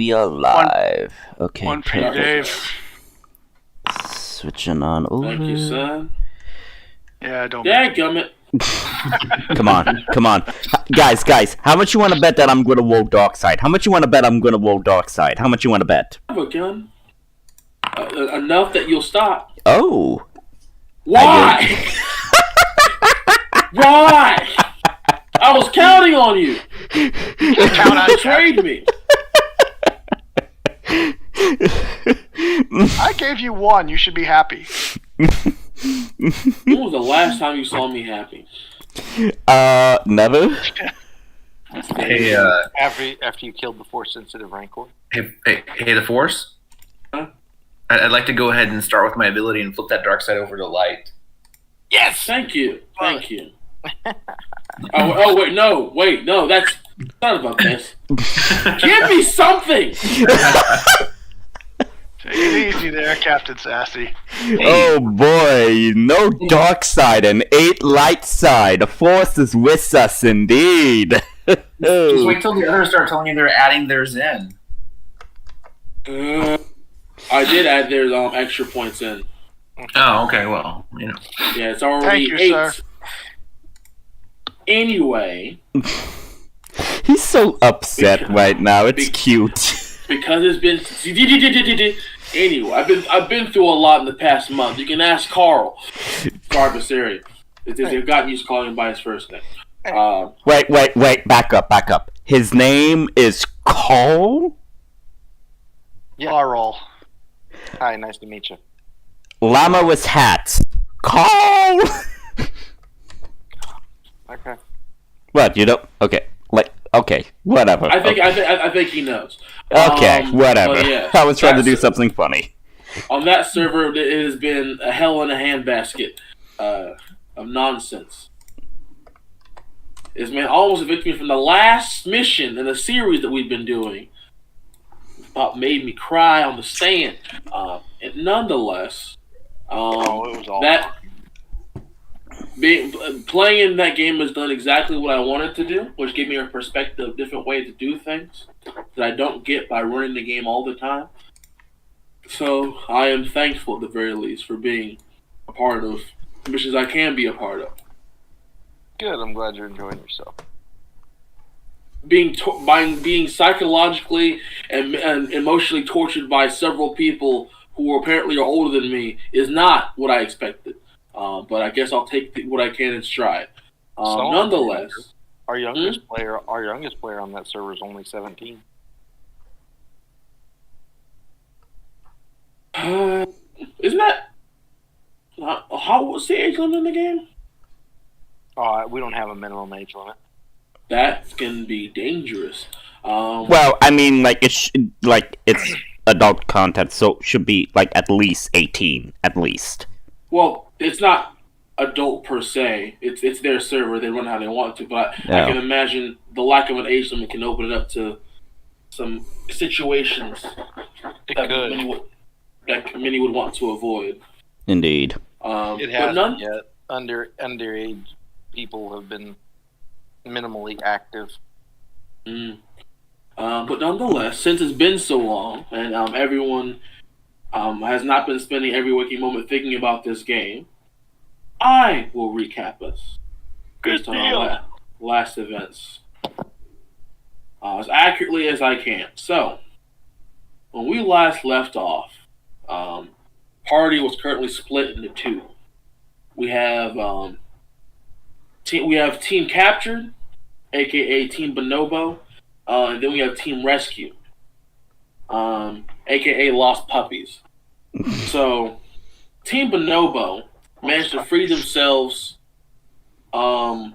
we are live. Okay. One for you, Dave. Switching on over. Thank you, son. Yeah, don't. Dadgummit. Come on. Guys, how much you want to bet that I'm going to roll dark side? How much you want to bet I'm going to roll dark side? How much you want to bet? I have a gun. Enough that you'll stop. Oh. Why? Why? I was counting on you. Count on Betrayed me. I gave you one. You should be happy. When was the last time you saw me happy? Never. Hey, After you killed the Force-sensitive Rancor? hey, the Force? Huh? I'd like to go ahead and start with my ability and flip that dark side over to light. Yes! Thank you. Wait, no, that's son of a bitch. Give me something! Take it easy there, Captain Sassy. Oh boy, no dark side and 8 light side. The Force is with us indeed. Just wait till the others start telling you they're adding theirs in. I did add their extra points in. Oh, okay, well, you know. Yeah, it's already Thank you, 8. sir. Anyway. He's so upset right now. It's cute. Because it's been anyway. I've been through a lot in the past month. You can ask Carl. Barbasari. They've gotten used to calling him by his first name. Wait, back up. His name is Carl? Yeah. Carl. Hi, nice to meet you. Llama with hats. Carl! Okay. What, you don't? Okay. Okay, whatever. I think he knows. Okay, whatever. Yeah, I was trying to do something funny. On that server, it has been a hell in a handbasket of nonsense. It's been almost evicted me from the last mission in the series that we've been doing. About made me cry on the stand. And nonetheless, it was all that playing that game has done exactly what I wanted to do, which gave me a perspective, a different way to do things that I don't get by running the game all the time. So I am thankful, at the very least, for being a part of missions I can be a part of. good. I'm glad you're enjoying yourself. Being psychologically and emotionally tortured by several people who apparently are older than me is not what I expected. But I guess I'll take what I can in stride. Nonetheless, our youngest player on that server is only 17. Isn't that what's the age limit in the game? We don't have a minimum age limit. That can be dangerous. Well, I mean, it's adult content, so it should be at least 18, at least. Well, it's not adult per se. It's their server. They run how they want to. But I can imagine the lack of an age limit can open it up to some situations that many would want to avoid. Indeed. It hasn't yet. Underage people have been minimally active. But nonetheless, since it's been so long, and everyone has not been spending every waking moment thinking about this game, I will recap us based on our last events as accurately as I can. So, when we last left off, party was currently split into 2. We have Team Captured, aka Team Bonobo, and then we have Team Rescue, aka Lost Puppies. So, Team Bonobo managed to free themselves from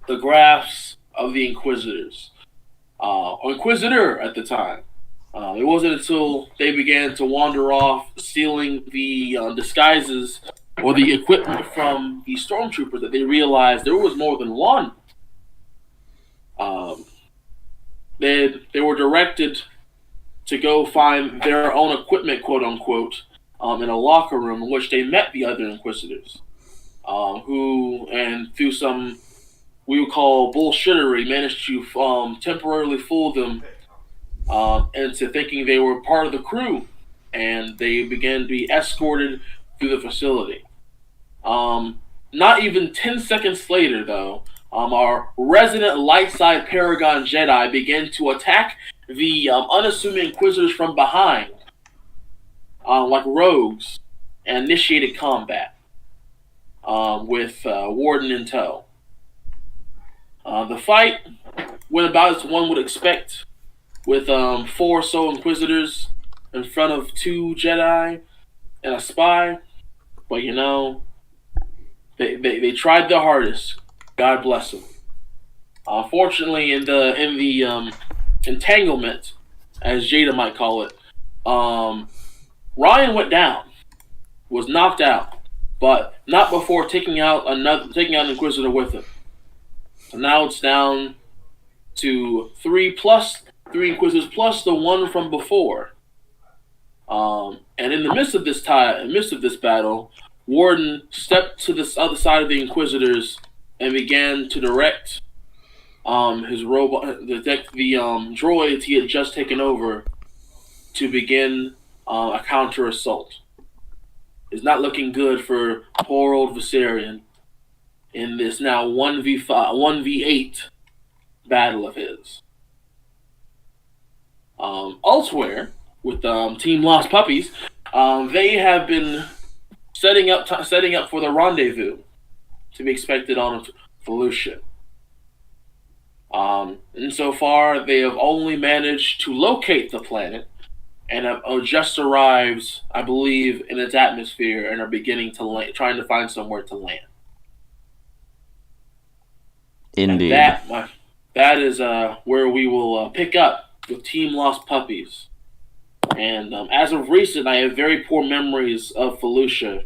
the grasp of the Inquisitors, or Inquisitor at the time. It wasn't until they began to wander off, stealing the disguises or the equipment from the stormtroopers, that they realized there was more than one. They were directed to go find their own equipment, quote unquote, in a locker room in which they met the other Inquisitors, who, and through some we would call bullshittery, managed to temporarily fool them into thinking they were part of the crew, and they began to be escorted through the facility. Not even 10 seconds later, though, our resident light side Paragon Jedi began to attack the unassuming Inquisitors from behind, like rogues, and initiated combat with Warden in tow. The fight went about as one would expect, with 4 or so Inquisitors in front of 2 Jedi and a spy. But you know, they tried their hardest. God bless them. Fortunately, in the entanglement, as Jada might call it, Ryan went down, was knocked out, but not before taking out an Inquisitor with him. So now it's down to 3 Inquisitors plus the one from before. And in the midst of this battle, Warden stepped to the other side of the Inquisitors and began to direct his robot, the droids he had just taken over, to begin a counter assault. It's not looking good for poor old Viserion in this now 1v8 battle of his. Elsewhere, with Team Lost Puppies, they have been setting up for the rendezvous to be expected on Felucia. Insofar, they have only managed to locate the planet and have just arrived, I believe, in its atmosphere and are beginning to trying to find somewhere to land. Indeed. And that is where we will pick up with Team Lost Puppies. And as of recent, I have very poor memories of Felucia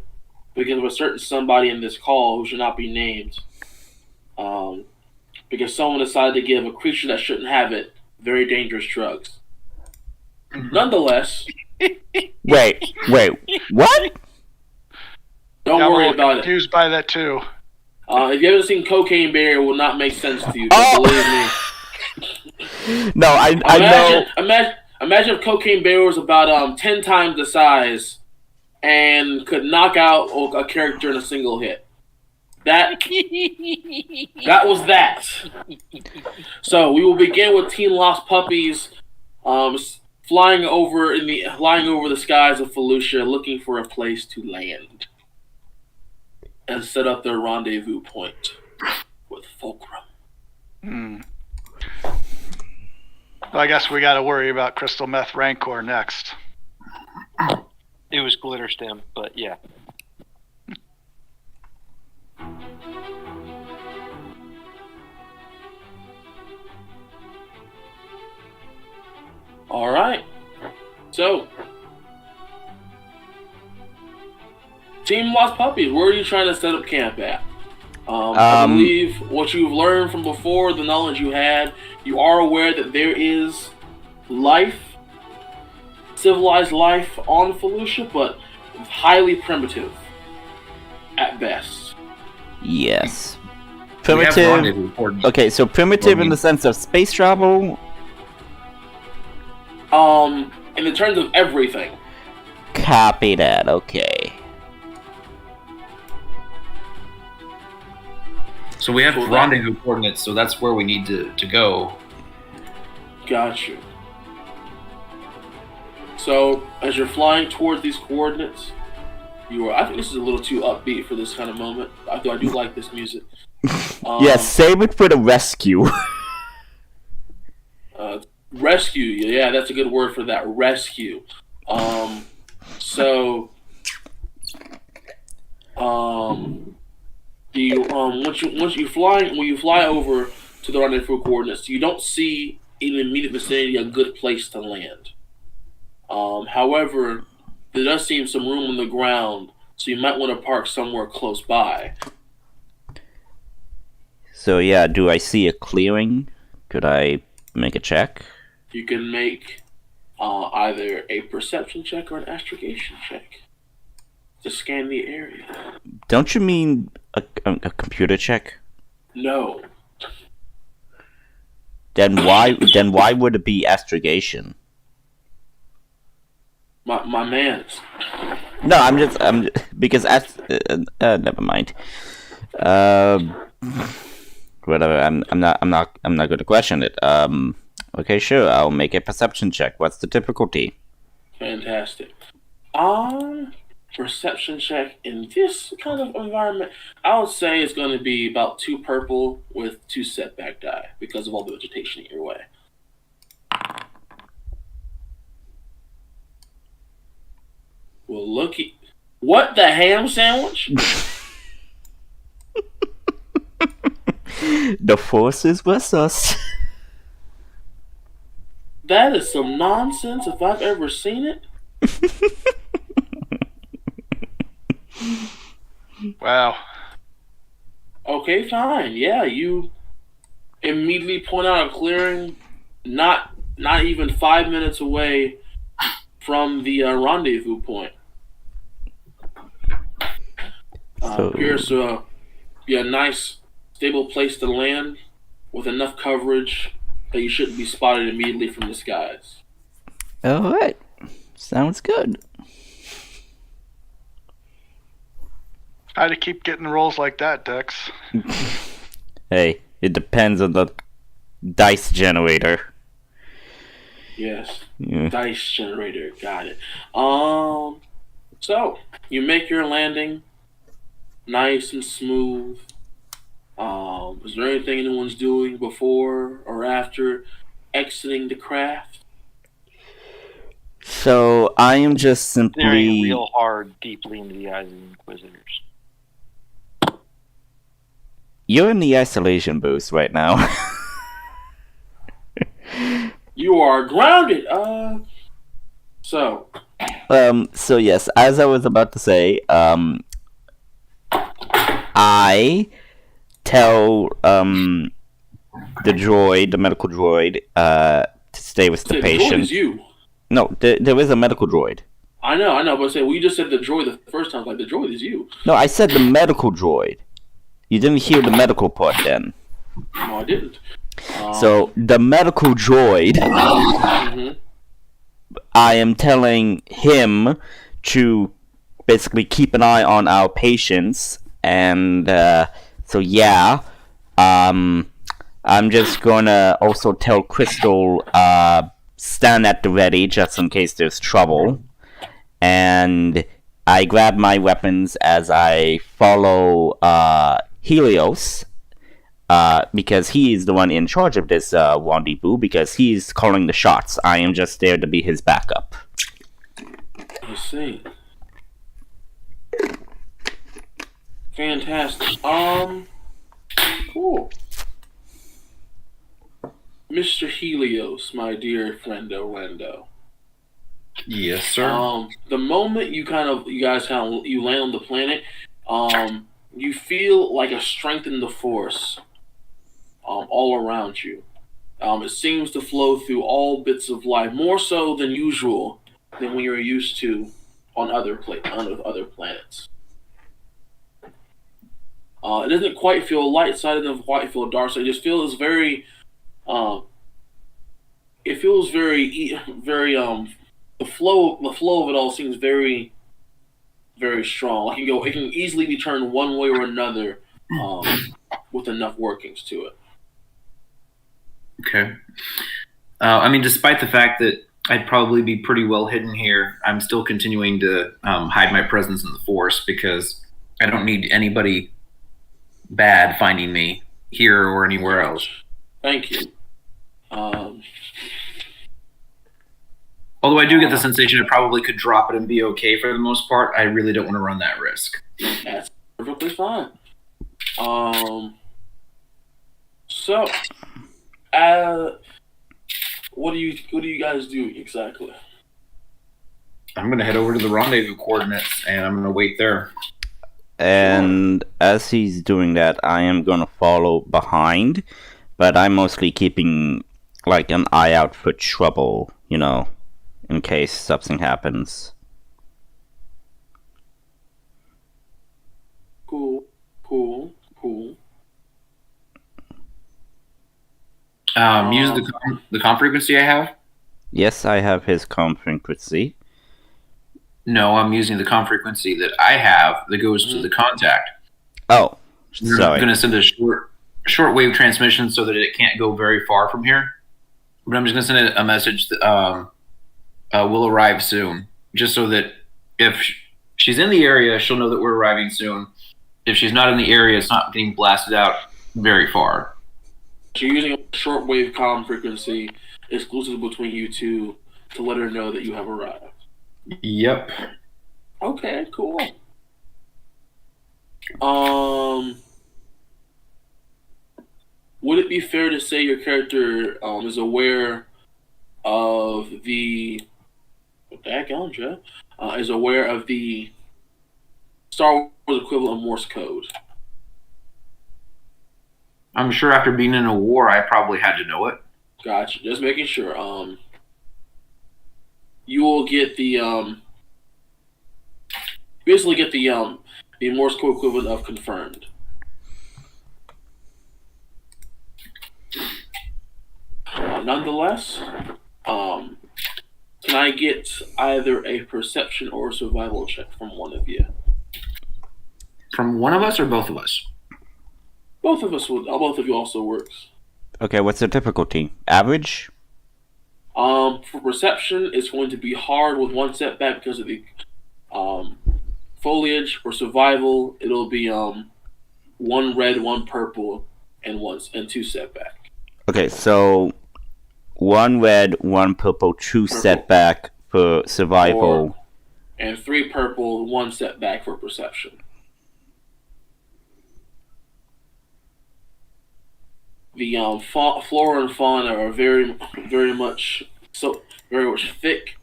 because of a certain somebody in this call who should not be named. Because someone decided to give a creature that shouldn't have it very dangerous drugs. Nonetheless... Wait, what? Don't worry about it. Confused by that too. If you haven't seen Cocaine Bear, it will not make sense to you. Believe me. No, I know. Imagine if Cocaine Bear was about 10 times the size and could knock out a character in a single hit. That was that. So we will begin with Team Lost Puppies, flying over the skies of Felucia, looking for a place to land and set up their rendezvous point with Fulcrum. Well, I guess we got to worry about Crystal Meth Rancor next. It was Glitterstem, but yeah. All right. So, Team Lost Puppies, where are you trying to set up camp at? I believe what you've learned from before, the knowledge you had, you are aware that there is life, civilized life on Felucia, but highly primitive at best. Yes. We have Primitive. rendezvous coordinates. Okay, so primitive in the sense of space travel. In the terms of everything. Copy that. Okay. So we have rendezvous coordinates, so that's where we need to go. Got you. So, as you're flying towards these coordinates, I think this is a little too upbeat for this kind of moment. I do like this music. Yes, save it for the rescue. Rescue, yeah, that's a good word for that. Rescue. So, when you fly over to the rendezvous coordinates, you don't see in the immediate vicinity a good place to land. However, there does seem some room on the ground, so you might want to park somewhere close by. So yeah, do I see a clearing? Could I make a check? You can make either a perception check or an astrogation check to scan the area. Don't you mean a computer check? No. Then why would it be astrogation? My man's. No, I'm because never mind. Whatever. I'm not going to question it. Okay, sure. I'll make a perception check. What's the difficulty? Fantastic. Perception check in this kind of environment, I would say it's going to be about 2 purple with 2 setback die because of all the vegetation in your way. Well, looky. What, the ham sandwich? The force is with us. That is some nonsense if I've ever seen it. Wow. Okay, fine. Yeah, you immediately point out a clearing not even 5 minutes away from the rendezvous point. Appears to be a nice, stable place to land with enough coverage that you shouldn't be spotted immediately from the skies. All right, sounds good. How to keep getting rolls like that, Dex? Hey, it depends on the dice generator. Yes, Yeah. dice generator, got it. So you make your landing nice and smooth. Is there anything anyone's doing before or after exiting the craft? So I am just Staring simply. real hard, deeply into the eyes of the Inquisitors. You're in the isolation booth right now. You are grounded. So So yes, as I was about to say, I tell the medical droid, to stay with the say the droid patient. is you. No, there is a medical droid. I know, but say well, you just said the droid the first time. Like the droid is you. No, I said the medical droid. You didn't hear the medical part then. No, I didn't. So the medical droid, Mhm. I am telling him to basically keep an eye on our patients, and so yeah, I'm just gonna also tell Crystal, stand at the ready just in case there's trouble, and I grab my weapons as I follow Helios. Because he is the one in charge of this rendezvous, because he's calling the shots. I am just there to be his backup. I see. Fantastic. Cool. Mr. Helios, my dear friendo Rendo. Yes, sir. The moment you land on the planet, you feel like a strength in the force, all around you. It seems to flow through all bits of life, more so than usual, than when you're used to on other planets. It doesn't quite feel light side, it doesn't quite feel dark side. It just feels very, the flow of it all seems very, very strong. Like it can easily be turned one way or another, with enough workings to it. Okay. I mean, despite the fact that I'd probably be pretty well hidden here, I'm still continuing to hide my presence in the Force because I don't need anybody bad finding me here or anywhere else. Thank you. Although I do get the sensation I probably could drop it and be okay for the most part, I really don't want to run that risk. That's perfectly fine. So, what do you guys do exactly? I'm going to head over to the rendezvous coordinates, and I'm going to wait there. And as he's doing that, I am gonna follow behind, but I'm mostly keeping like an eye out for trouble, in case something happens. Cool. Use the comm frequency I have. Yes, I have his comm frequency. No, I'm using the comm frequency that I have that goes to the contact. Oh, I'm sorry. going to send a short wave transmission so that it can't go very far from here. But I'm just going to send a message that will arrive soon, just so that if she's in the area, she'll know that we're arriving soon. If she's not in the area, it's not getting blasted out very far. So you're using a shortwave comm frequency exclusive between you two to let her know that you have arrived. Yep. Okay, cool. Would it be fair to say your character is aware of the is aware of the Star Wars equivalent of Morse code? I'm sure after being in a war, I probably had to know it. Gotcha. Just making sure. You will get the basically get the Morse code equivalent of confirmed. Nonetheless, can I get either a perception or a survival check from one of you? From one of us or both of us? Both of us would. Both of you also works. Okay, what's the difficulty? Average? For perception, it's going to be hard with one setback because of the foliage. For survival, it'll be one red, one purple, and two setback. Okay, so 1 red, 1 purple, 2 setback for survival. And 3 purple, 1 setback for perception. The flora and fauna are very much thick,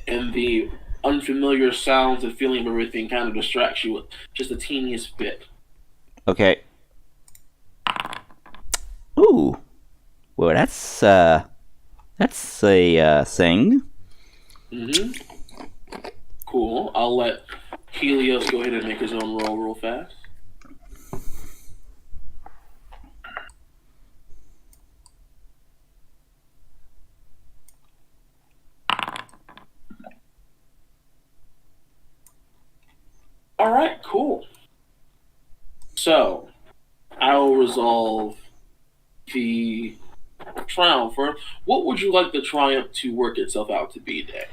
and the unfamiliar sounds and feeling of everything kind of distracts you with just the teeniest bit. Okay. Ooh. Well, that's a thing. Cool. I'll let Helios go ahead and make his own roll real fast. Alright, cool. So, I will resolve the triumph. What would you like the triumph to work itself out to be next?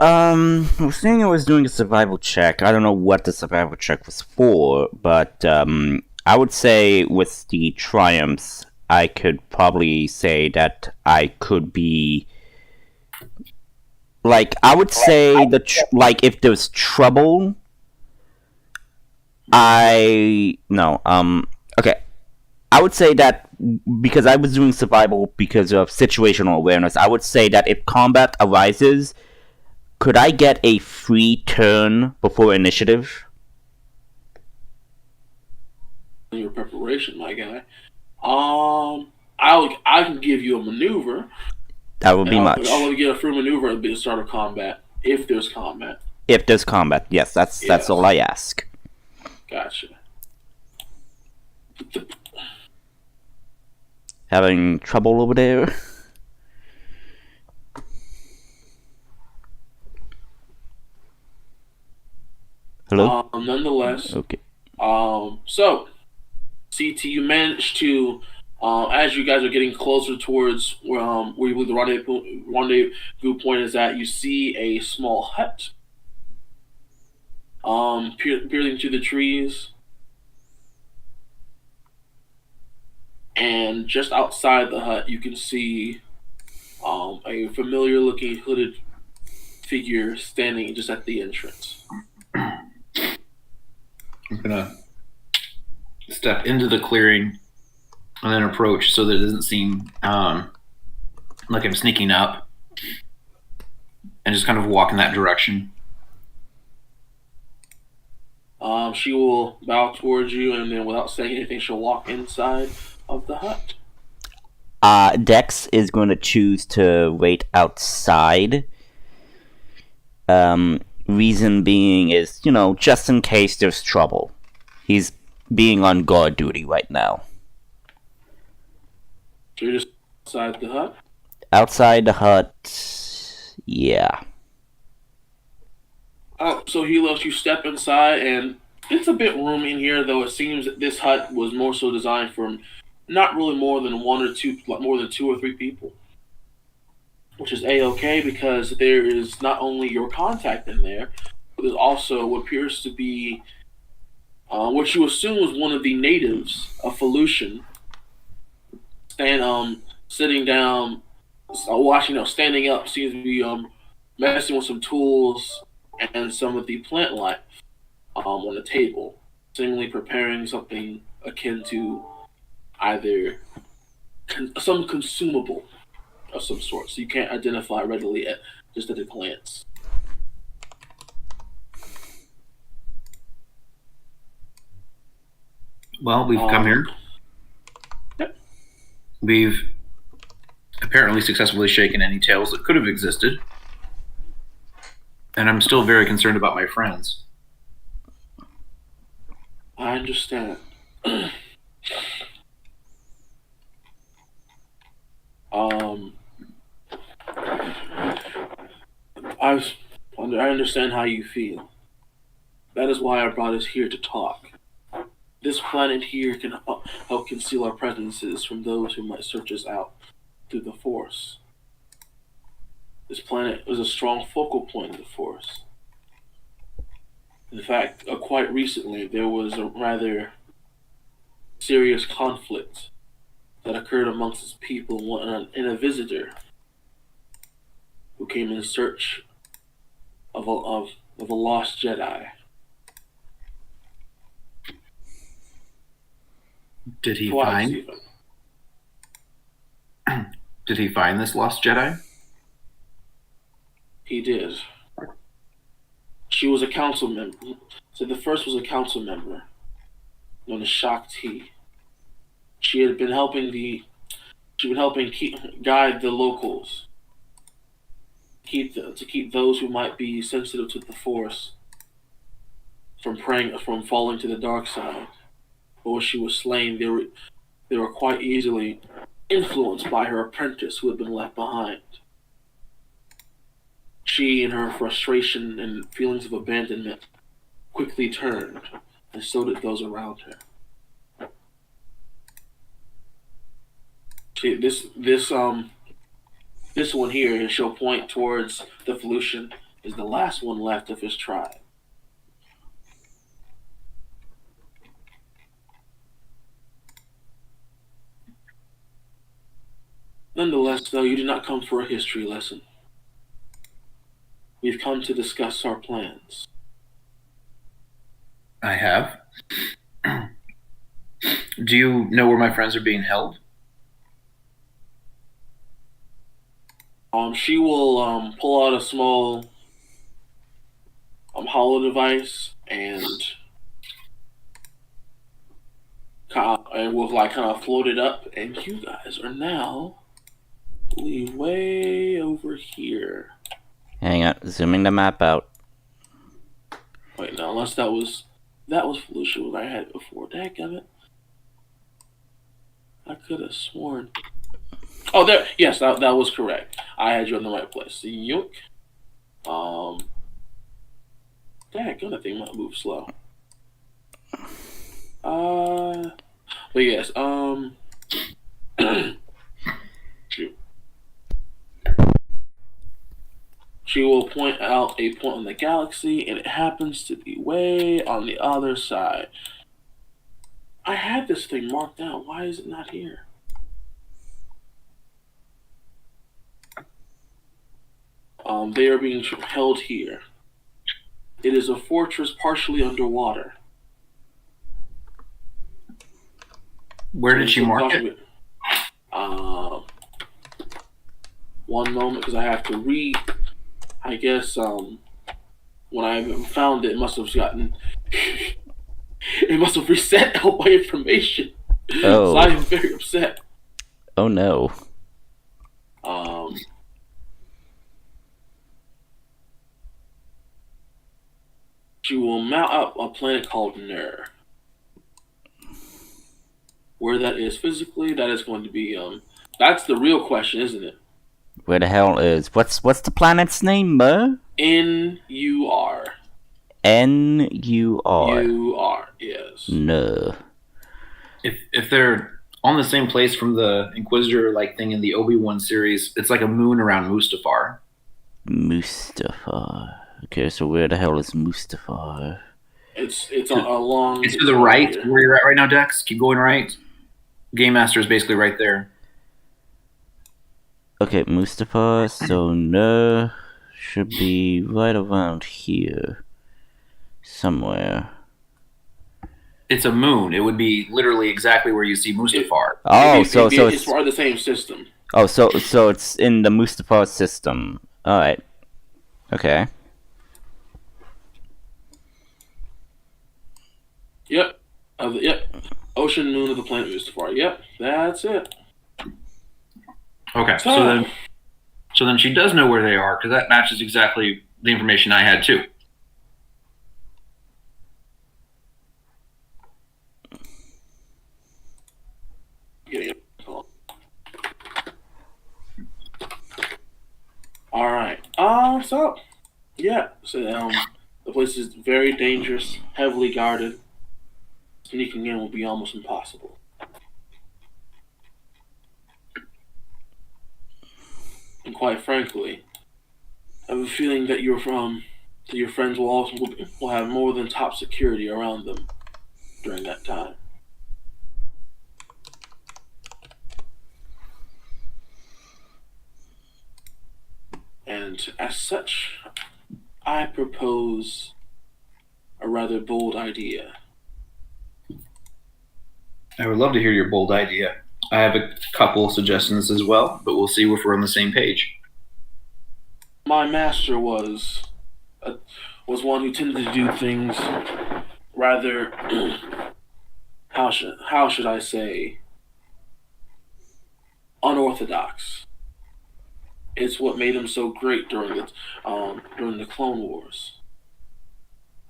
I was saying I was doing a survival check. I don't know what the survival check was for, but I would say with the triumphs, I could probably say that I could be like, I would say like if there's trouble, okay. I would say that because I was doing survival because of situational awareness, I would say that if combat arises, could I get a free turn before initiative? Your preparation, my guy. I can give you a maneuver. That would be much. I'll get a free maneuver at the start of combat, if there's combat. If there's combat, yes, that's all I ask. Gotcha. Having trouble over there? Hello? Nonetheless. Okay. So, CT, you managed to, as you guys are getting closer towards where you believe the rendezvous point is at, you see a small hut. Peering through the trees. And just outside the hut, you can see a familiar-looking hooded figure standing just at the entrance. I'm gonna step into the clearing and then approach so that it doesn't seem like I'm sneaking up, and just kind of walk in that direction. She will bow towards you, and then without saying anything, she'll walk inside of the hut. Dex is going to choose to wait outside. Reason being is, just in case there's trouble. He's being on guard duty right now. So you're just Outside the hut? Outside the hut. Yeah. Oh, so he lets you step inside, and it's a bit roomy in here, though it seems that this hut was more so designed for not really more than more than two or three people. Which is A-okay because there is not only your contact in there, but there's also what appears to be what you assume was one of the natives of Felucian, sitting down, watching, standing up, seems to be messing with some tools and some of the plant life on the table, seemingly preparing something akin to either some consumable of some sort, so you can't identify readily at a glance. Well, we've come here. Yep. We've apparently successfully shaken any tails that could have existed. And I'm still very concerned about my friends. I understand. I understand how you feel. That is why I brought us here to talk. This planet here can help conceal our presences from those who might search us out through the Force. This planet is a strong focal point of the Force. In fact, quite recently, there was a rather serious conflict that occurred amongst its people and a visitor who came in search of a lost Jedi. Did he Twice, find? even. Did he find this lost Jedi? He did. She was a council member. So the first was a council member known as Shakti. She had been helping guide the locals, to keep those who might be sensitive to the Force from falling to the dark side. But when she was slain, they were quite easily influenced by her apprentice who had been left behind. She, in her frustration and feelings of abandonment, quickly turned, and so did those around her. See, this one here, she'll point towards the Felucian, is the last one left of his tribe. Nonetheless, though, you did not come for a history lesson. We've come to discuss our plans. I have. Do you know where my friends are being held? She will pull out a small hollow device and will kind of float it up, and you guys are now way over here. Hang on, zooming the map out. Wait, no, unless that was Felicia when I had it before. Dadgummit. I could have sworn. Oh, there. Yes, that was correct. I had you in the right place. Yoink. Dadgummit, that thing might move slow. But yes, shoot. She will point out a point on the galaxy, and it happens to be way on the other side. I had this thing marked out. Why is it not here? They are being held here. It is a fortress partially underwater. Where did she mark it? One moment, because I have to read. I guess when I found it, it must have gotten. It must have reset all my information. Oh. So I am very upset. Oh no. She will mount up a planet called Ner. Where that is physically, that is going to be That's the real question, isn't it? Where the hell is... What's the planet's name, Mo? N-U-R. N-U-R. U-R, yes. No. If they're on the same place from the Inquisitor like thing in the Obi-Wan series, it's like a moon around Mustafar. Mustafar. Okay, so where the hell is Mustafar? It's along... It's to the right, where you're at right now, Dex. Keep going right. Game Master is basically right there. Okay, Mustafar, so no, should be right around here. Somewhere. It's a moon. It would be literally exactly where you see Mustafar. It's part of the same system. Oh, so it's in the Mustafar system. Alright. Okay. Yep. Ocean moon of the planet Mustafar. Yep, that's it. Okay, so then she does know where they are, because that matches exactly the information I had too. Yeah. All right. So the place is very dangerous, heavily guarded. Sneaking in will be almost impossible. And quite frankly, I have a feeling that your friends will have more than top security around them during that time. And as such, I propose a rather bold idea. I would love to hear your bold idea. I have a couple suggestions as well, but we'll see if we're on the same page. My master was one who tended to do things rather how should I say, unorthodox. It's what made him so great during the Clone Wars,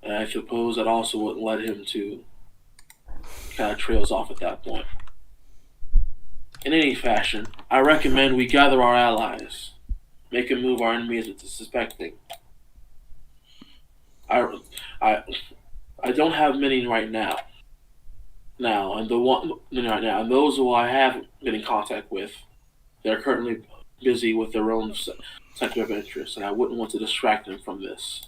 and I suppose that also what led him to kind of trails off at that point. In any fashion, I recommend we gather our allies, make a move our enemies into suspecting. I don't have many right now. And those who I have been in contact with, they're currently busy with their own sector of interest, and I wouldn't want to distract them from this.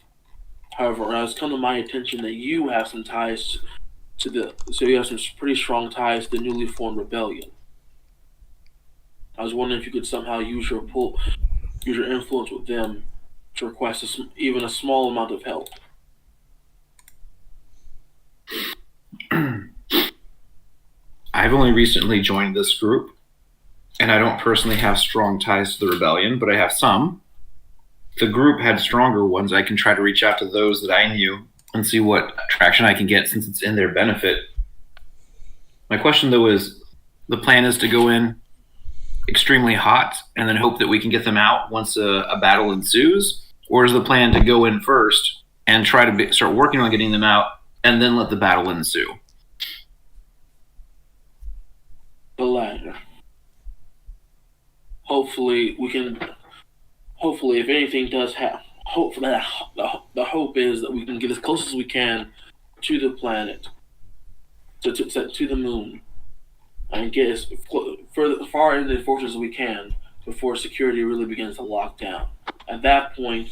However, it has come to my attention that you have some ties you have some pretty strong ties to the newly formed rebellion. I was wondering if you could somehow use your influence with them to request even a small amount of help. I've only recently joined this group, and I don't personally have strong ties to the rebellion, but I have some. If the group had stronger ones, I can try to reach out to those that I knew and see what traction I can get, since it's in their benefit. My question, though, is the plan is to go in extremely hot and then hope that we can get them out once a battle ensues? Or is the plan to go in first and try to start working on getting them out and then let the battle ensue? The latter. Hopefully, if anything does happen, the hope is that we can get as close as we can to the planet, to the moon, and get as far into the fortress as we can before security really begins to lock down. At that point,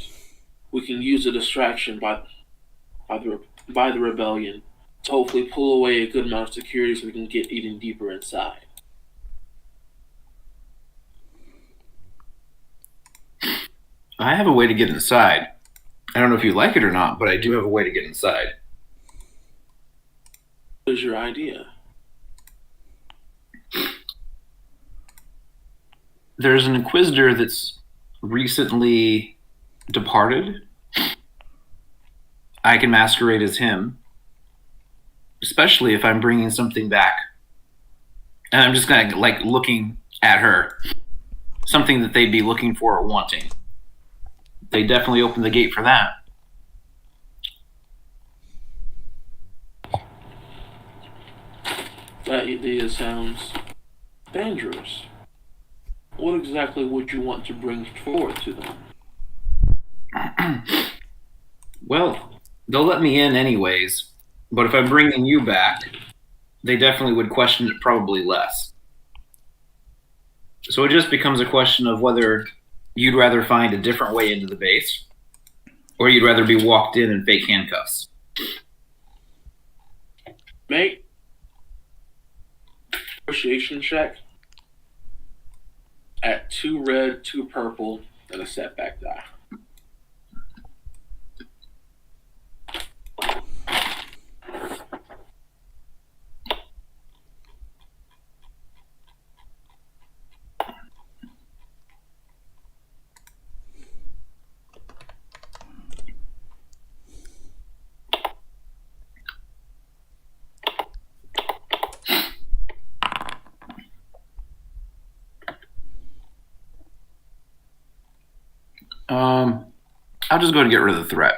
we can use a distraction by the rebellion to hopefully pull away a good amount of security so we can get even deeper inside. I have a way to get inside. I don't know if you like it or not, but I do have a way to get inside. What is your idea? There's an Inquisitor that's recently departed. I can masquerade as him, especially if I'm bringing something back. And I'm just kind of like looking at her. Something that they'd be looking for or wanting. They definitely opened the gate for that. That idea sounds dangerous. what exactly would you want to bring forward to them? Well, they'll let me in anyways, but if I'm bringing you back, they definitely would question it probably less. So it just becomes a question of whether you'd rather find a different way into the base, or you'd rather be walked in fake handcuffs. Make negotiation check at 2 red, 2 purple, and a setback die. I'll just go to get rid of the threat.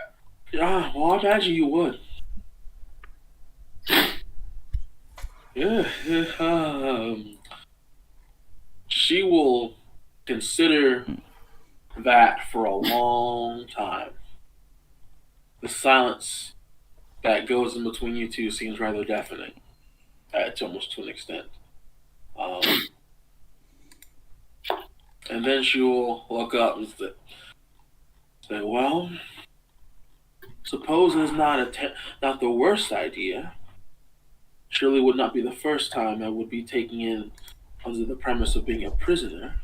Yeah, well, I imagine you would. Yeah, she will consider that for a long time. The silence that goes in between you two seems rather deafening, to almost to an extent. And then she will look up and say, well, suppose it's not the worst idea. Surely would not be the first time I would be taken in under the premise of being a prisoner.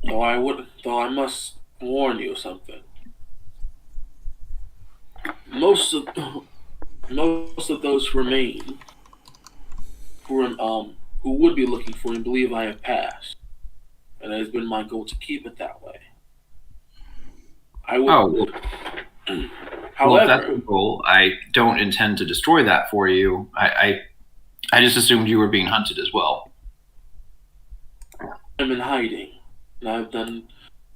Though I must warn you of something. Most of those who remain, who would be looking for me, believe I have passed, and it has been my goal to keep it that way. Well, However, if that's your goal, I don't intend to destroy that for you. I just assumed you were being hunted as well. I'm in hiding, and I've done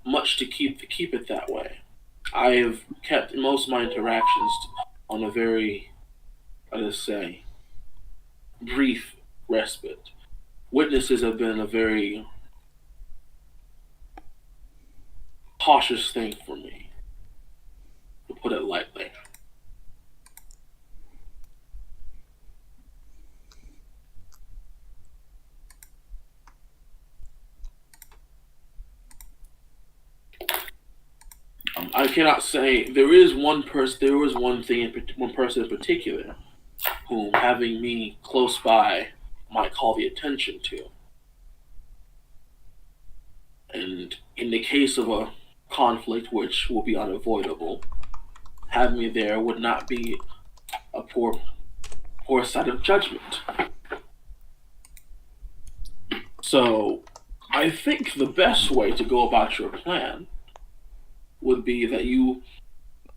much to keep it that way. I have kept most of my interactions on a very, brief respite. Witnesses have been a very cautious thing for me, to put it lightly. I cannot say there is one person. There was one person in particular, whom having me close by might call the attention to. And in the case of a conflict which will be unavoidable, having me there would not be a poor side of judgment. So, I think the best way to go about your plan would be that you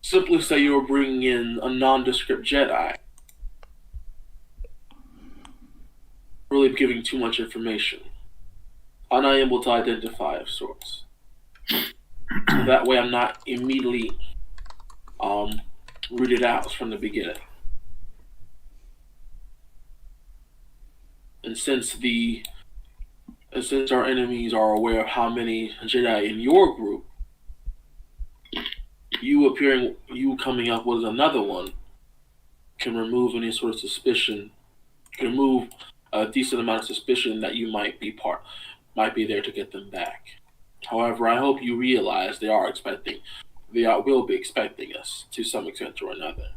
simply say you're bringing in a nondescript Jedi. Really giving too much information. Unable to identify of sorts. So that way I'm not immediately rooted out from the beginning. And since our enemies are aware of how many Jedi in your group, you coming up with another one can remove any sort of suspicion, can remove a decent amount of suspicion that you might be there to get them back. However, I hope you realize they will be expecting us to some extent or another.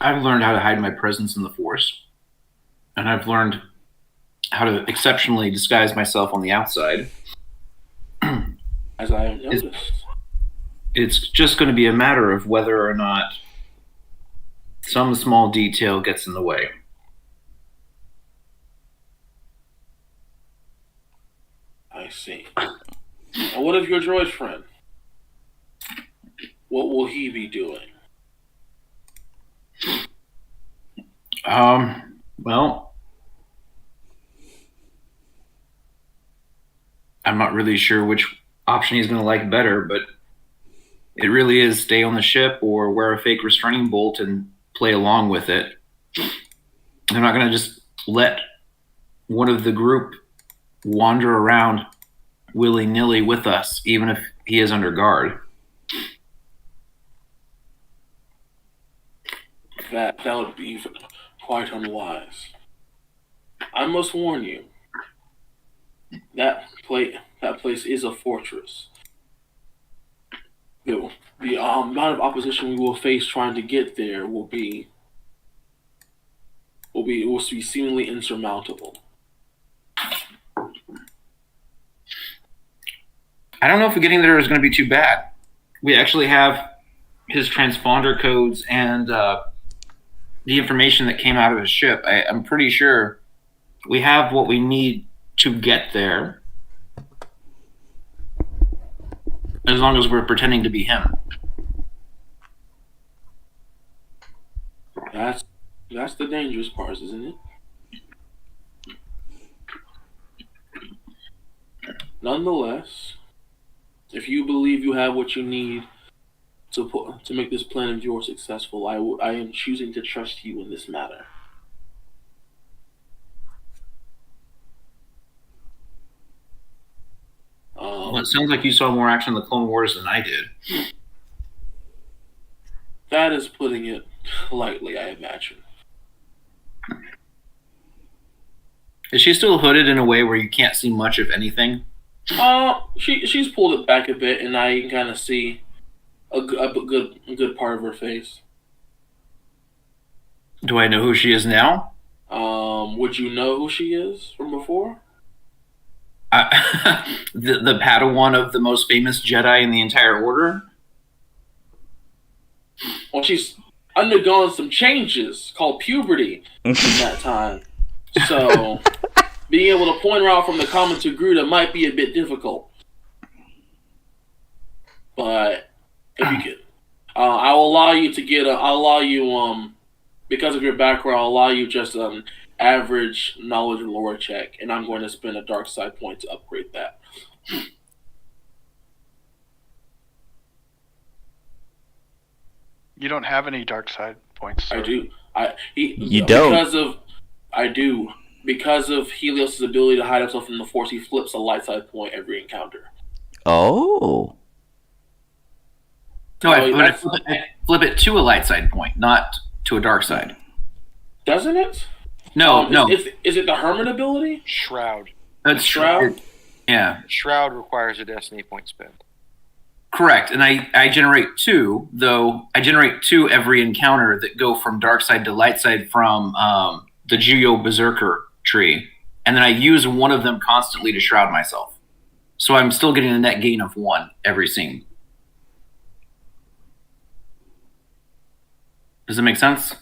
I've learned how to hide my presence in the Force, and I've learned how to exceptionally disguise myself on the outside. As I have noticed. It's just going to be a matter of whether or not some small detail gets in the way. I see. And what of your droid friend? What will he be doing? Well, I'm not really sure which option he's going to like better, but it really is stay on the ship or wear a fake restraining bolt and play along with it. I'm not going to just let one of the group wander around willy-nilly with us, even if he is under guard. That would be quite unwise. I must warn you. That place is a fortress. The amount of opposition we will face trying to get there will be seemingly insurmountable. I don't know if getting there is going to be too bad. We actually have his transponder codes and the information that came out of his ship. I'm pretty sure we have what we need to get there, as long as we're pretending to be him. That's the dangerous part, isn't it? Nonetheless, if you believe you have what you need to make this plan of yours successful, I am choosing to trust you in this matter. Well, it sounds like you saw more action in the Clone Wars than I did. That is putting it lightly, I imagine. Is she still hooded in a way where you can't see much of anything? She's pulled it back a bit, and I can kind of see a good part of her face. Do I know who she is now? Would you know who she is from before? The Padawan of the most famous Jedi in the entire order? Well, she's undergone some changes called puberty in that time. So, being able to point her out from the common to Gruda might be a bit difficult. But, if you could, I will allow you to get because of your background, I'll allow you just an average knowledge and lore check, and I'm going to spend a dark side point to upgrade that. You don't have any dark side points. So. I do. You don't. Because of Helios' ability to hide himself in the Force, he flips a light side point every encounter. Oh. No, I flip it to a light side point, not to a dark side. Doesn't it? No. Is it the Hermit ability? Shroud. That's Shroud? Yeah. Shroud requires a destiny point spend. Correct. And I generate 2, though I generate 2 every encounter that go from dark side to light side from the Juyo Berserker tree. And then I use one of them constantly to shroud myself. So I'm still getting a net gain of 1 every scene. Does it make sense?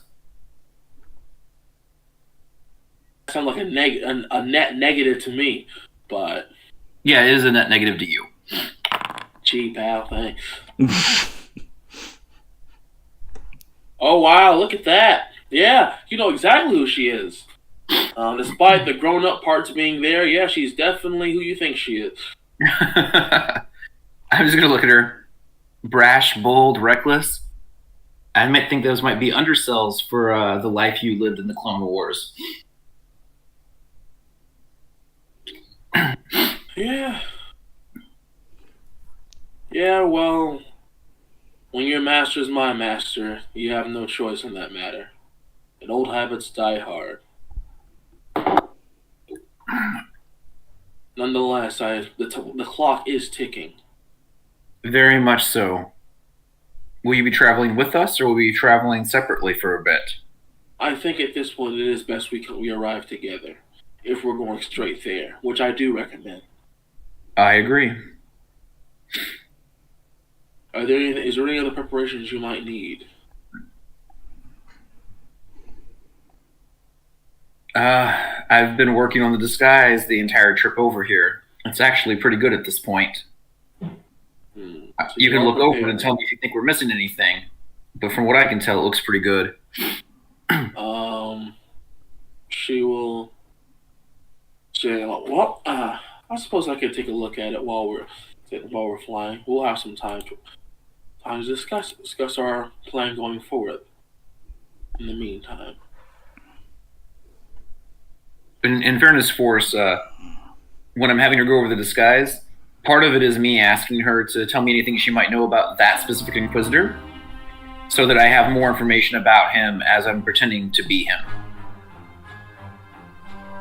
Sounds like a net negative to me, but Yeah, it is a net negative to you. gee, pal, thanks. Oh wow, look at that! Yeah, you know exactly who she is. Despite the grown-up parts being there, yeah, she's definitely who you think she is. I'm just gonna look at her. Brash, bold, reckless. I might think those might be undersells for the life you lived in the Clone Wars. Yeah. Yeah, well, when your master is my master, you have no choice in that matter. And old habits die hard. Nonetheless, the clock is ticking. Very much so. Will you be traveling with us, or will you be traveling separately for a bit? I think at this point it is best we arrive together, if we're going straight there, which I do recommend. I agree. Is there any other preparations you might need? I've been working on the disguise the entire trip over here. It's actually pretty good at this point. So You can are look over it prepared. and tell me if you think we're missing anything. But from what I can tell, it looks pretty good. She will say, "Well, I suppose I could take a look at it while we're flying. We'll have some time to discuss our plan going forward." in the meantime. In fairness, Force, when I'm having her go over the disguise, part of it is me asking her to tell me anything she might know about that specific Inquisitor, so that I have more information about him as I'm pretending to be him.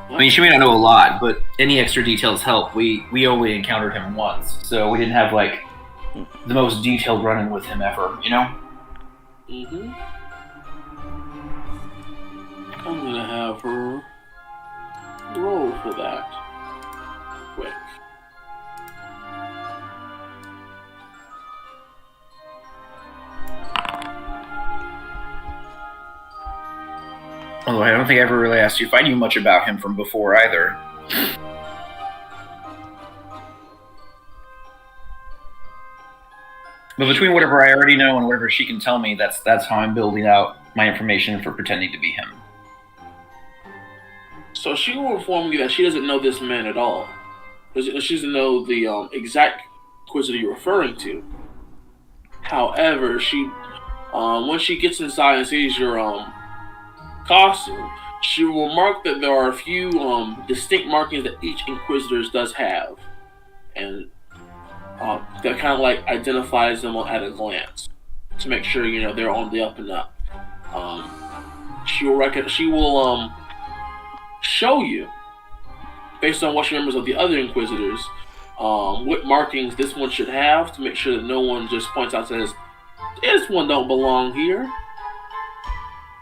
I mean, she may not know a lot, but any extra details help. We only encountered him once, so we didn't have, like, the most detailed run-in with him ever, you know? Mm-hmm. I'm gonna have her roll for that. Quick. Although I don't think I ever really asked you if I knew much about him from before either. But between whatever I already know and whatever she can tell me, that's how I'm building out my information for pretending to be him. So she will inform you that she doesn't know this man at all. She doesn't know the exact Inquisitor you're referring to. However, she, when she gets inside and sees your costume, she will mark that there are a few distinct markings that each Inquisitor does have, and that kind of like identifies them at a glance to make sure they're on the up and up. She will show you, based on what she remembers of the other Inquisitors, what markings this one should have to make sure that no one just points out and says, "This one don't belong here."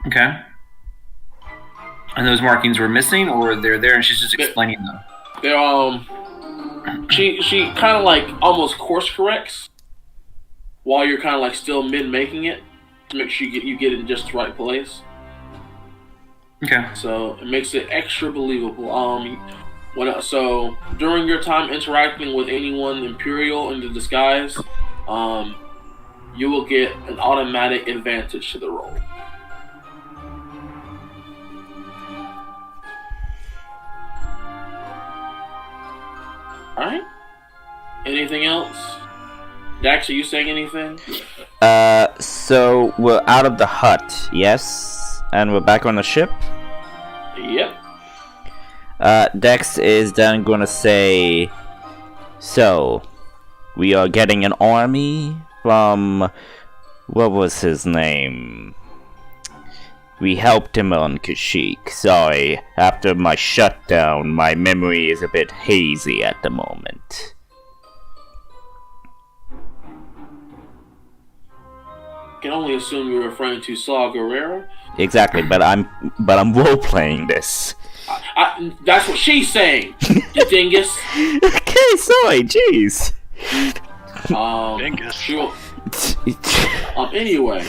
Okay. And those markings were missing, or they're there and she's just explaining them? They're she kind of like almost course corrects while you're kind of like still mid making it to make sure you get it in just the right place. Okay. So it makes it extra believable. So during your time interacting with anyone Imperial in the disguise, you will get an automatic advantage to the roll. Alright. Anything else? Dax, are you saying anything? So we're out of the hut, yes? And we're back on the ship? Yep. Dex is then gonna say, so, we are getting an army from, what was his name? We helped him on Kashyyyk. Sorry, after my shutdown, my memory is a bit hazy at the moment. I can only assume you're referring to Saw Gerrera. Exactly, but I'm role-playing this. That's what she's saying, you dingus. Okay, sorry, jeez. Dingus. Anyway,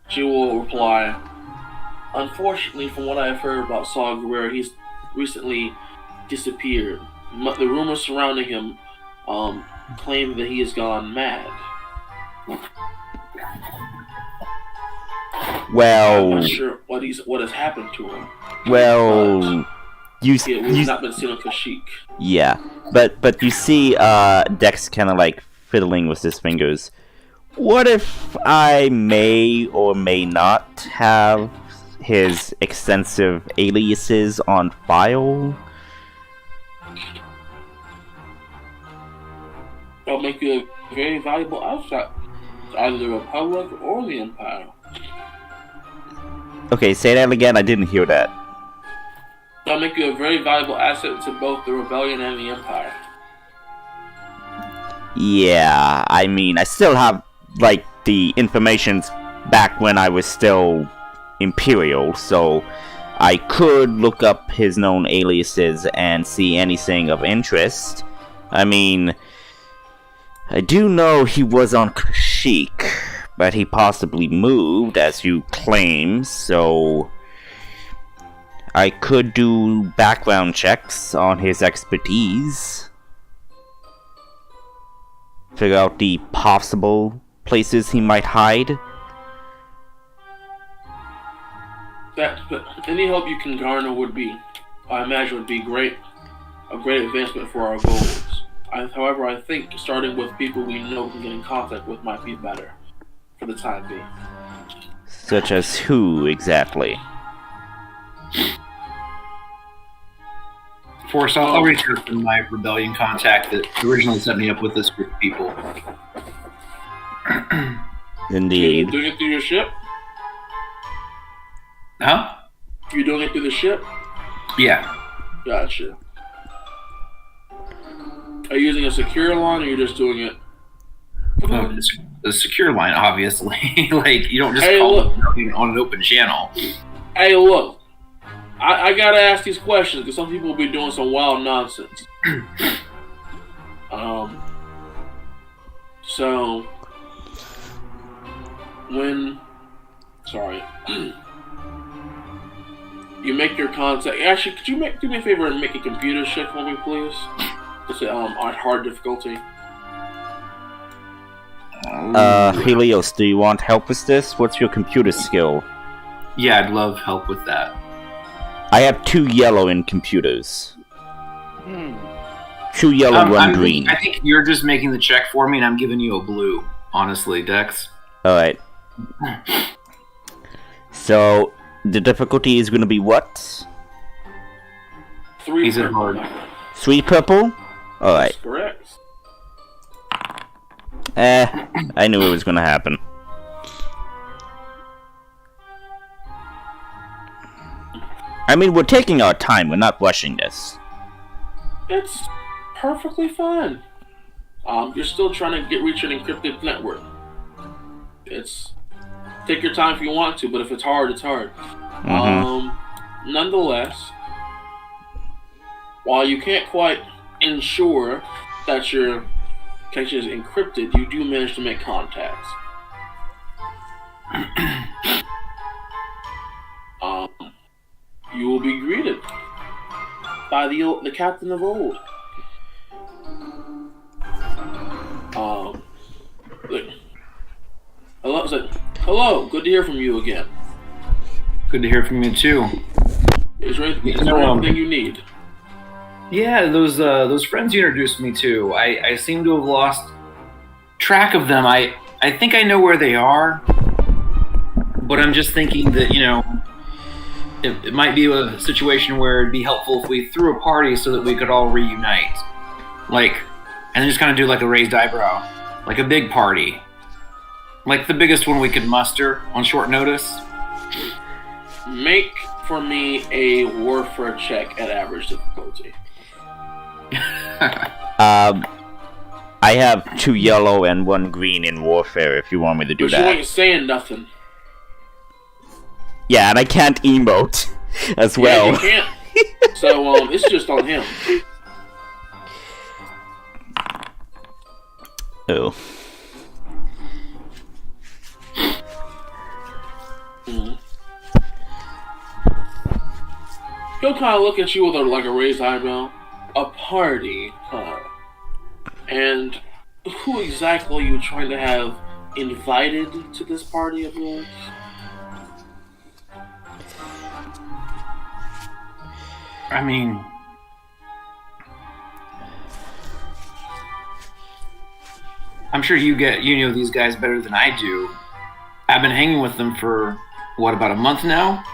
she will reply, "Unfortunately, from what I've heard about Saw Gerrera, he's recently disappeared. The rumors surrounding him claim that he has gone mad." Well, I'm not sure what has happened to him. Well, he's not been seen on Kashyyyk. Yeah, but you see, Dex kind of like fiddling with his fingers. What if I may or may not have his extensive aliases on file? That'll make you a very valuable asset to either the Republic or the Empire. Okay, say that again. I didn't hear that. That'll make you a very valuable asset to both the Rebellion and the Empire. Yeah, I mean, I still have, like, the information back when I was still Imperial, so I could look up his known aliases and see anything of interest. I mean, I do know he was on Kashyyyk, but he possibly moved, as you claim, so I could do background checks on his expertise. Figure out the possible places he might hide. But any help you can garner would be, I imagine, would be a great advancement for our goals. However, I think starting with people we know we can get in contact with might be better for the time being. Such as who, exactly? Force, I'll reach out to my rebellion contact that originally set me up with this group of people. Indeed. You doing it through your ship? Huh? You doing it through the ship? Yeah. Gotcha. Are you using a secure line, or you're just doing it? Well, it's a secure line, obviously. Like, you don't just Hey, call look. it on an open channel. Hey, look. I gotta ask these questions because some people will be doing some wild nonsense. So when, you make your contact. Actually, could you do me a favor and make a computer check for me, please? It's on hard difficulty. Helios, do you want help with this? What's your computer skill? Yeah, I'd love help with that. I have 2 yellow in computers. 2 yellow, 1 green. I think you're just making the check for me, and I'm giving you a blue. Honestly, Dex. Alright. So, the difficulty is going to be what? 3 Is it purple. hard? 3 purple? Alright. That's correct. I knew it was going to happen. I mean, we're taking our time, we're not rushing this. It's perfectly fine. You're still trying to reach an encrypted network. Take your time if you want to, but if it's hard, it's hard. Nonetheless, while you can't quite ensure that your connection is encrypted, you do manage to make contacts. You will be greeted by the captain of old. Hello, good to hear from you again. Good to hear from you too. Is there anything you need? Yeah, those friends you introduced me to, I seem to have lost track of them. I think I know where they are, but I'm just thinking that, it might be a situation where it'd be helpful if we threw a party so that we could all reunite. And then just kind of do like a raised eyebrow. Like a big party. Like the biggest one we could muster on short notice. Make for me a warfare check at average difficulty. I have 2 yellow and 1 green in warfare if you want me to do But that. you ain't saying nothing. Yeah, and I can't emote as well. Yeah, you can't. So, it's just on him. Oh. He'll kind of look at you with a raised eyebrow. A party, huh? And who exactly are you trying to have invited to this party of yours? I mean, I'm sure you know these guys better than I do. I've been hanging with them for, about a month now?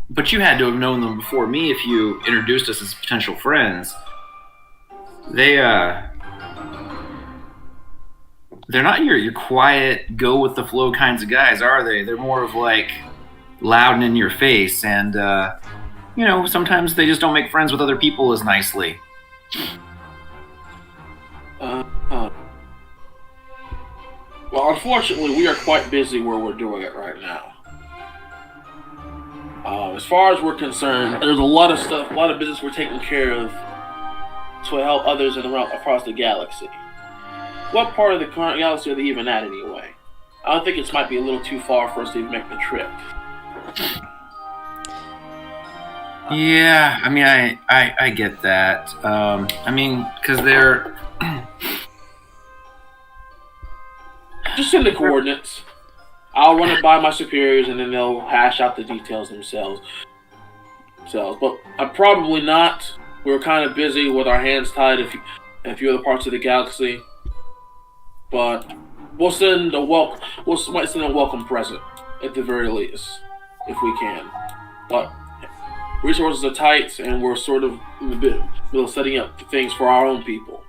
But you had to have known them before me if you introduced us as potential friends. They're not your quiet, go-with-the-flow kinds of guys, are they? They're more of loud and in your face, and, sometimes they just don't make friends with other people as nicely. Well, unfortunately, we are quite busy where we're doing it right now. As far as we're concerned, there's a lot of stuff, a lot of business we're taking care of to help others across the galaxy. What part of the current galaxy are they even at anyway? I don't think it might be a little too far for us to even make the trip. Yeah, I mean, I get that. Because they're... Just send the coordinates. I'll run it by my superiors, and then they'll hash out the details themselves. But probably not. We're kind of busy with our hands tied in a few other parts of the galaxy. But We'll send a welcome. Might send a welcome present at the very least, if we can. But resources are tight, and we're sort of in the middle of setting up things for our own people.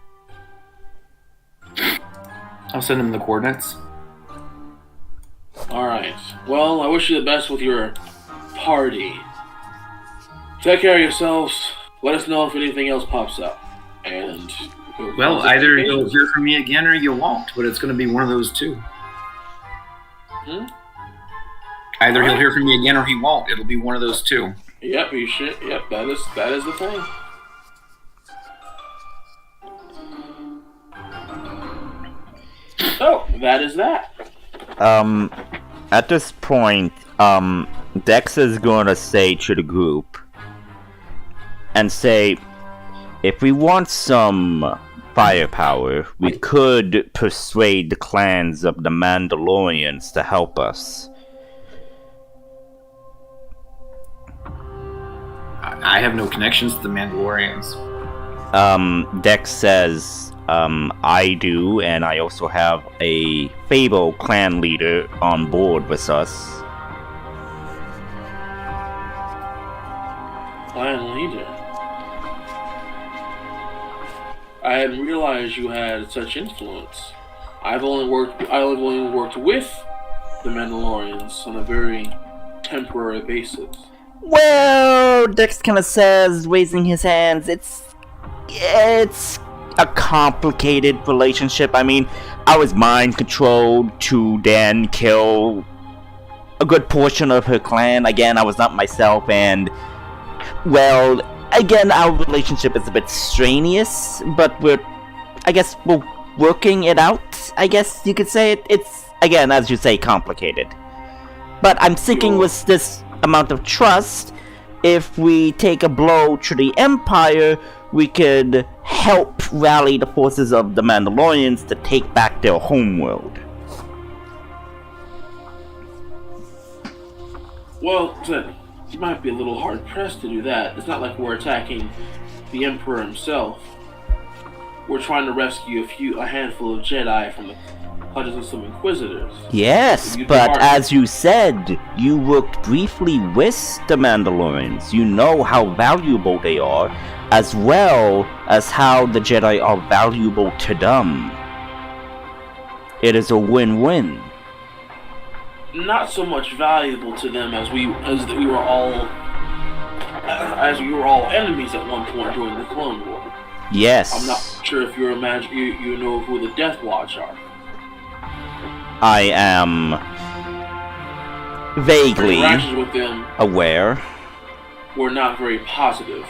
I'll send him the coordinates. All right. Well, I wish you the best with your party. Take care of yourselves. Let us know if anything else pops up. And Well, either you'll hear from me again or you won't, but it's going to be one of those two. Either he'll hear from me again or he won't. It'll be one of those two. Yep, you should. Yep, that is the thing. So that is that. At this point, Dex is gonna say to the group and say, if we want some firepower, we could persuade the clans of the Mandalorians to help us. I have no connections to the Mandalorians. Dex says, I do, and I also have a Fable clan leader on board with us. Clan leader. I hadn't realized you had such influence. I've only worked with the Mandalorians on a very temporary basis. Well, Dex kind of says, raising his hands, it's a complicated relationship. I mean, I was mind controlled to then kill a good portion of her clan. Again, I was not myself, and well, again, our relationship is a bit strenuous, but we're working it out. I guess you could say it. It's, again, as you say, complicated. But I'm thinking with this amount of trust, if we take a blow to the Empire, we could help rally the forces of the Mandalorians to take back their homeworld. Well, you might be a little hard pressed to do that. It's not like we're attacking the Emperor himself. We're trying to rescue a handful of Jedi from the clutches of some Inquisitors. Yes, but as you said, you worked briefly with the Mandalorians. You know how valuable they are, as well as how the Jedi are valuable to them. It is a win-win. Not so much valuable to them as we were all enemies at one point during the Clone War. Yes. I'm not sure if you know who the Death Watch are. I am vaguely interactions with them aware. Were not very positive.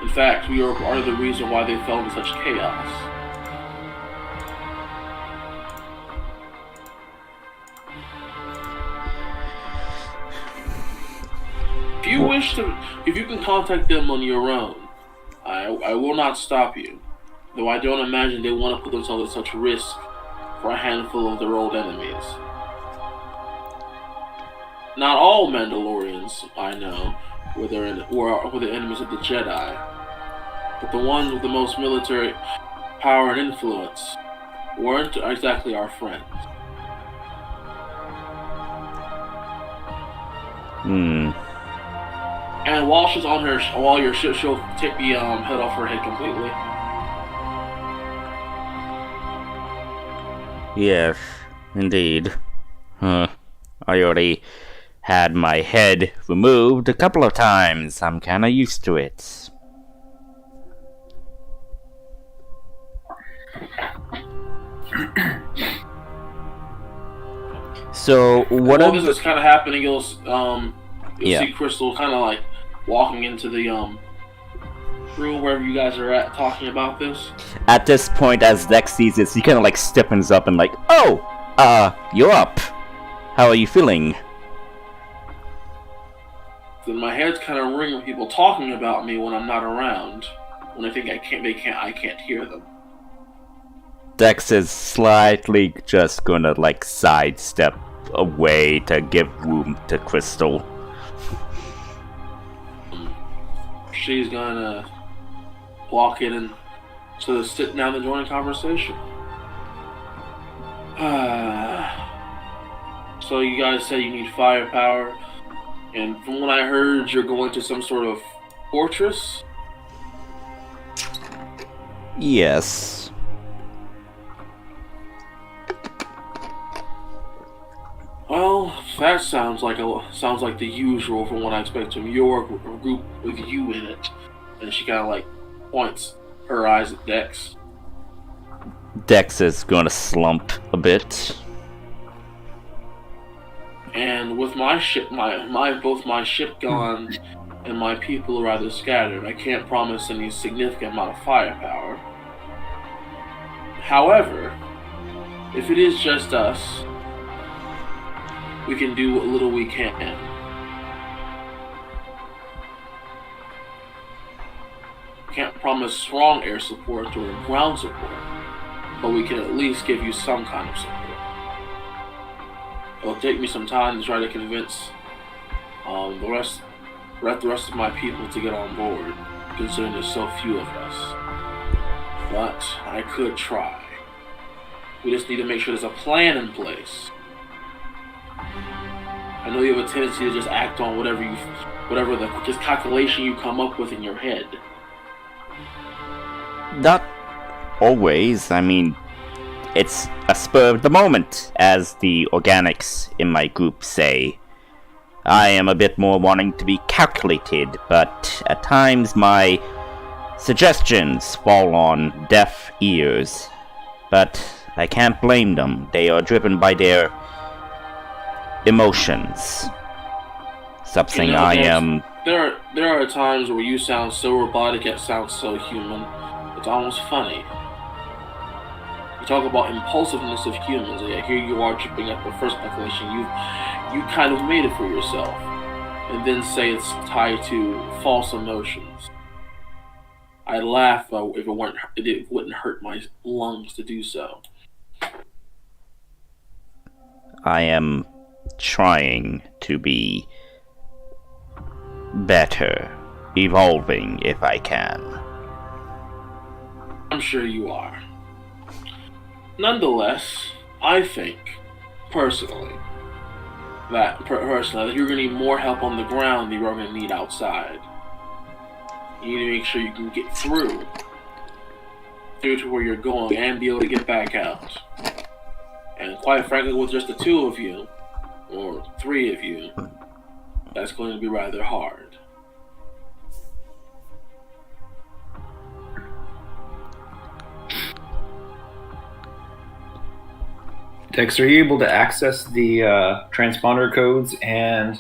In fact, we are part of the reason why they fell into such chaos. If you can contact them on your own, I will not stop you. Though I don't imagine they want to put themselves at such risk for a handful of their old enemies. Not all Mandalorians, I know, were the enemies of the Jedi, but the ones with the most military power and influence weren't exactly our friends. And while she's on while your ship, she'll take the head off her head completely. Yes, indeed. I already had my head removed a couple of times. I'm kinda used to it. So, what While this is kind of happening, you'll Yeah. see Crystal kind of like walking into the room wherever you guys are at talking about this. At this point, as Dex sees this, he kind of like stiffens up and like, oh, you're up. How are you feeling? Then my head's kind of ringing with people talking about me when I'm not around. When I think I can't hear them. Dex is slightly just gonna like sidestep away to give room to Crystal. She's gonna walk in and sort of sit down and join a conversation. So you guys said you need firepower, and from what I heard, you're going to some sort of fortress? Yes. Well, that sounds like the usual from what I expect from your group with you in it. And she kind of like points her eyes at Dex. Dex is gonna slump a bit. And with my ship, both my ship gone and my people rather scattered, I can't promise any significant amount of firepower. However, if it is just us, we can do what little we can. Can't promise strong air support or ground support, but we can at least give you some kind of support. It'll take me some time to try to convince the rest of my people to get on board, considering there's so few of us. But I could try. We just need to make sure there's a plan in place. I know you have a tendency to just act on whatever the quickest calculation you come up with in your head. Not always. I mean, it's a spur of the moment, as the organics in my group say. I am a bit more wanting to be calculated, but at times my suggestions fall on deaf ears. But I can't blame them. They are driven by their emotions. Something I am... There are times where you sound so robotic it sounds so human. It's almost funny. You talk about impulsiveness of humans, and here you are tripping up the first calculation. You kind of made it for yourself, and then say it's tied to false emotions. I'd laugh if it wouldn't hurt my lungs to do so. I am trying to be better, evolving if I can. I'm sure you are. Nonetheless, I think, personally, that you're going to need more help on the ground than you're going to need outside. You need to make sure you can get through to where you're going and be able to get back out. And quite frankly, with just the two of you, or three of you, that's going to be rather hard. Dex, are you able to access the transponder codes and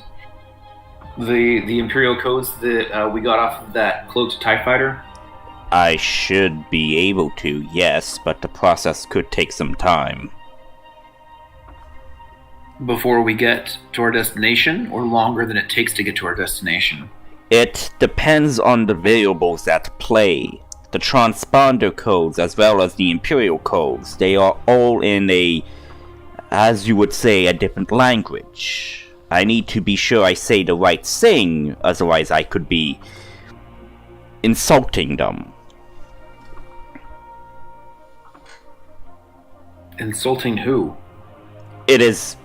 the Imperial codes that we got off of that cloaked TIE fighter? I should be able to, yes, but the process could take some time. Before we get to our destination, or longer than it takes to get to our destination? It depends on the variables at play. The transponder codes as well as the Imperial codes, they are all in a, as you would say, a different language. I need to be sure I say the right thing, otherwise I could be insulting them. Insulting who? It is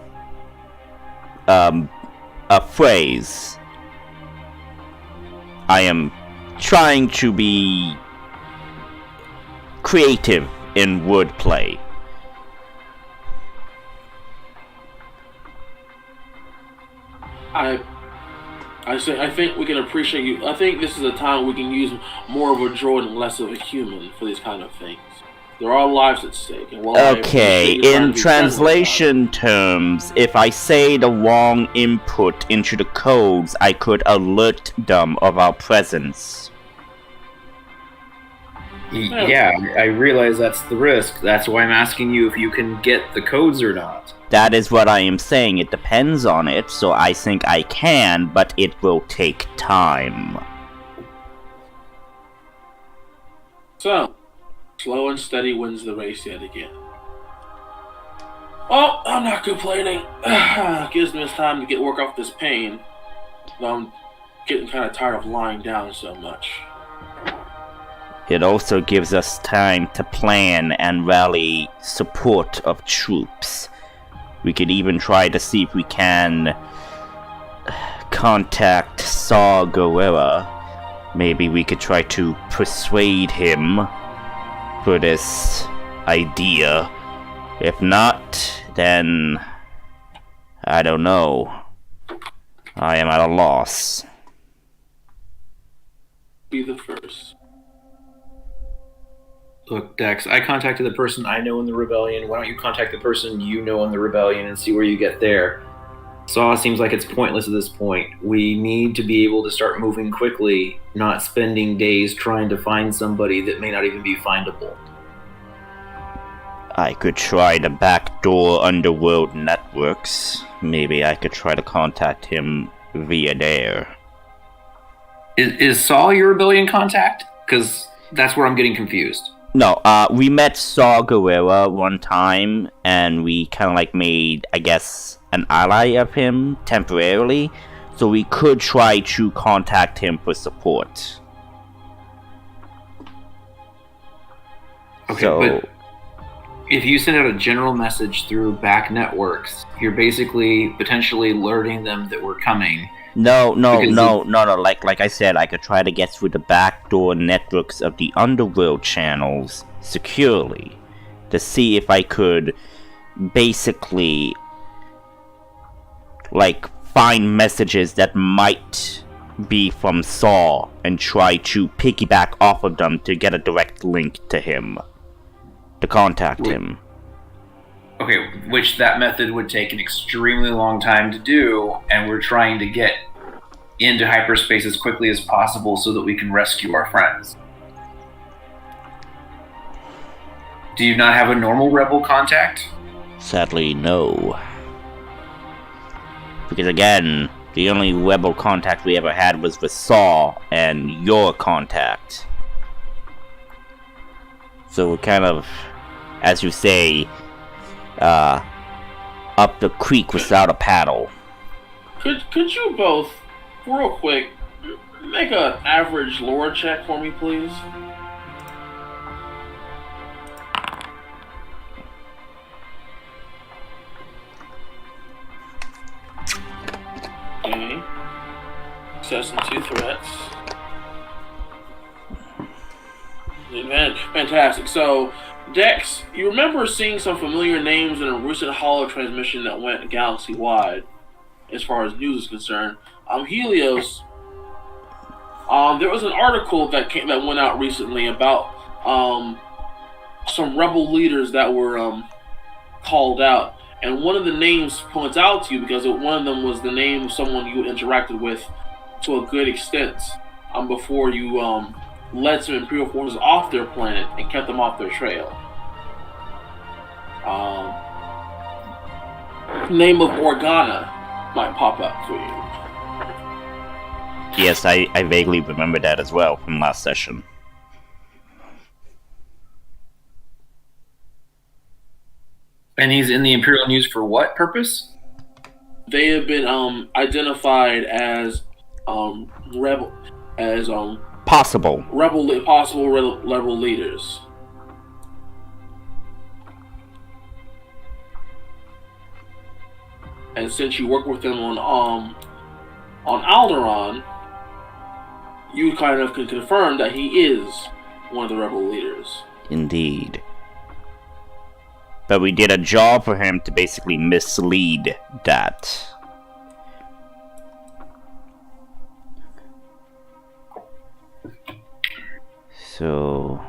a phrase. I am trying to be creative in wordplay. I think we can appreciate you. I think this is a time we can use more of a droid and less of a human for these kind of things. There are lives at stake. And okay, in translation terms, if I say the wrong input into the codes, I could alert them of our presence. Yeah, I realize that's the risk. That's why I'm asking you if you can get the codes or not. That is what I am saying. It depends on it, so I think I can, but it will take time. So, slow and steady wins the race yet again. Well, I'm not complaining. Gives me this time to work off this pain. Though I'm getting kind of tired of lying down so much. it also gives us time to plan and rally support of troops. We could even try to see if we can contact Saw Gerrera. Maybe we could try to persuade him for this idea. If not, then I don't know. I am at a loss. Be the first. Look, Dex, I contacted the person I know in the rebellion. Why don't you contact the person you know in the rebellion and see where you get there? Saw seems like it's pointless at this point. We need to be able to start moving quickly, not spending days trying to find somebody that may not even be findable. I could try the backdoor underworld networks. Maybe I could try to contact him via there. Is Saw your rebellion contact? Because that's where I'm getting confused. No, we met Saw Gerrera one time, and we kind of like made, I guess, an ally of him temporarily. So we could try to contact him for support. Okay, So, but if you send out a general message through back networks, you're basically potentially alerting them that we're coming. No. Because Like I said, I could try to get through the backdoor networks of the underworld channels securely to see if I could basically like find messages that might be from Saul and try to piggyback off of them to get a direct link to him, to contact him. Okay, which that method would take an extremely long time to do, and we're trying to get into hyperspace as quickly as possible so that we can rescue our friends. Do you not have a normal rebel contact? Sadly, no. Because again, the only rebel contact we ever had was with Saul and your contact. So we're kind of, as you say, up the creek without a paddle. Could you both, real quick, make an average lore check for me, please? Okay. Success and 2 threats. Fantastic. So, Dex, you remember seeing some familiar names in a recent holo transmission that went galaxy-wide, as far as news is concerned. Helios, there was an article that went out recently about some rebel leaders that were called out, and one of the names points out to you because one of them was the name of someone you interacted with to a good extent before you led some Imperial forces off their planet and kept them off their trail. Name of Organa might pop up for you. Yes, I vaguely remember that as well from last session. And he's in the Imperial News for what purpose? They have been identified as Possible possible rebel leaders. And since you work with them on Alderaan, you kind of can confirm that he is one of the rebel leaders. Indeed. But we did a job for him to basically mislead that. So,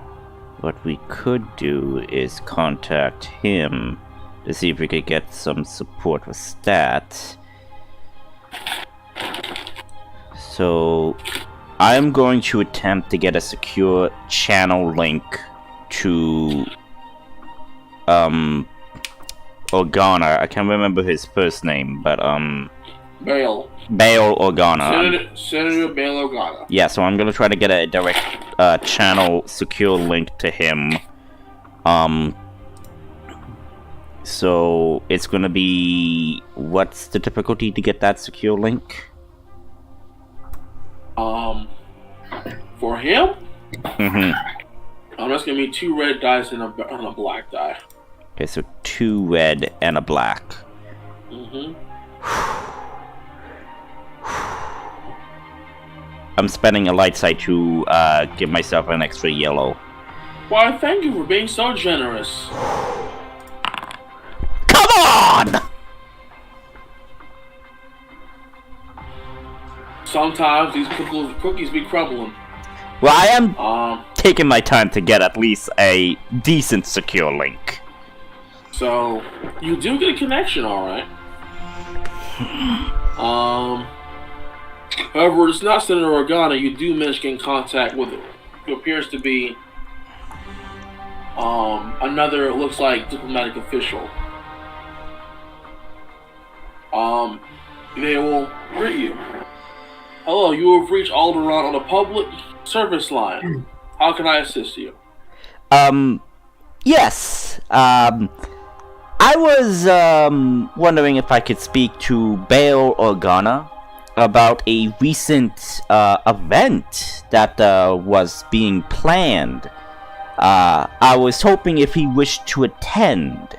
what we could do is contact him to see if we could get some support with that. So, I'm going to attempt to get a secure channel link to Organa. I can't remember his first name, but Bail Organa. Senator Bail Organa. Yeah, so I'm gonna try to get a direct channel secure link to him. So it's gonna be, what's the difficulty to get that secure link? For him, That's gonna be 2 red dice and a black die. Okay, so 2 red and a black. Mm-hmm. I'm spending a light side to give myself an extra yellow. Why, thank you for being so generous. Come on! Sometimes these cookies be crumbling. Well, I am taking my time to get at least a decent secure link. So you do get a connection, all right. However, it's not Senator Organa. You do manage to get in contact with who appears to be another, it looks like, diplomatic official. They will greet you. Hello, you have reached Alderaan on a public service line. How can I assist you? Yes. I was wondering if I could speak to Bail Organa about a recent event that was being planned. I was hoping if he wished to attend,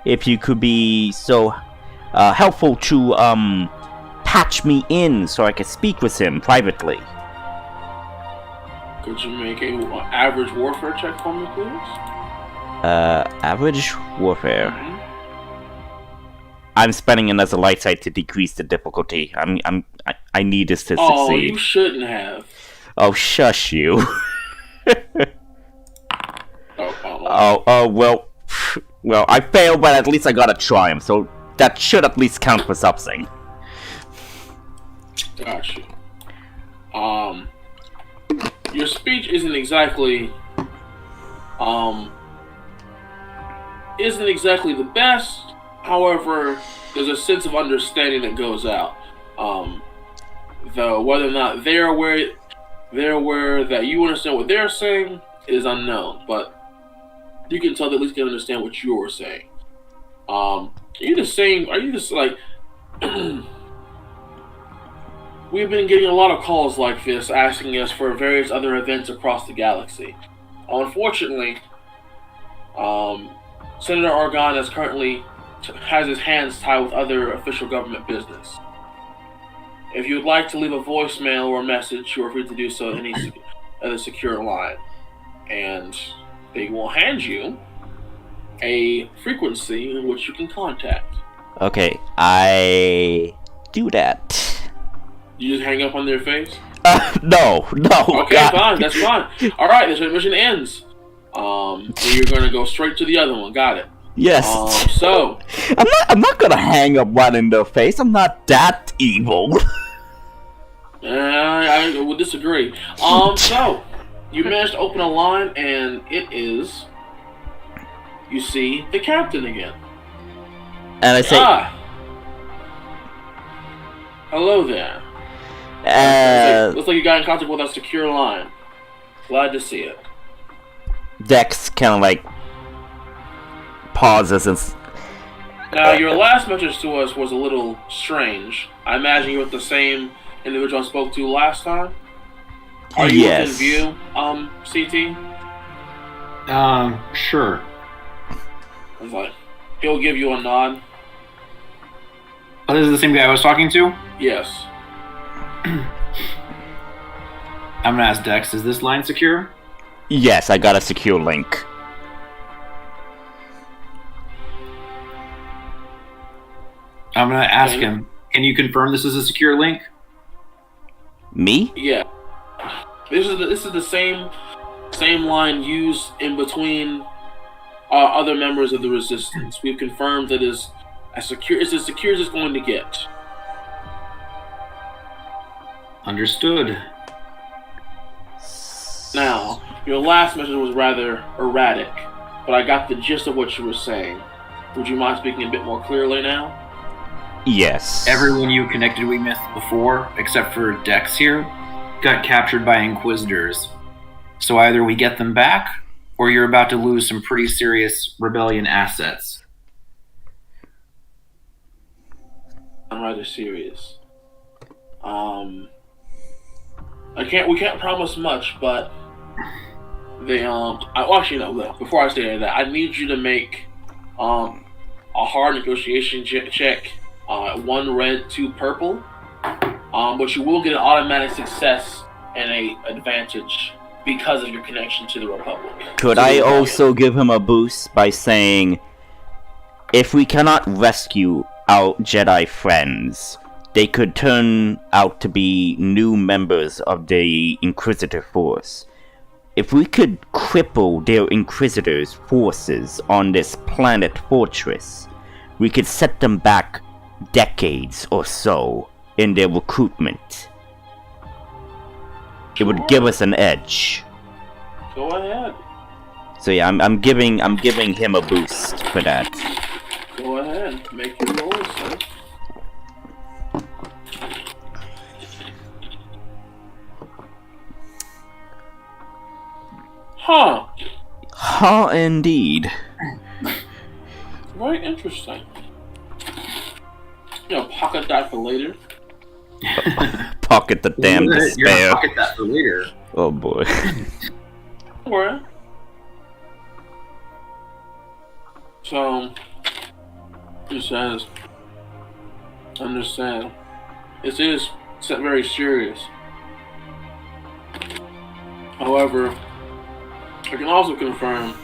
if you could be so helpful to patch me in so I could speak with him privately. Could you make an average warfare check for me, please? Average warfare. Mm-hmm. I'm spending it as a light side to decrease the difficulty. I need this to Oh, succeed. you shouldn't have. Oh, shush you. Well, I failed, but at least I got a triumph, so that should at least count for something. Gotcha. Your speech isn't exactly the best. However, there's a sense of understanding that goes out. Though whether or not they're aware that you understand what they're saying is unknown. But you can tell they at least can understand what you're saying. Are you just like we've been getting a lot of calls like this asking us for various other events across the galaxy. Unfortunately, Senator Organa is currently has his hands tied with other official government business. If you would like to leave a voicemail or a message, you are free to do so at any other secure line. And they will hand you a frequency in which you can contact. Okay, I do that. You just hang up on their face? No. Okay, God. fine, that's fine. Alright, this mission ends. So you're gonna go straight to the other one, got it. Yes. So I'm not gonna hang up one in their face. I'm not that evil. I would disagree. So you managed to open a line, and it is, you see the captain again. And I say, hello there. Looks like you got in contact with a secure line. Glad to see it. Dex kind of like pauses and. Now, your last message to us was a little strange. I imagine you're with the same individual I spoke to last time. Are you Yes. within view, CT? Sure. I was like, he'll give you a nod. Oh, this is the same guy I was talking to? Yes. I'm gonna ask Dex, is this line secure? Yes, I got a secure link. I'm gonna ask him, can you confirm this is a secure link? Me? Yeah. This is the same line used in between other members of the Resistance. We've confirmed that it's as secure as it's going to get. Understood. Now, your last message was rather erratic, but I got the gist of what you were saying. Would you mind speaking a bit more clearly now? Yes. Everyone you connected with before, except for Dex here, got captured by Inquisitors. So either we get them back, or you're about to lose some pretty serious rebellion assets. I'm rather serious. We can't promise much, but Actually, no. Before I say that, I need you to make a hard negotiation check. 1 red, 2 purple. But you will get an automatic success and a advantage because of your connection to the Republic. Could I also give him a boost by saying, if we cannot rescue our Jedi friends, they could turn out to be new members of the Inquisitor force. If we could cripple their Inquisitors' forces on this planet fortress, we could set them back decades or so in their recruitment. It would give us an edge. Go ahead. So yeah, I'm giving him a boost for that. Go ahead, make your roll, sir. Huh. Huh, indeed. Very interesting. You know, pocket that for later. Pocket the damn You're despair. gonna pocket that for later. Oh boy. Don't worry. So, he says, understand, this is very serious. However, I can also confirm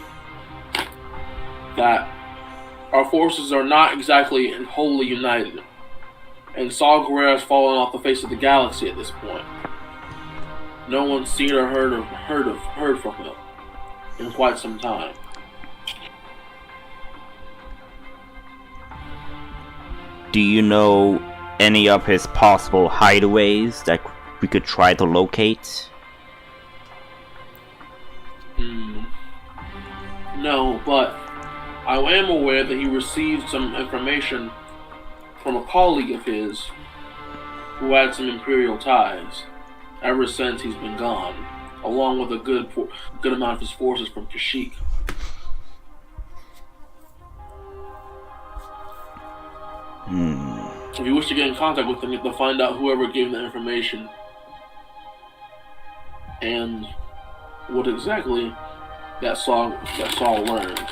that our forces are not exactly wholly united, and Saw Gerrera has fallen off the face of the galaxy at this point. No one's seen or heard from him in quite some time. Do you know any of his possible hideaways that we could try to locate? No, but I am aware that he received some information from a colleague of his who had some Imperial ties ever since he's been gone, along with a good amount of his forces from Kashyyyk. If you wish to get in contact with him, you have to find out whoever gave him the information and what exactly that Saul learned.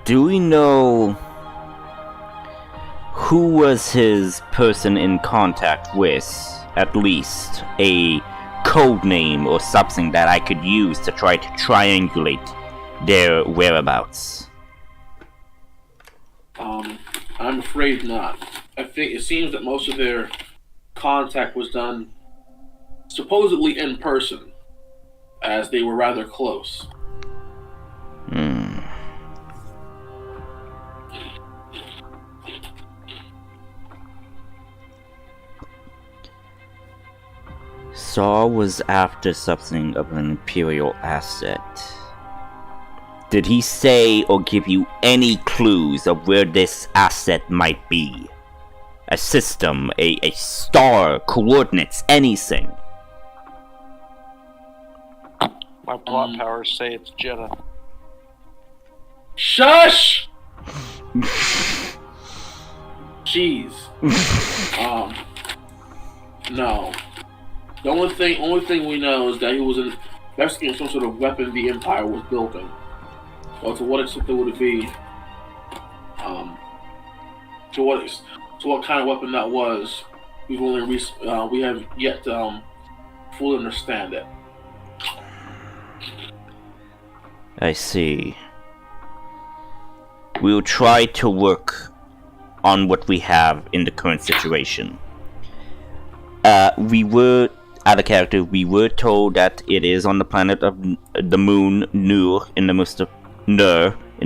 Do we know who was his person in contact with? At least a code name or something that I could use to try to triangulate their whereabouts. I'm afraid not. I think it seems that most of their contact was done supposedly in person, as they were rather close. Saw was after something of an Imperial asset. Did he say or give you any clues of where this asset might be? A system, a star, coordinates, anything? My plot powers say it's Jeddah. Shush! Jeez. No. The only thing we know is that he was investigating some sort of weapon the Empire was building. Well, to what extent would it be? To what kind of weapon that was? We have yet to fully understand it. I see. We'll try to work on what we have in the current situation. We were told that it is on the planet of the moon Nur in the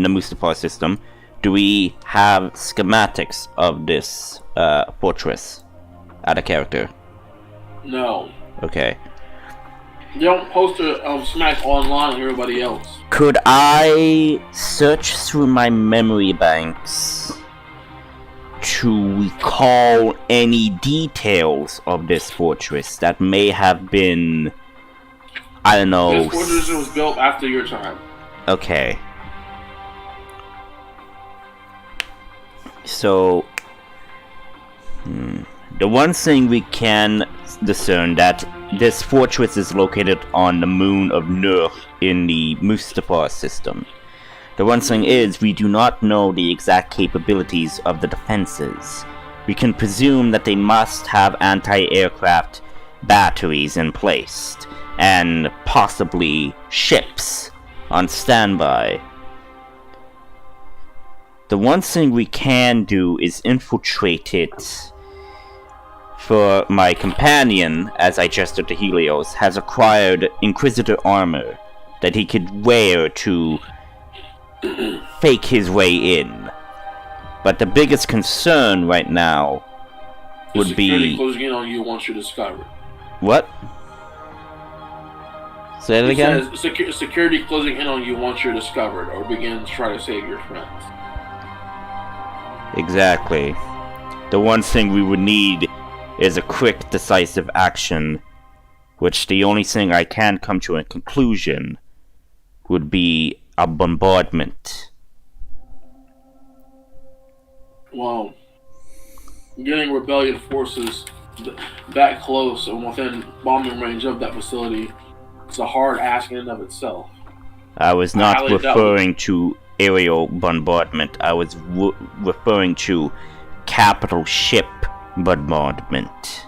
Mustafar system. Do we have schematics of this fortress out of character? No. Okay. You don't post a smack online like everybody else. Could I search through my memory banks to recall any details of this fortress that may have been, I don't know. This fortress was built after your time. Okay. So, The one thing we can discern that this fortress is located on the moon of Nur in the Mustafar system. The one thing is, we do not know the exact capabilities of the defenses. We can presume that they must have anti-aircraft batteries in place, and possibly ships on standby. The one thing we can do is infiltrate it. For my companion, as I gestured to Helios, has acquired Inquisitor armor that he could wear to fake his way in. But the biggest concern right now would security be... closing in on you once you're discovered. What? Say that It again? says security closing in on you once you're discovered, or begins to try to save your friends. Exactly. The one thing we would need is a quick, decisive action, which the only thing I can come to a conclusion would be a bombardment. Well, getting rebellion forces that close and within bombing range of that facility is a hard ask in and of itself. I was I not highly doubt referring to aerial bombardment. I was referring to capital ship bombardment.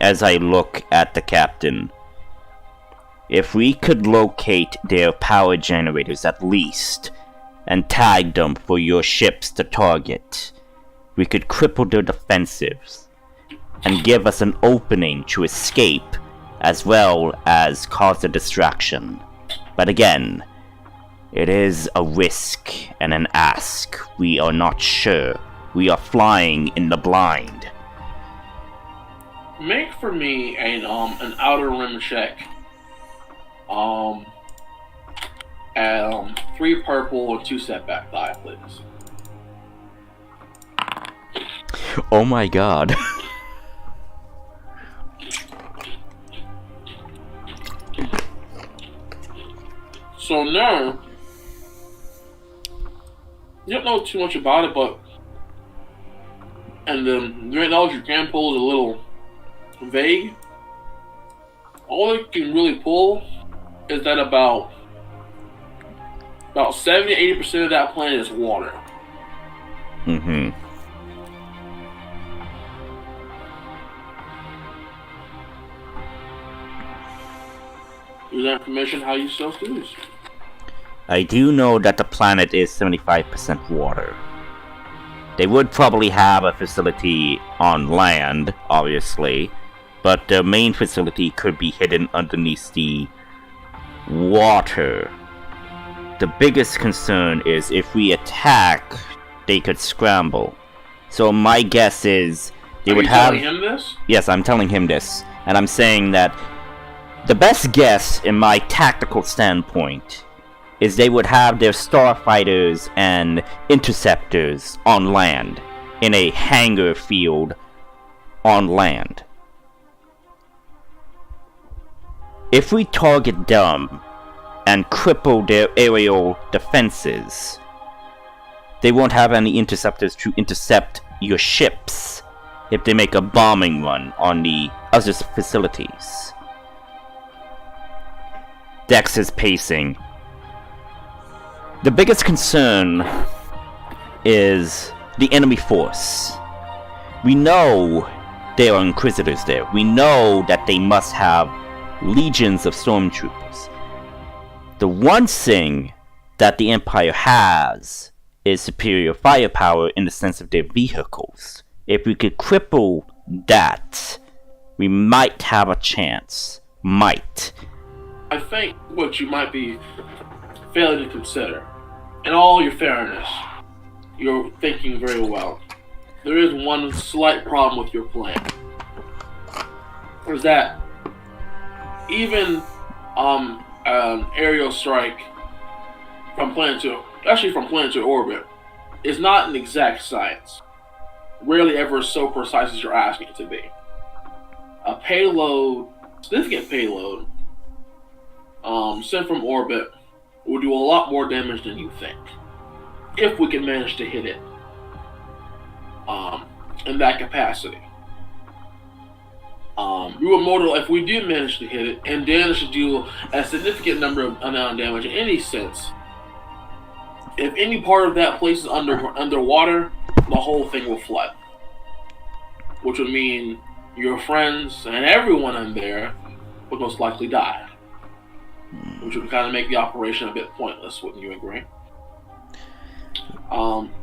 As I look at the captain, if we could locate their power generators at least, and tag them for your ships to target, we could cripple their defensives, and give us an opening to escape, as well as cause a distraction. But again, it is a risk and an ask. We are not sure. We are flying in the blind. Make for me an outer rim check. 3 purple and 2 setback die, please. Oh my god. So now, you don't know too much about it, but and the knowledge you can pull is a little vague. All it can really pull is that about 70-80% of that planet is water. Mm-hmm. Use that information how you so choose. I do know that the planet is 75% water. They would probably have a facility on land, obviously, but the main facility could be hidden underneath the water. The biggest concern is if we attack, they could scramble. So my guess is they would have... Are you telling him this? Yes, I'm telling him this. And I'm saying that the best guess in my tactical standpoint is they would have their starfighters and interceptors on land, in a hangar field on land. If we target them and cripple their aerial defenses, they won't have any interceptors to intercept your ships if they make a bombing run on the other facilities. Dex is pacing. The biggest concern is the enemy force. We know there are Inquisitors there. We know that they must have legions of stormtroopers. The one thing that the Empire has is superior firepower in the sense of their vehicles. If we could cripple that, we might have a chance. Might. I think what you might be failing to consider, in all your fairness, you're thinking very well. There is one slight problem with your plan. Is that even an aerial strike from planet to orbit is not an exact science. Rarely ever so precise as you're asking it to be. A payload, significant payload, sent from orbit will do a lot more damage than you think, if we can manage to hit it. in that capacity. We were mortal if we did manage to hit it, and damage to do a significant number of unknown damage in any sense. If any part of that place is underwater, the whole thing will flood. Which would mean your friends and everyone in there would most likely die. Which would kind of make the operation a bit pointless, wouldn't you agree?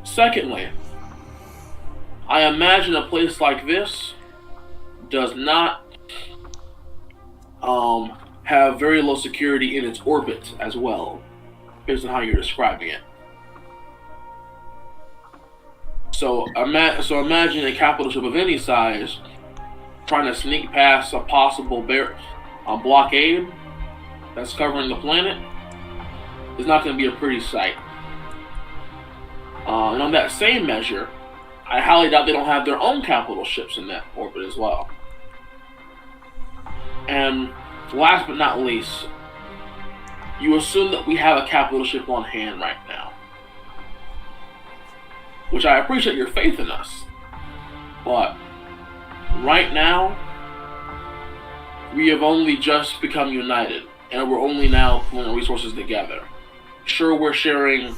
Secondly, I imagine a place like this does not have very low security in its orbit as well, based on how you're describing it. So imagine a capital ship of any size trying to sneak past a possible blockade that's covering the planet. Is not going to be a pretty sight. And on that same measure, I highly doubt they don't have their own capital ships in that orbit as well. And last but not least, you assume that we have a capital ship on hand right now. Which I appreciate your faith in us. But right now, we have only just become united. And we're only now pulling our resources together. Sure, we're sharing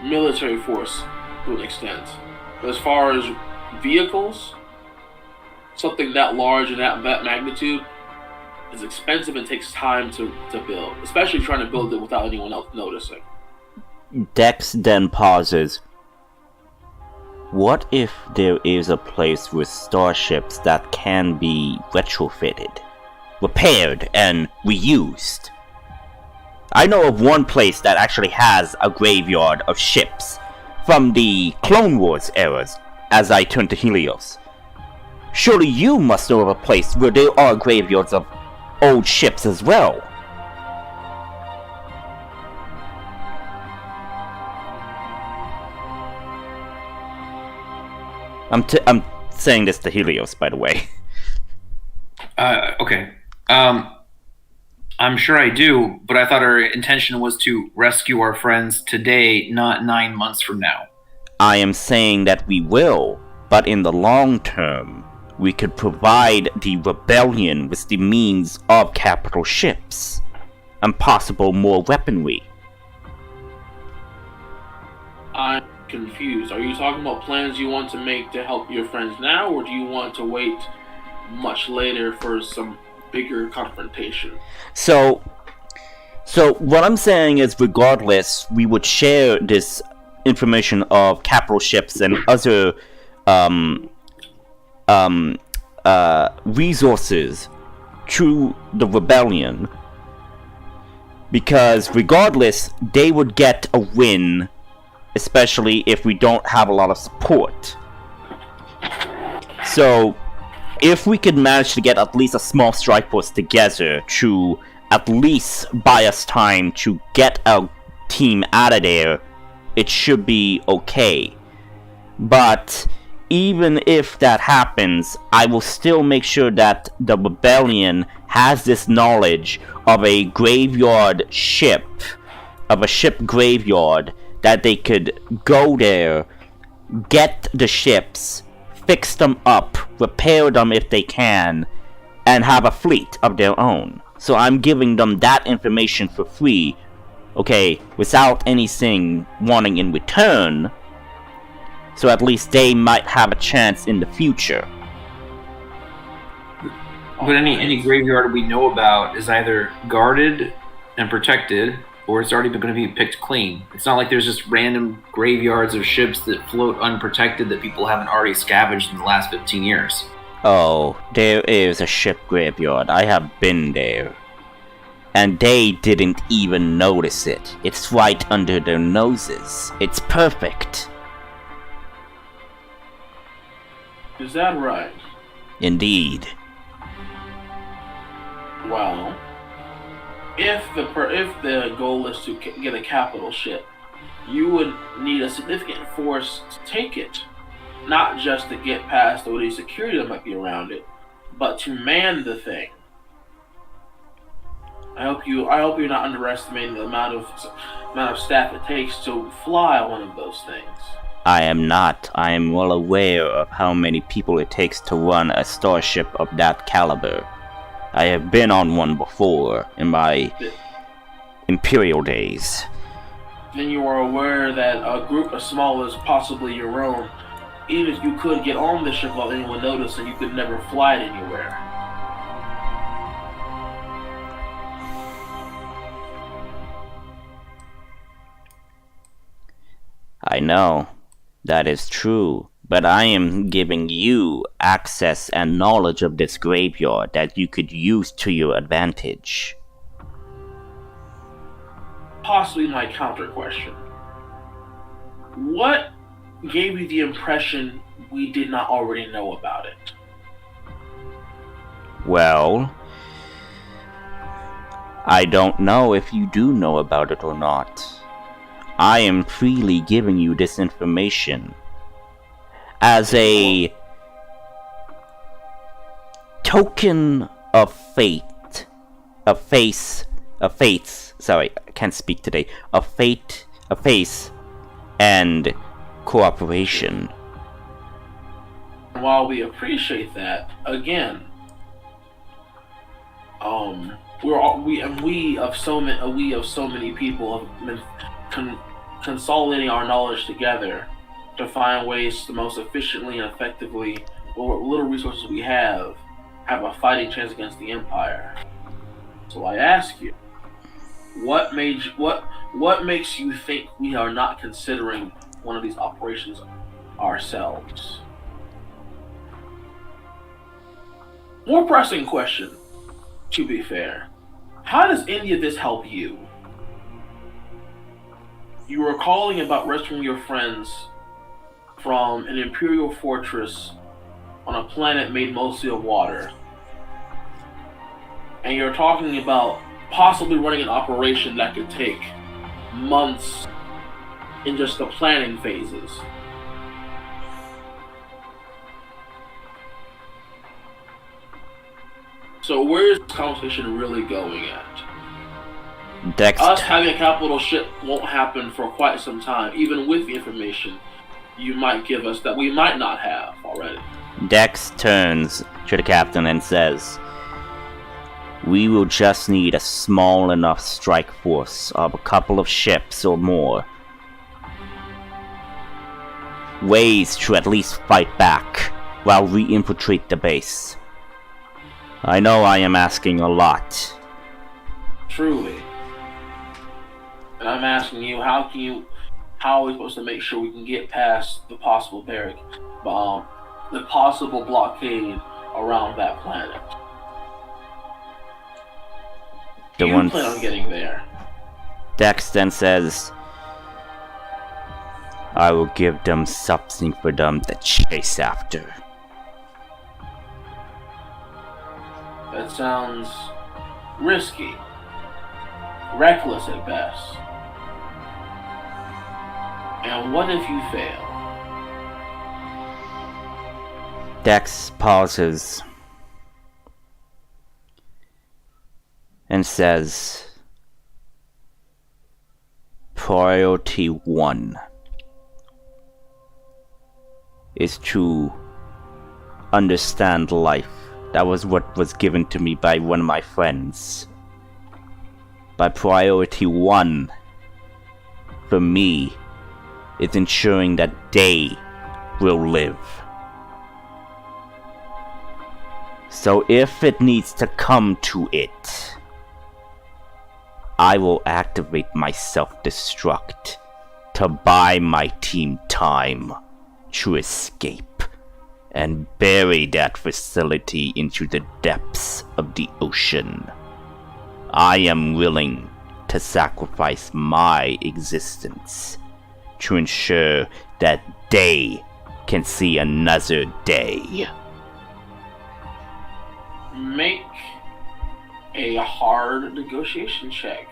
military force to an extent. But as far as vehicles, something that large and that magnitude is expensive and takes time to build. Especially trying to build it without anyone else noticing. Dex then pauses. What if there is a place with starships that can be retrofitted, repaired, and reused? I know of one place that actually has a graveyard of ships from the Clone Wars eras, as I turn to Helios. Surely you must know of a place where there are graveyards of old ships as well. I'm saying this to Helios, by the way. Okay. I'm sure I do, but I thought our intention was to rescue our friends today, not 9 months from now. I am saying that we will, but in the long term, we could provide the rebellion with the means of capital ships, and possible more weaponry. I'm confused. Are you talking about plans you want to make to help your friends now, or do you want to wait much later for some bigger confrontation? So what I'm saying is, regardless, we would share this information of capital ships and other resources to the rebellion, because regardless, they would get a win, especially if we don't have a lot of support. So if we could manage to get at least a small strike force together to at least buy us time to get our team out of there, it should be okay. But even if that happens, I will still make sure that the rebellion has this knowledge of a graveyard ship, of a ship graveyard, that they could go there, get the ships, fix them up, repair them if they can, and have a fleet of their own. So I'm giving them that information for free, okay, without anything wanting in return, so at least they might have a chance in the future. But any graveyard we know about is either guarded and protected, or it's already going to be picked clean. It's not like there's just random graveyards of ships that float unprotected that people haven't already scavenged in the last 15 years. Oh, there is a ship graveyard. I have been there. And they didn't even notice it. It's right under their noses. It's perfect. Is that right? Indeed. Well, if the goal is to get a capital ship, you would need a significant force to take it. Not just to get past the security that might be around it, but to man the thing. I hope you're not underestimating the amount of staff it takes to fly one of those things. I am not. I am well aware of how many people it takes to run a starship of that caliber. I have been on one before in my Imperial days. Then you are aware that a group as small as possibly your own, even if you could get on the ship without anyone noticing, you could never fly it anywhere. I know. That is true. But I am giving you access and knowledge of this graveyard that you could use to your advantage. Possibly my counter question. What gave you the impression we did not already know about it? Well, I don't know if you do know about it or not. I am freely giving you this information as a token of faith, of faith, sorry, I can't speak today, of faith, and cooperation. While we appreciate that, again, we of so many people have been consolidating our knowledge together to find ways to most efficiently and effectively, with what little resources we have a fighting chance against the Empire. So I ask you, what makes you think we are not considering one of these operations ourselves? More pressing question, to be fair. How does any of this help you? You were calling about rescuing your friends from an Imperial fortress on a planet made mostly of water. And you're talking about possibly running an operation that could take months in just the planning phases. So where is this conversation really going at? Dex, Us having a capital ship won't happen for quite some time, even with the information you might give us that we might not have already. Dex turns to the captain and says, "We will just need a small enough strike force of a couple of ships or more. Ways to at least fight back while we infiltrate the base. I know I am asking a lot." Truly. And I'm asking you, how are we supposed to make sure we can get past the possible the possible blockade around that planet? Do you plan on getting there? Dex then says, "I will give them something for them to chase after." That sounds risky. Reckless at best. And what if you fail? Dex pauses and says, "Priority 1 is to understand life. That was what was given to me by one of my friends. But priority 1 for me is ensuring that they will live. So if it needs to come to it, I will activate my self-destruct to buy my team time to escape and bury that facility into the depths of the ocean. I am willing to sacrifice my existence to ensure that they can see another day." Make a hard negotiation check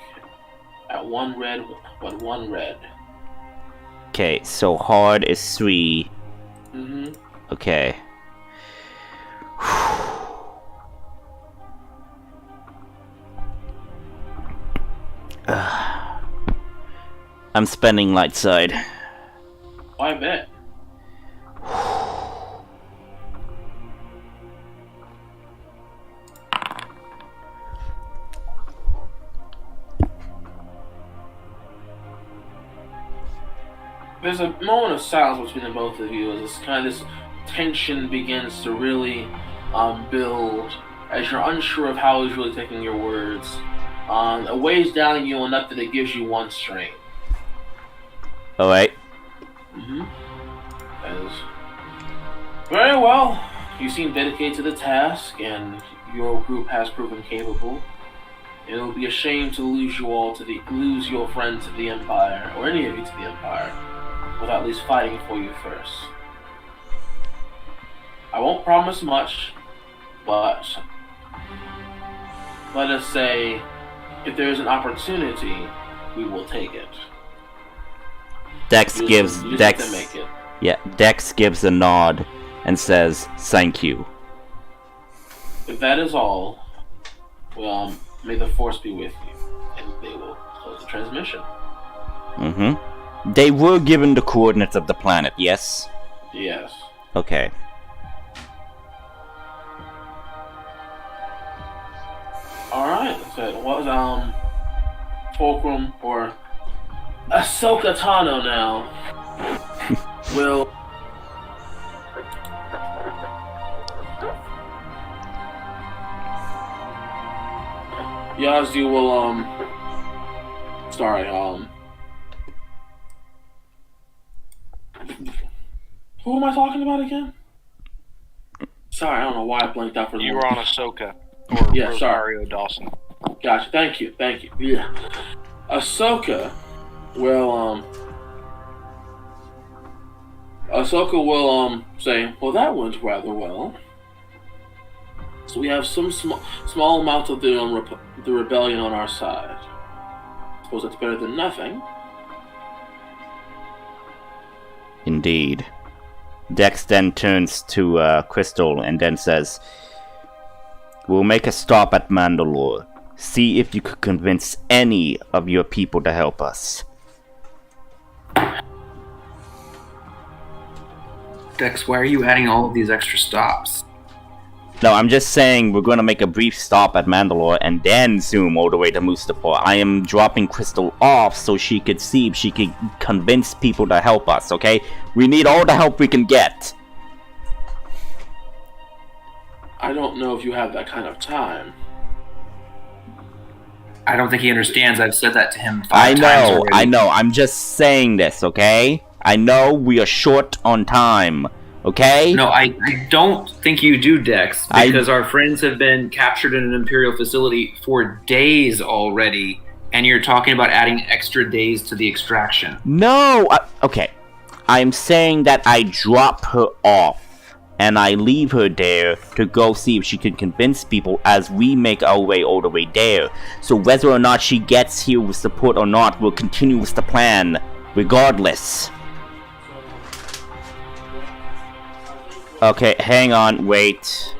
at 1 red, but 1 red. Okay, so hard is 3. Mm-hmm. Okay. I'm spending light side. quite a bit. There's a moment of silence between the both of you as this tension begins to really build as you're unsure of how he's really taking your words. It weighs down you enough that it gives you one strain. Alright. As, very well. You seem dedicated to the task, and your group has proven capable. It will be a shame to lose your friend to the Empire, or any of you to the Empire, without at least fighting for you first. I won't promise much, but let us say, if there is an opportunity, we will take it. Dex You gives just Dex. have to make it. Yeah, Dex gives a nod and says, "Thank you." If that is all, well, may the Force be with you, and they will close the transmission. They were given the coordinates of the planet, yes? Yes. Okay. Alright, so it was, Fulcrum, or Ahsoka Tano now, will Yazdu will, who am I talking about again? Sorry, I don't know why I blanked out for the You moment. were on Ahsoka or Yeah, sorry. Rosario Dawson. Gotcha. Thank you. Yeah. Ahsoka will say, well, that went rather well. So we have some small amount of the rebellion on our side. Suppose that's better than nothing. Indeed. Dex then turns to Crystal and then says, "We'll make a stop at Mandalore. See if you could convince any of your people to help us." Dex, why are you adding all of these extra stops? No, I'm just saying we're going to make a brief stop at Mandalore and then zoom all the way to Mustafar. I am dropping Crystal off so she could see if she could convince people to help us, okay? We need all the help we can get. I don't know if you have that kind of time. I don't think he understands. I've said that to him 5 times already. I know. I'm just saying this, okay? I know we are short on time, okay? No, I don't think you do, Dex, because our friends have been captured in an Imperial facility for days already, and you're talking about adding extra days to the extraction. No! Okay. I'm saying that I drop her off, and I leave her there to go see if she can convince people as we make our way all the way there. So whether or not she gets here with support or not, we'll continue with the plan, regardless. Okay, hang on, wait.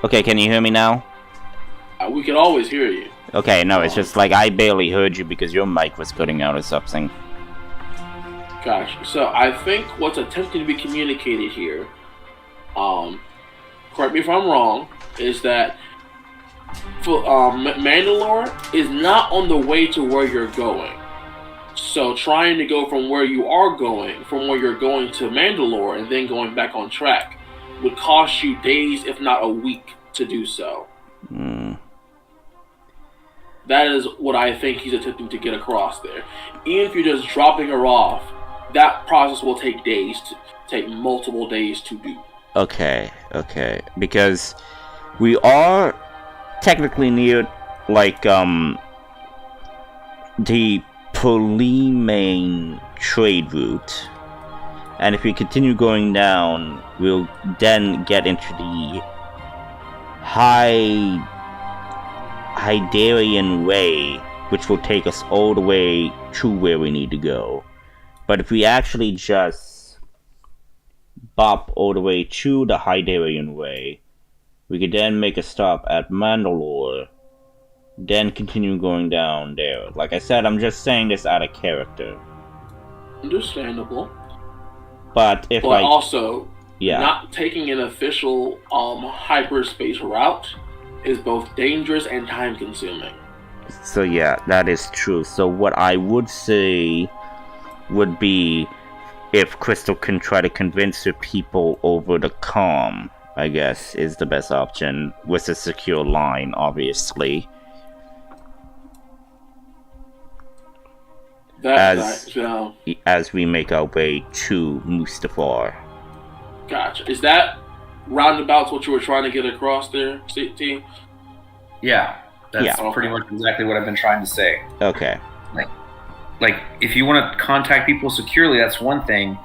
Okay, can you hear me now? We can always hear you. Okay, no, it's just like I barely heard you because your mic was cutting out or something. Gosh, so I think what's attempting to be communicated here, correct me if I'm wrong, is that Mandalore is not on the way to where you're going. So trying to go from where you're going to Mandalore and then going back on track would cost you days, if not a week, to do so. That is what I think he's attempting to get across there. Even if you're just dropping her off, that process will take multiple days to do. Okay. Because we are technically near, like, the Polymain trade route. And if we continue going down, we'll then get into the Hydarian Way, which will take us all the way to where we need to go. But if we actually just bop all the way to the Hydarian Way, we could then make a stop at Mandalore then continue going down there. Like I said, I'm just saying this out of character. Understandable. But if But also, yeah, not taking an official hyperspace route is both dangerous and time-consuming. so yeah, that is true. So what I would say would be if Crystal can try to convince her people over the comm, I guess, is the best option, with a secure line, obviously. As we make our way to Mustafar. Gotcha. Is that roundabouts what you were trying to get across there, T? Yeah, that's Yeah. pretty much exactly what I've been trying to say. Okay. Like, if you want to contact people securely, that's one thing.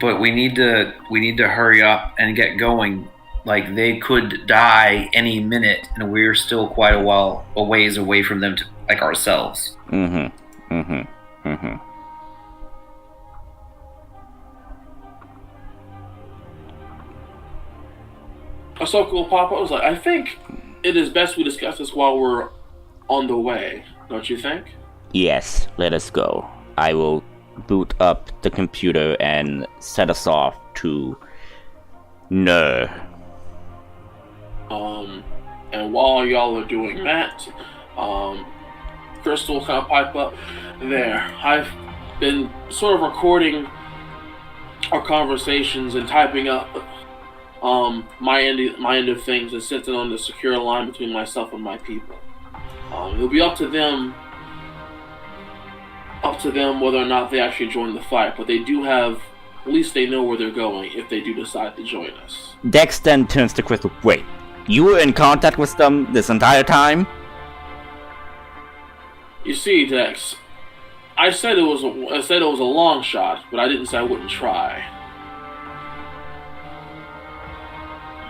But we need to hurry up and get going. Like, they could die any minute, and we're still quite a ways away from them, like ourselves. Ahsoka will pop up. I was like, I think it is best we discuss this while we're on the way. Don't you think? Yes, let us go. I will boot up the computer and set us off to Nur. And while y'all are doing that, Crystal will kind of pipe up. There, I've been sort of recording our conversations and typing up my end of things and sent it on the secure line between myself and my people. It'll be up to them whether or not they actually join the fight, but they do have, at least they know where they're going if they do decide to join us. Dex then turns to Crystal. Wait, you were in contact with them this entire time? You see, Dex, I said it was a long shot, but I didn't say I wouldn't try.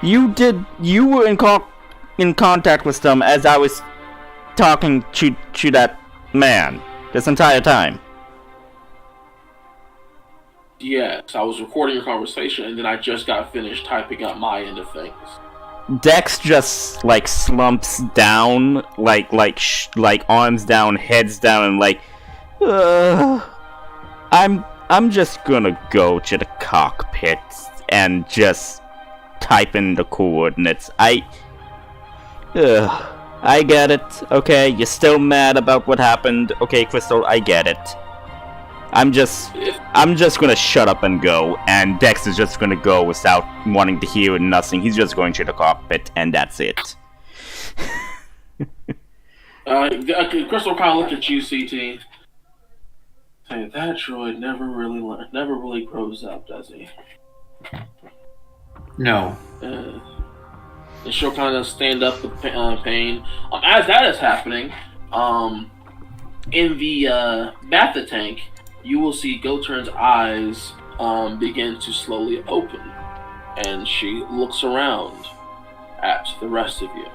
You were in contact with them as I was talking to that man this entire time. Yes, I was recording a conversation, and then I just got finished typing up my end of things. Dex just like slumps down, like arms down, heads down, and I'm just gonna go to the cockpit and just type in the coordinates. I get it. Okay, you're still mad about what happened. Okay, Crystal, I get it. I'm just gonna shut up and go, and Dex is just gonna go without wanting to hear nothing. He's just going to the cockpit, and that's it. Crystal kind of looked at you, CT. Say, that droid never really grows up, does he? No. And she'll kind of stand up with pain. As that is happening, in the Bacta tank, you will see Goturn's eyes begin to slowly open, and she looks around at the rest of you.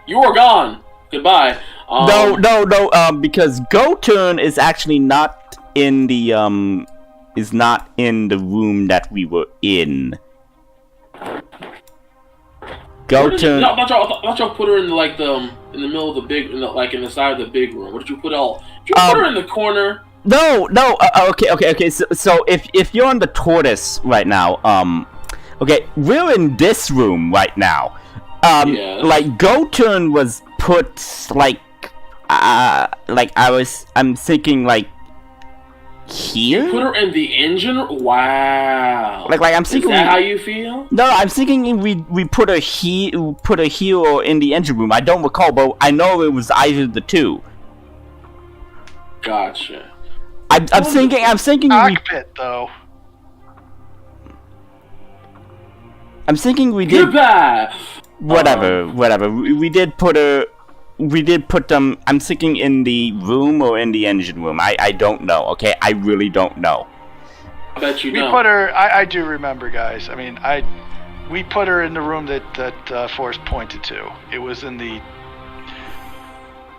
You are gone. Goodbye. No. Because Goturn is actually not in the room that we were in. Goturn. I thought y'all put her in in the middle of the big, in the side of the big room. What did you put all? Did you put her in the corner? No. Okay. So if you're on the tortoise right now, okay, we're in this room right now. Yes. Like Goturn was put I'm thinking like here. You put her in the engine. Wow. Like I'm thinking. Is that how you feel? No, I'm thinking we put her here or in the engine room. I don't recall, but I know it was either the two. Gotcha. I'm thinking Cockpit, though. I'm thinking we did. Goodbye. Whatever. We did put her. We did put them. I'm thinking in the room or in the engine room. I don't know. Okay, I really don't know. I bet you We don't. put her. I do remember, guys. I mean, we put her in the room that Forrest pointed to. It was in the.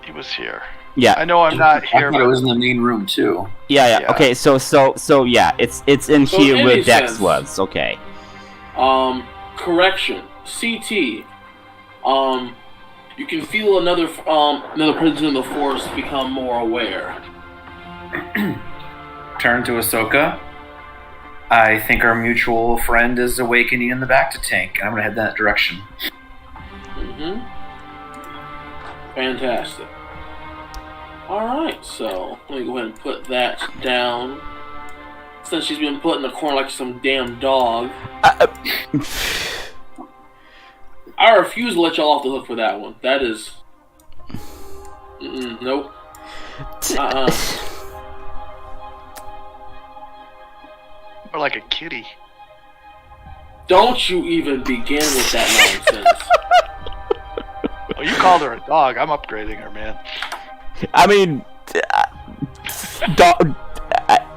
It was here. Yeah. I know I'm not here. I thought it was in the main room too. Yeah. Yeah. Okay. So yeah. It's in So here in where any Dex sense- was. Okay. Correction. CT. you can feel another presence in the force become more aware. Turn to Ahsoka. I think our mutual friend is awakening in the back to tank, and I'm going to head that direction. Mm-hmm. Fantastic. Alright, so let me go ahead and put that down. Since she's been put in the corner like some damn dog. I refuse to let y'all off the hook for that one. That is... nope. Or like a kitty. Don't you even begin with that nonsense. Oh, you called her a dog. I'm upgrading her, man. I mean, dog.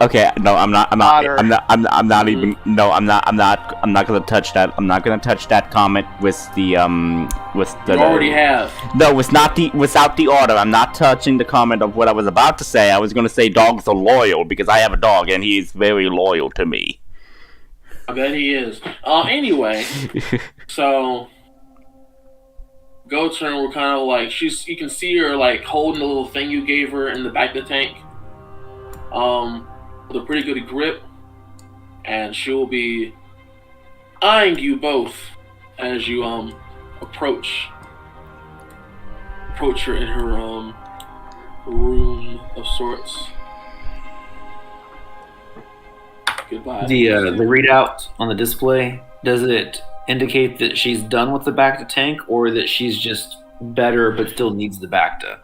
Okay, no, I'm not even. No, I'm not gonna touch that. I'm not gonna touch that comment with the. You already have. No, without the order. I'm not touching the comment of what I was about to say. I was gonna say dogs are loyal because I have a dog and he is very loyal to me. I bet he is. Anyway, so Go Turn, we're kind of like you can see her like holding the little thing you gave her in the back of the tank. With a pretty good grip, and she'll be eyeing you both as you approach her in her room of sorts. Goodbye. The readout on the display, does it indicate that she's done with the Bacta tank, or that she's just better but still needs the Bacta?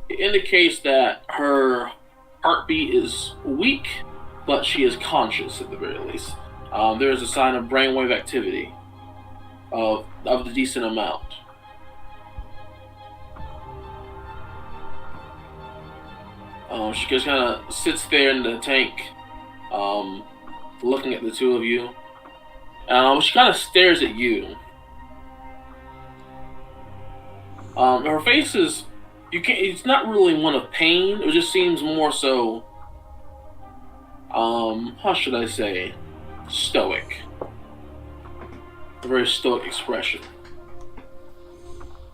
It indicates that her heartbeat is weak, but she is conscious at the very least. There is a sign of brainwave activity of the decent amount. She just kind of sits there in the tank, looking at the two of you. She kind of stares at you. Her face is... it's not really one of pain. It just seems more so, how should I say, stoic. A very stoic expression.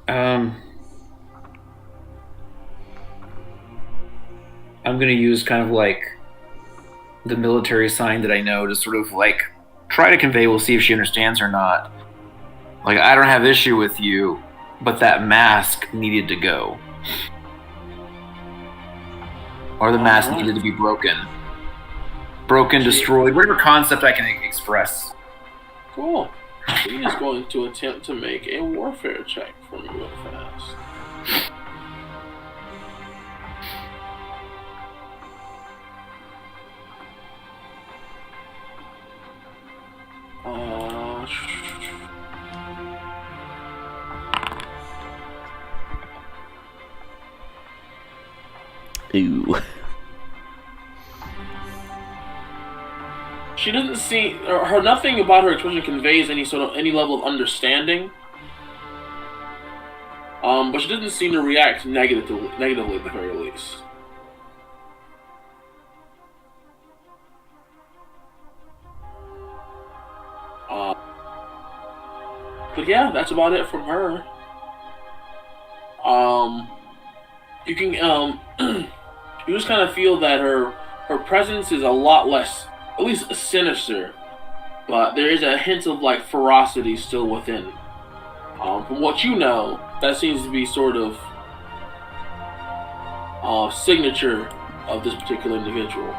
I'm going to use kind of like the military sign that I know to sort of like try to convey, we'll see if she understands or not. Like, I don't have issue with you, but that mask needed to go. Or the mask needed to be broken. Broken, destroyed, whatever concept I can express. Cool. She is going to attempt to make a warfare check for me real fast. Ooh. She doesn't see, or her nothing about her expression conveys any level of understanding. But she doesn't seem to react negatively at the very least. But yeah, that's about it from her. You can you just kind of feel that her presence is a lot less, at least sinister, but there is a hint of like ferocity still within. From what you know, that seems to be sort of signature of this particular individual.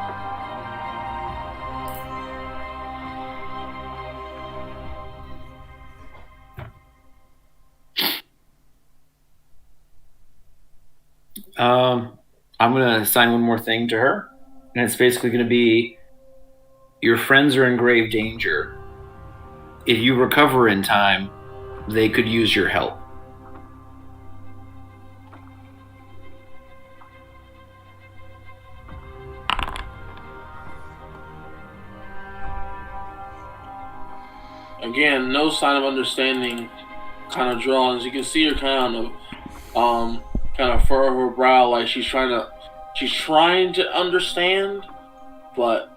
I'm going to assign one more thing to her, and it's basically going to be, your friends are in grave danger. If you recover in time, they could use your help. Again, no sign of understanding kind of drawn. As you can see her kind of furrow her brow like she's trying to understand, but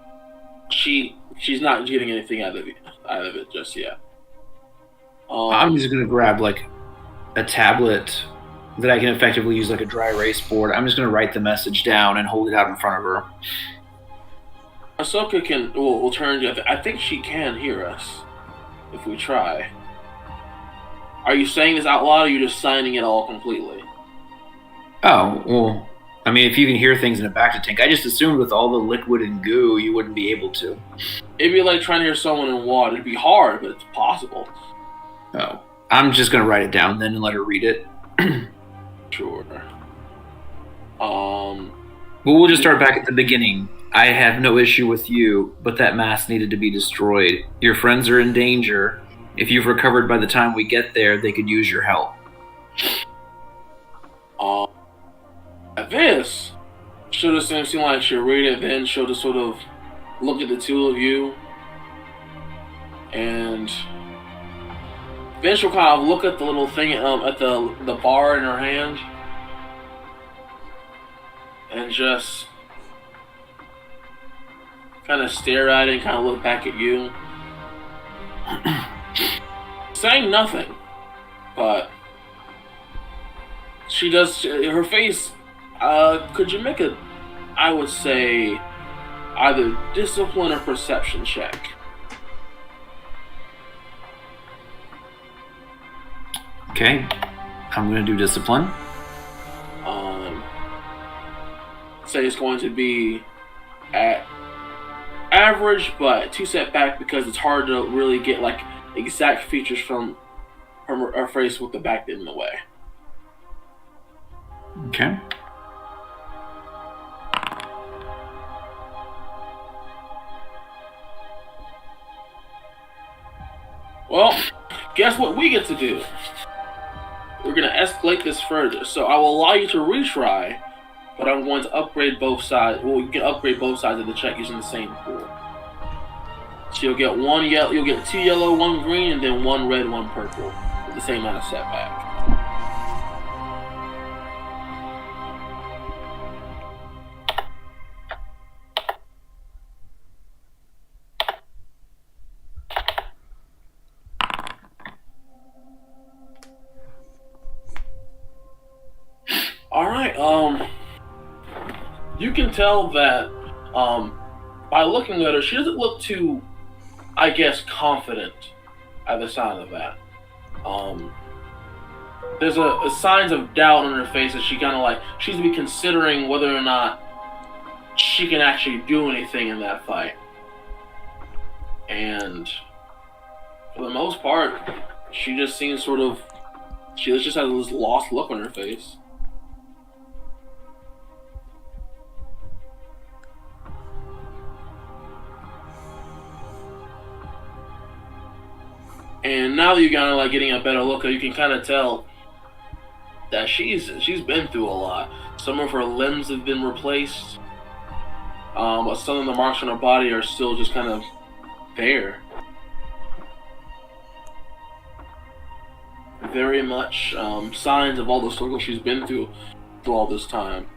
she's not getting anything out of it just yet. I'm just gonna grab like a tablet that I can effectively use like a dry erase board, I'm just going to write the message down and hold it out in front of her. Ahsoka will turn to you. I think she can hear us if we try. Are you saying this out loud, or are you just signing it all completely? Oh, well, I mean, if you can hear things in a bacta tank, I just assumed with all the liquid and goo, you wouldn't be able to. It'd be like trying to hear someone in water. It'd be hard, but it's possible. Oh, I'm just going to write it down then and let her read it. Sure. Well, we'll just start back at the beginning. I have no issue with you, but that mask needed to be destroyed. Your friends are in danger. If you've recovered by the time we get there, they could use your help. This should have seemed like she'll read it, then she'll just sort of look at the two of you, and then she'll kind of look at the little thing at the bar in her hand, and just kind of stare at it and kind of look back at you. Saying nothing, but she does. Her face. Could you make I would say, either discipline or perception check? Okay, I'm going to do discipline. Say it's going to be at average, but 2 set back because it's hard to really get like exact features from her face with the back in the way. Okay. Well, guess what we get to do? We're going to escalate this further. So I will allow you to retry, but I'm going to upgrade both sides. Well, you can upgrade both sides of the check using the same pool. So you'll get you'll get 2 yellow, 1 green, and then 1 red, 1 purple with the same amount of setback. Alright, you can tell that, by looking at her, she doesn't look too, I guess, confident at the sound of that. There's a signs of doubt on her face that she kind of like, she's to be considering whether or not she can actually do anything in that fight. And for the most part, she just seems she just has this lost look on her face. And now that you're kind of like getting a better look at her, you can kind of tell that she's been through a lot. Some of her limbs have been replaced, but some of the marks on her body are still just kind of there. Very much signs of all the struggle she's been through all this time.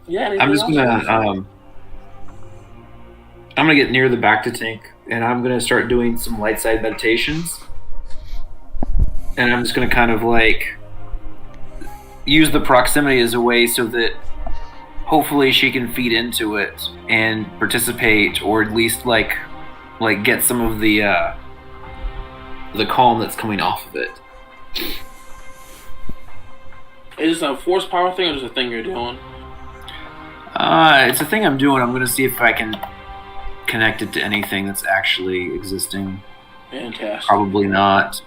Yeah, I'm just gonna I'm gonna get near the bacta tank and I'm gonna start doing some light side meditations, and I'm just gonna kind of like use the proximity as a way so that hopefully she can feed into it and participate, or at least like get some of the calm that's coming off of it. Is this a force power thing or just a thing you're doing? It's a thing I'm doing. I'm going to see if I can connect it to anything that's actually existing. Fantastic. Probably not.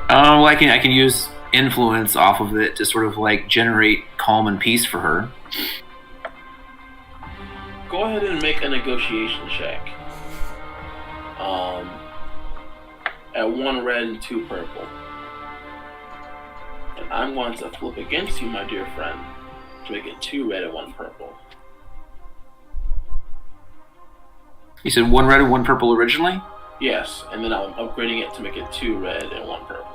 Well, I can use influence off of it to sort of like generate calm and peace for her. Go ahead and make a negotiation check. At 1 red and 2 purple. And I'm going to flip against you, my dear friend, to make it 2 red and 1 purple. You said 1 red and 1 purple originally? Yes, and then I'm upgrading it to make it 2 red and 1 purple.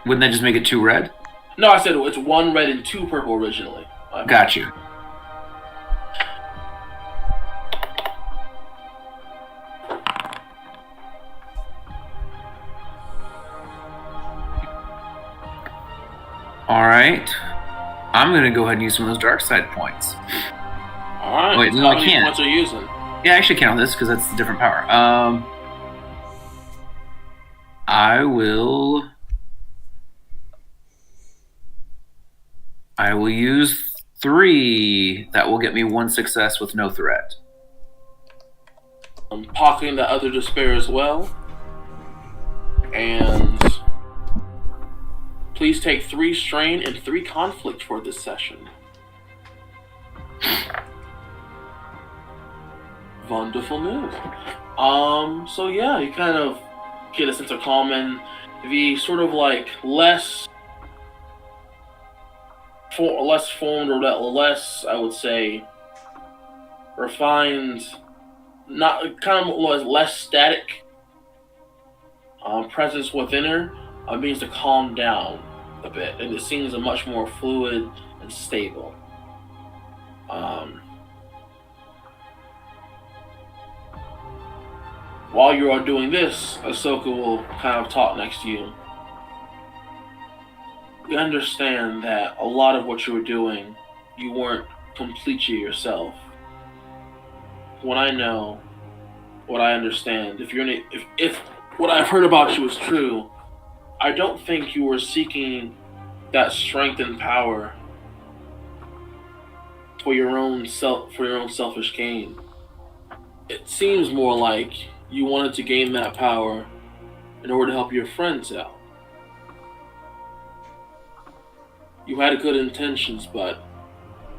Wouldn't that just make it 2 red? No, I said it's 1 red and 2 purple originally. Got you. Alright. I'm going to go ahead and use some of those dark side points. Alright. Wait, no, I can't. How many points are you using? Yeah, I actually can't on this because that's a different power. I will use 3. That will get me 1 success with no threat. I'm pocketing the other despair as well. And please take 3 strain and 3 conflict for this session. Wonderful news. So yeah, you kind of get a sense of calm and the sort of like less formed or less, I would say, refined, not kind of less static presence within her means to calm down a bit, and it seems a much more fluid and stable. While you are doing this, Ahsoka will kind of talk next to you. We understand that a lot of what you were doing, you weren't completely yourself. What I know, what I understand, if what I've heard about you is true, I don't think you were seeking that strength and power for your own selfish gain. It seems more like you wanted to gain that power in order to help your friends out. You had good intentions, but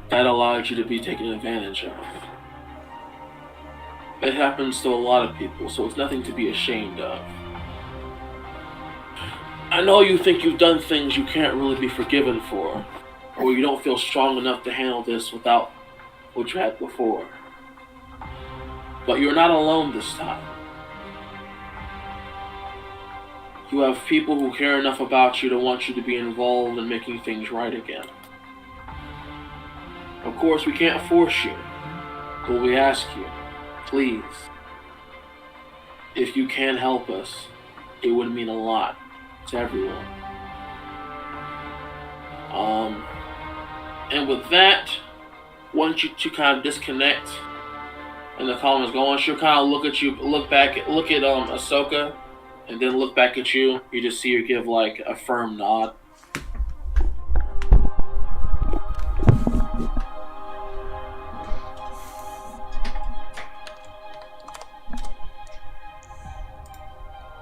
that allowed you to be taken advantage of. It happens to a lot of people, so it's nothing to be ashamed of. I know you think you've done things you can't really be forgiven for, or you don't feel strong enough to handle this without what you had before. But you're not alone this time. You have people who care enough about you to want you to be involved in making things right again. Of course, we can't force you, but we ask you, please, if you can help us, it would mean a lot to everyone. And with that, once you two kind of disconnect and the column is going, she'll kind of look at Ahsoka, and then look back at you. You just see her give like a firm nod.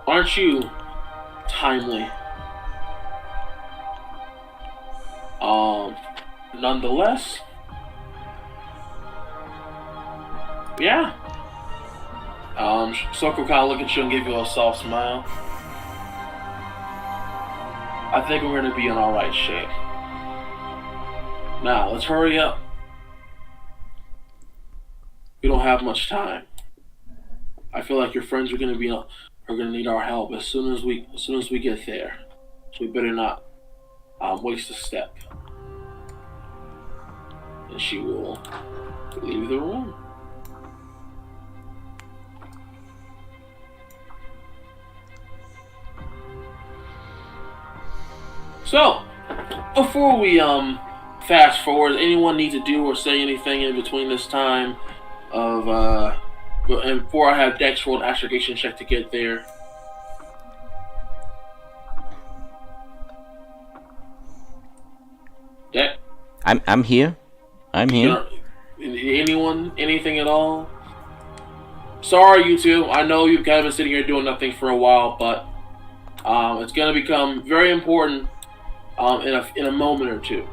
Aren't you timely? Nonetheless, yeah. Ahsoka will kind of look at you and give you a soft smile. I think we're going to be in alright shape. Now, let's hurry up. We don't have much time. I feel like your friends are going to need our help as soon as we get there. So we better not waste a step. And she will leave the room. So, before we fast forward, anyone need to do or say anything in between this time of and before I have Dex roll an astrogation check to get there? Dex? I'm here. I'm here. Anyone? Anything at all? Sorry, you two. I know you've kind of been sitting here doing nothing for a while, but it's going to become very important in a moment or two.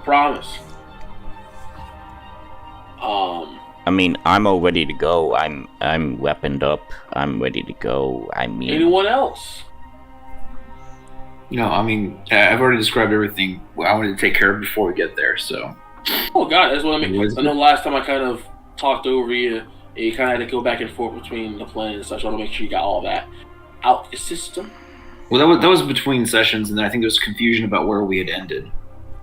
Promise. I mean, I'm all ready to go. I'm weaponed up. I'm ready to go. I mean, anyone else? No, I mean, I've already described everything I wanted to take care of before we get there, so. Oh, God, that's what I mean. I know last time I kind of talked over you, and you kind of had to go back and forth between the plan and such. I want to make sure you got all that out the system. Well, that was between sessions, and then I think there was confusion about where we had ended.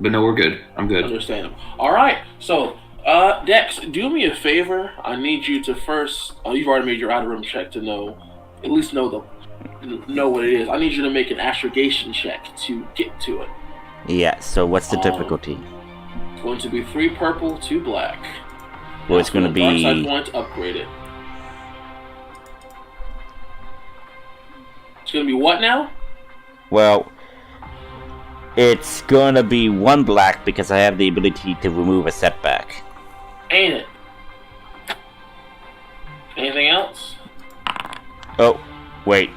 But no, we're good. I'm good. Understand. All right. So, Dex, do me a favor. I need you to first. You've already made your outer rim check to at least know what it is. I need you to make an astrogation check to get to it. Yeah. So what's the difficulty? It's going to be 3 purple, 2 black. Well, it's going to be. Dark side point to upgrade it. It's going to be what now? Well, it's going to be 1 black because I have the ability to remove a setback. Ain't it? Anything else? Oh, wait.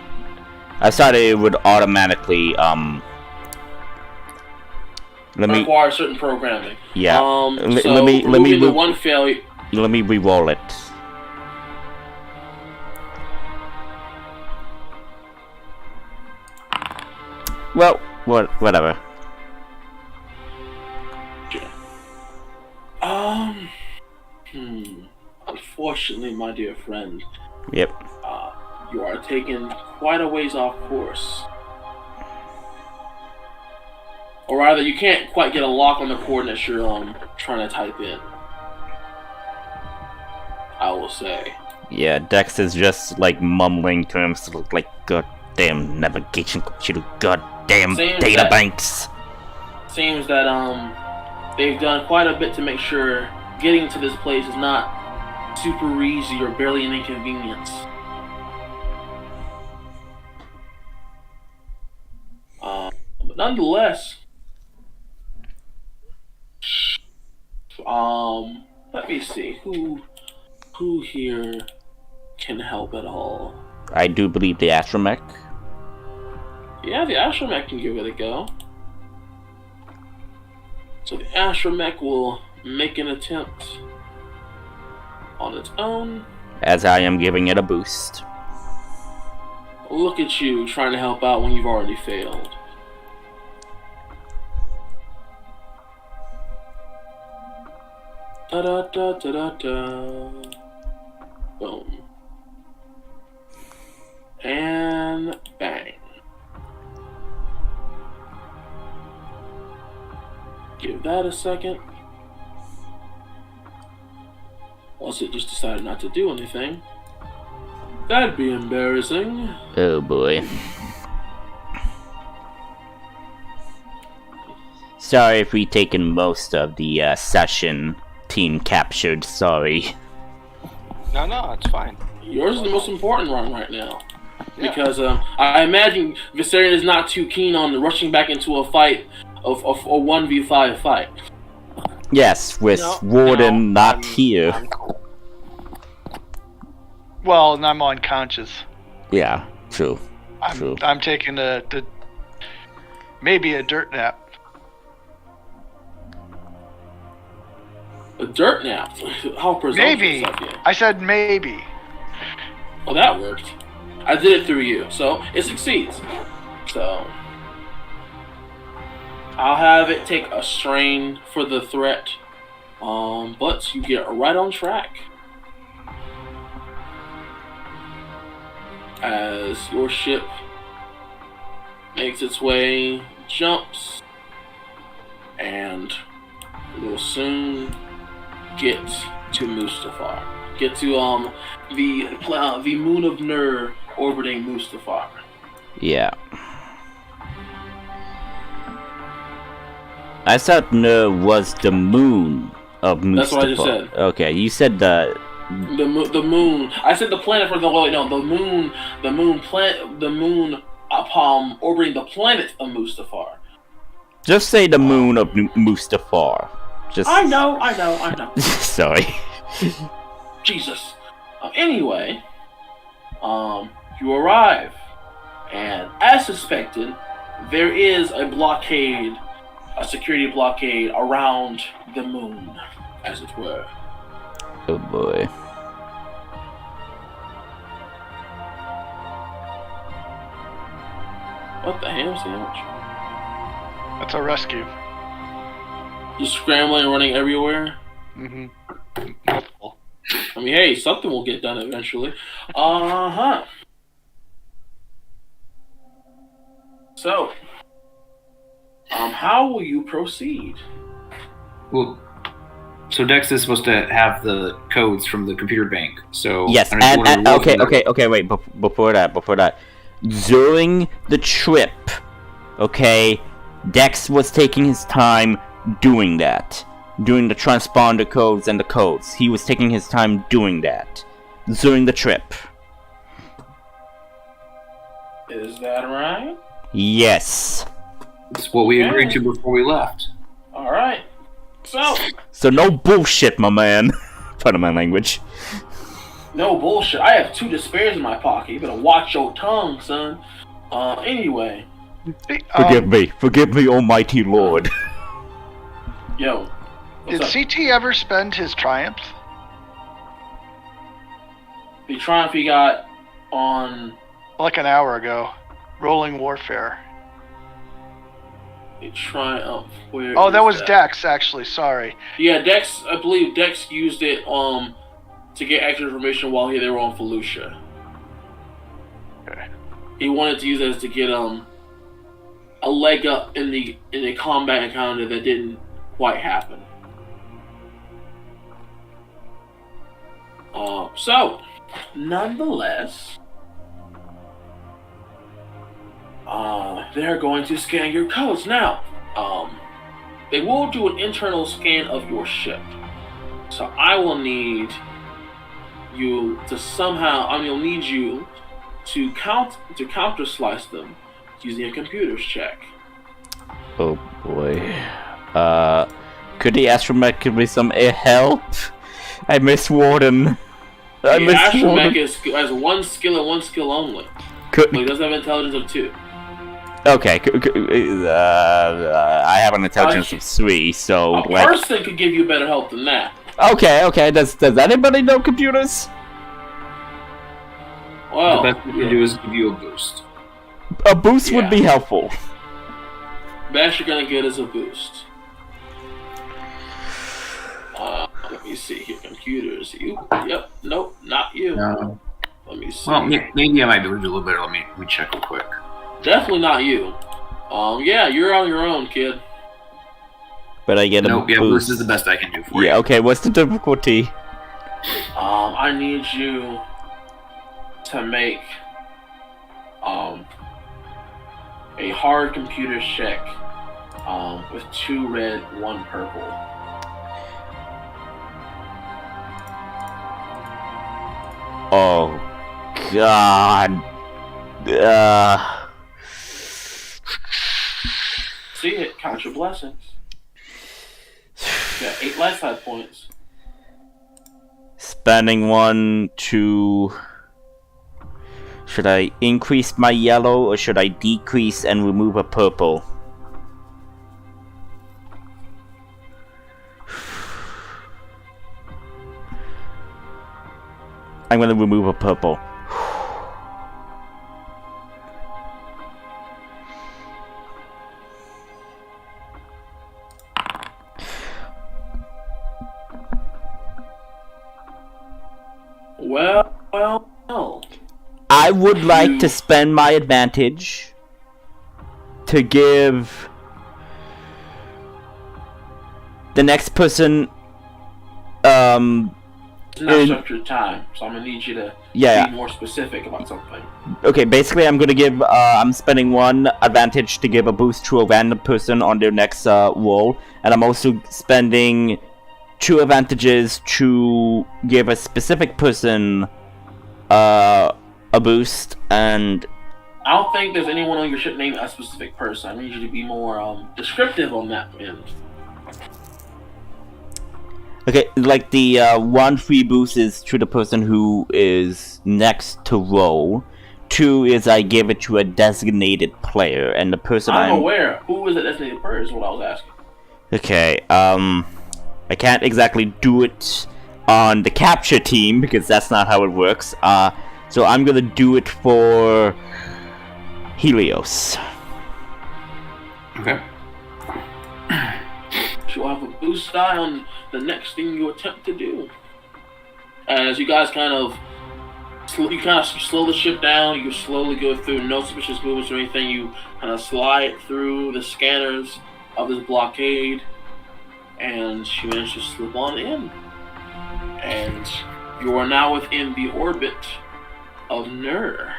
I thought it would automatically, require certain programming. Yeah. So let me the one failure. Let me re-roll it. Well, whatever. Unfortunately, my dear friend. Yep. You are taking quite a ways off course. Or rather, you can't quite get a lock on the coordinates you're trying to type in. I will say. Yeah, Dex is just like mumbling to himself, like, goddamn navigation computer, goddamn data banks. Seems that they've done quite a bit to make sure getting to this place is not super easy or barely an inconvenience. But nonetheless, let me see who here can help at all. I do believe the astromech. Yeah, the astromech can give it a go. So the astromech will make an attempt on its own. As I am giving it a boost. Look at you trying to help out when you've already failed. Da da da da da da. Boom. And bang. Give that a second. Unless it just decided not to do anything. That'd be embarrassing. Oh boy. Sorry if we taken most of the session team captured, sorry. No, it's fine. Yours is the most important one right now. Yeah. Because I imagine Viserion is not too keen on rushing back into a fight of a 1v5 fight. Yes, with Warden not here. I'm cool. Well, and I'm unconscious. Yeah, true. I'm taking maybe a dirt nap. A dirt nap? How presumptuous Maybe. of you. I said maybe. Well, that worked. I did it through you, so it succeeds. So I'll have it take a strain for the threat, but you get right on track. As your ship makes its way, jumps, and will soon get to Mustafar. Get to the moon of Nur orbiting Mustafar. Yeah. I thought Nur was the moon of Mustafar. That's what I just said. Okay, you said the moon. I said the planet for the moon orbiting the planet of Mustafar. Just say the moon of Mustafar. Just. I know. Sorry. Jesus. Anyway, you arrive, and as suspected, there is a blockade, a security blockade around the moon, as it were. Oh boy. What the ham sandwich? That's a rescue. Just scrambling and running everywhere? Mm-hmm. I mean, hey, something will get done eventually. Uh-huh. So, how will you proceed? Well, so Dex is supposed to have the codes from the computer bank. So Yes, I don't know and what it was. okay. Wait, before that, during the trip, okay, Dex was taking his time doing that, doing the transponder codes and the codes. He was taking his time doing that during the trip. Is that right? Yes. It's what we agreed to before we left. All right. So no bullshit, my man. Pardon my language. No bullshit. I have 2 despairs in my pocket. You better watch your tongue, son. Anyway. Forgive me, almighty lord. Yo. Did CT ever spend his triumph? The triumph he got on... Like an hour ago. Rolling Warfare. The triumph, where Oh, that was Dex, actually, sorry. Yeah, Dex, I believe Dex used it to get extra information while they were on Felucia. Okay. He wanted to use it to get a leg up in the combat encounter that didn't quite happen. So, nonetheless, they're going to scan your codes. Now, they will do an internal scan of your ship. So I will need you to you'll need you to counter slice them using a computer's check. Oh boy. Could the astromech be some help? I miss Warden. The astromech has 1 skill and 1 skill only. But he doesn't have intelligence of 2. Okay, I have an intelligence of 3, so a person could give you better help than that. Okay. Does anybody know computers? Well, the best we can do is give you a boost. A boost would be helpful. Best you're gonna get is a boost. Let me see here. Computers. You? Yep. Nope. Not you. No. Let me see. Well, maybe I might be able to do a little better. Let me check real quick. Definitely not you. Yeah, you're on your own, kid. But I get a boost. Yeah, boost is the best I can do for you. Yeah, okay, what's the difficulty? I need you to make a hard computer check with 2 red, 1 purple. Oh God. See it, count your blessings. You got 8 lifetime points. Spending 1 to... Should I increase my yellow or should I decrease and remove a purple? I'm gonna remove a purple. Well. I would like to spend my advantage to give the next person It's not structured time, so I'm gonna need you to be more specific about something. Okay, basically I'm gonna give I'm spending 1 advantage to give a boost to a random person on their next roll, and I'm also spending 2 advantages to give a specific person a boost. And I don't think there's anyone on your ship named a specific person. I need you to be more descriptive on that end. okay, like the 1 free boost is to the person who is next to roll. 2 is I give it to a designated player, and the person I'm aware. Who is a designated player is what I was asking. Okay, I can't exactly do it on the capture team because that's not how it works. So I'm gonna do it for Helios. Okay. She'll have a boost die on the next thing you attempt to do. As you guys kind of you kind of slow the ship down. You slowly go through, no suspicious movements or anything. You kind of slide through the scanners of this blockade, and you manage to slip on in. And you are now within the orbit of Nur.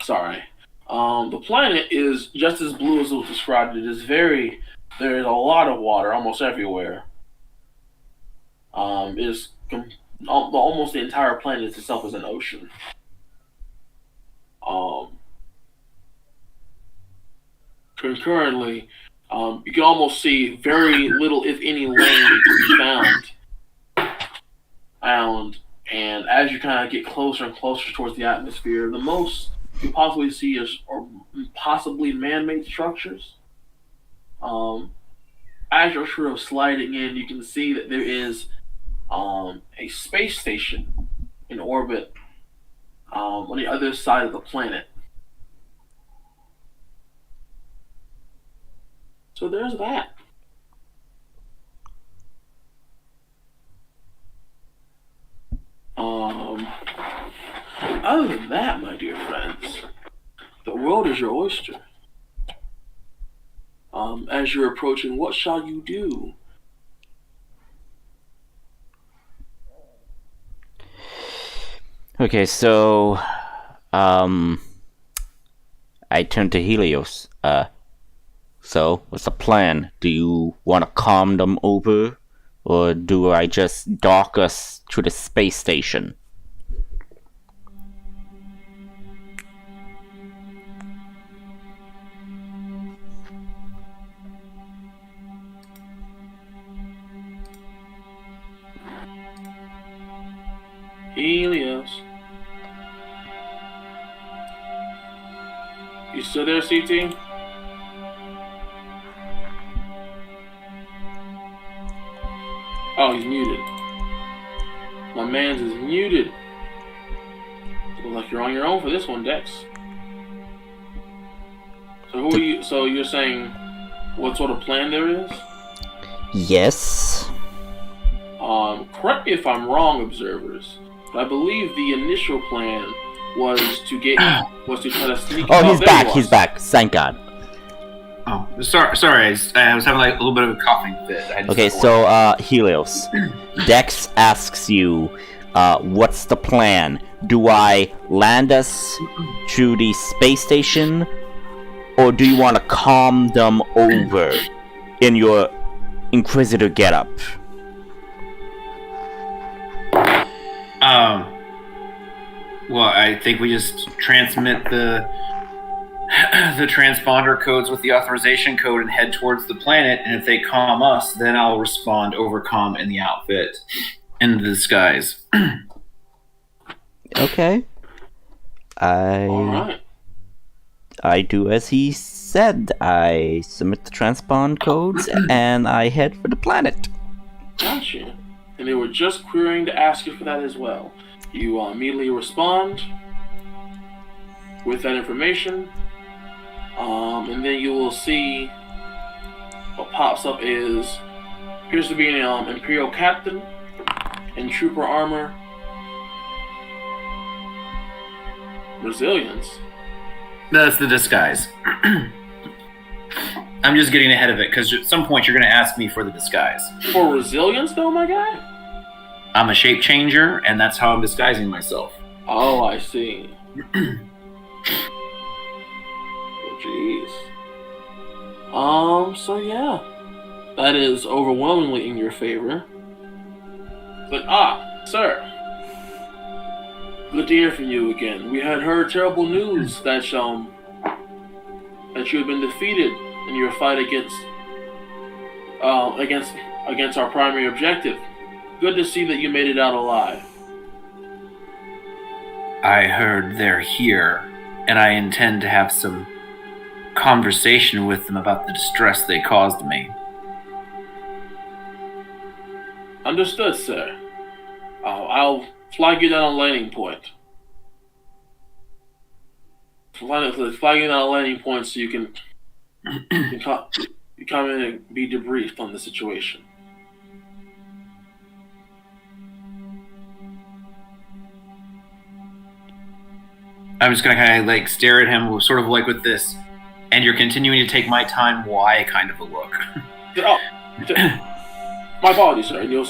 Sorry. The planet is just as blue as it was described. It is there's a lot of water almost everywhere. Almost the entire planet itself is an ocean. Concurrently, you can almost see very little, if any, land to be found. And as you kind of get closer and closer towards the atmosphere, the most you possibly see is or possibly man-made structures. As you're sort of sliding in, you can see that there is a space station in orbit on the other side of the planet. So there's that. Other than that, my dear friends, the world is your oyster. As you're approaching, what shall you do? Okay, so I turn to Helios. So what's the plan? Do you want to calm them over, or do I just dock us to the space station? Helios. You still there, CT? Oh, he's muted. My man's is muted. Looks like you're on your own for this one, Dex. So who are you? So you're saying what sort of plan there is? Yes. Correct me if I'm wrong, observers, but I believe the initial plan was to try to sneak. Oh, he's back. He's back. Thank God. Oh, sorry. I was having like a little bit of a coughing fit. Okay, so Helios, Dex asks you, what's the plan? Do I land us to the space station, or do you want to calm them over in your Inquisitor getup? Well, I think we just transmit the transponder codes with the authorization code and head towards the planet, and if they calm us, then I'll respond overcom in the outfit in the disguise. Okay. Alright. I do as he said. I submit the transpond codes and I head for the planet. Gotcha. And they were just querying to ask you for that as well. You immediately respond with that information, and then you will see what pops up appears to be an Imperial Captain in trooper armor. Resilience. That's the disguise. I'm just getting ahead of it, because at some point you're going to ask me for the disguise. For resilience, though, my guy? I'm a shape changer, and that's how I'm disguising myself. Oh, I see. Oh, jeez. So yeah. That is overwhelmingly in your favor. But, sir. Good to hear from you again. We had heard terrible news that you had been defeated in your fight against our primary objective. Good to see that you made it out alive. I heard they're here, and I intend to have some conversation with them about the distress they caused me. Understood, sir. I'll flag you down on landing point. flagging down a landing point so you can come in and be debriefed on the situation. I'm just gonna kind of like stare at him, sort of like with this, and you're continuing to take my time. Why? Kind of a look. Oh, my apologies, sir. You'll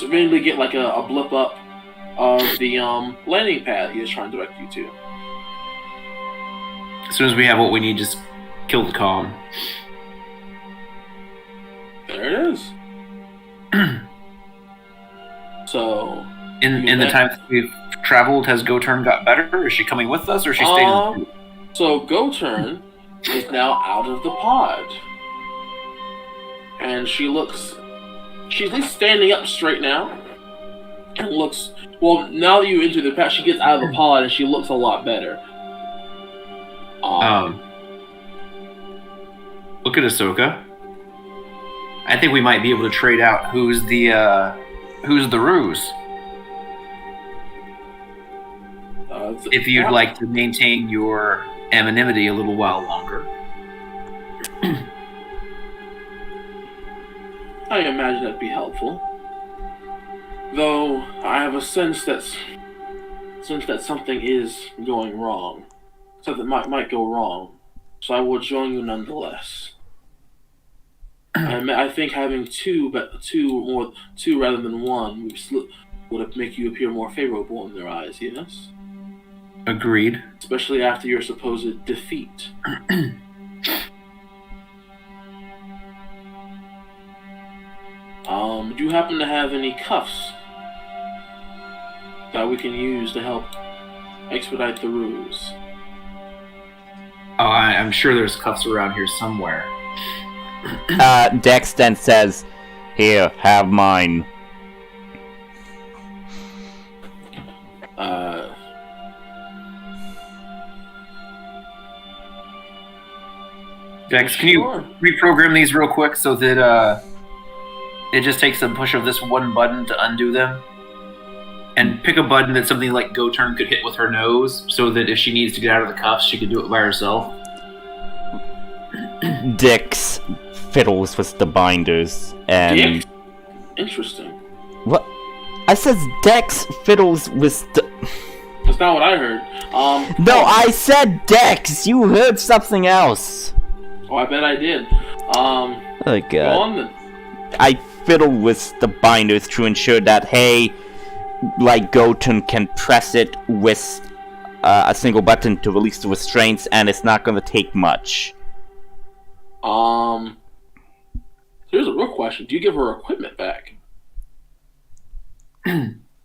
immediately get like a blip up of the landing pad he was trying to direct you to. As soon as we have what we need, just kill the comm. There it is. So, in the time that we've traveled, has Goturn got better? Is she coming with us, or is she staying? So Goturn is now out of the pod, and she's at least standing up straight now, and looks well. Now that you enter the pod, she gets out of the pod, and she looks a lot better. Look at Ahsoka. I think we might be able to trade out who's the ruse. If you'd like to maintain your anonymity a little while longer. I imagine that'd be helpful. Though I have a sense that something is going wrong. Something might go wrong. So I will join you nonetheless. I think having two rather than one would make you appear more favorable in their eyes, yes? Agreed. Especially after your supposed defeat. Do you happen to have any cuffs that we can use to help expedite the ruse? Oh, I'm sure there's cuffs around here somewhere. Dex then says, "Here, have mine." Dex, can you reprogram these real quick so that it just takes a push of this one button to undo them? And pick a button that something like Goturn could hit with her nose, so that if she needs to get out of the cuffs, she can do it by herself. Dex fiddles with the binders and. Dick? Interesting. What? I said Dex fiddles with the. That's not what I heard. No, I said Dex. You heard something else. Oh, I bet I did. Oh god. Go on then. I fiddle with the binders to ensure that, hey, like Goten can press it with a single button to release the restraints, and it's not going to take much. Here's a real question. Do you give her equipment back?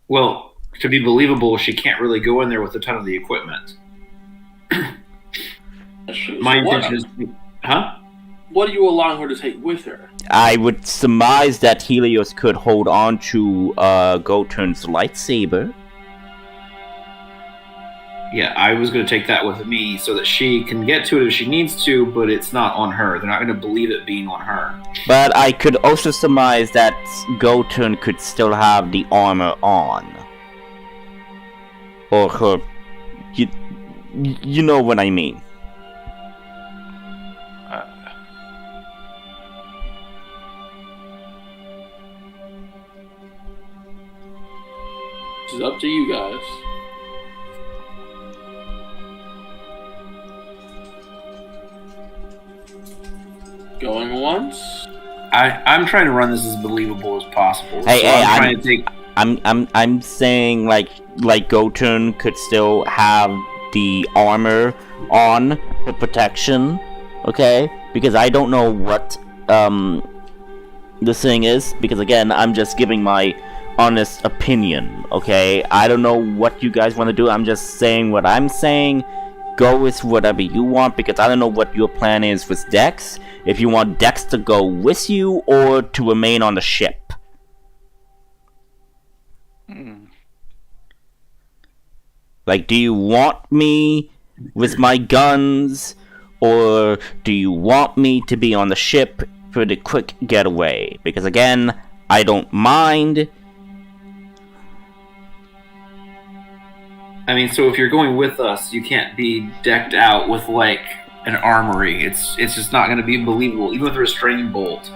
Well, to be believable, she can't really go in there with a ton of the equipment. That's true. My So intention is... Huh? what are you allowing her to take with her? I would surmise that Helios could hold on to Goturn's lightsaber. Yeah, I was going to take that with me so that she can get to it if she needs to, but it's not on her. They're not going to believe it being on her. But I could also surmise that Goturn could still have the armor on. Or her... You know what I mean. It's up to you guys. Going once. I'm trying to run this as believable as possible. I'm saying like Goturn could still have the armor on for protection, okay? Because I don't know what this thing is. Because again, I'm just giving my honest opinion, okay? I don't know what you guys want to do. I'm just saying what I'm saying. Go with whatever you want, because I don't know what your plan is with Dex. If you want Dex to go with you or to remain on the ship. Like, do you want me with my guns, or do you want me to be on the ship for the quick getaway? Because again, I don't mind. I mean, so if you're going with us, you can't be decked out with like an armory. It's just not going to be believable. Even with a restraining bolt,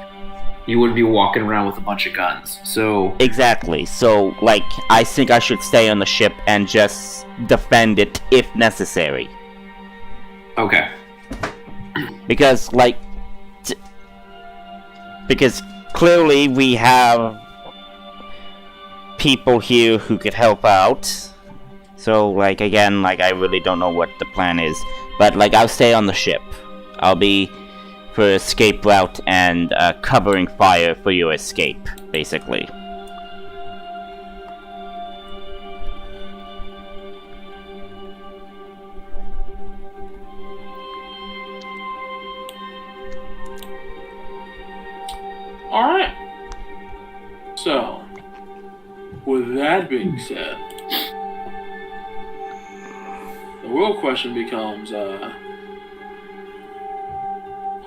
you wouldn't be walking around with a bunch of guns. So Exactly. So, like, I think I should stay on the ship and just defend it if necessary. okay, Because, like, because clearly we have people here who could help out. So, like, again, like, I really don't know what the plan is. But, like, I'll stay on the ship. I'll be for escape route and covering fire for your escape, basically. Alright. So, with that being said, the real question becomes,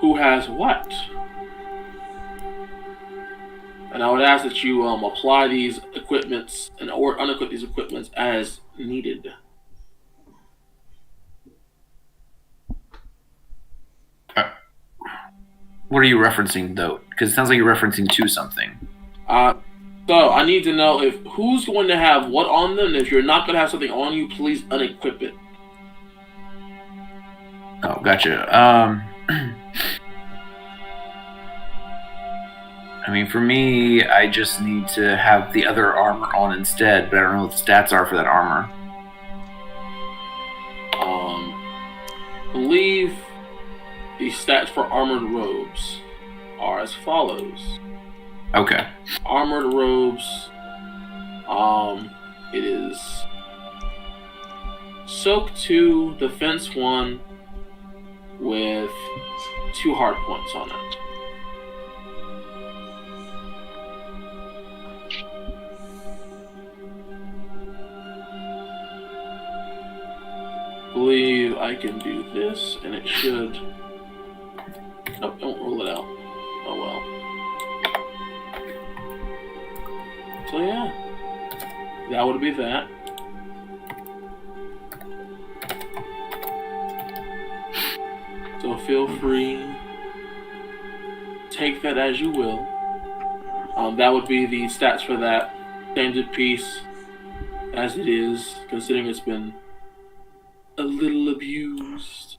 who has what? And I would ask that you apply these equipments or unequip these equipments as needed. what are you referencing though? Because it sounds like you're referencing to something. So I need to know if who's going to have what on them. And if you're not going to have something on you, please unequip it. Oh, gotcha. I mean, for me, I just need to have the other armor on instead, but I don't know what the stats are for that armor. I believe the stats for armored robes are as follows. Okay. Armored robes, it is Soak 2, Defense 1, with 2 hard points on it. I believe I can do this, and it should... Nope, don't roll it out. Oh well. So yeah, that would be that. So feel free, take that as you will. That would be the stats for that standard piece, as it is, considering it's been a little abused.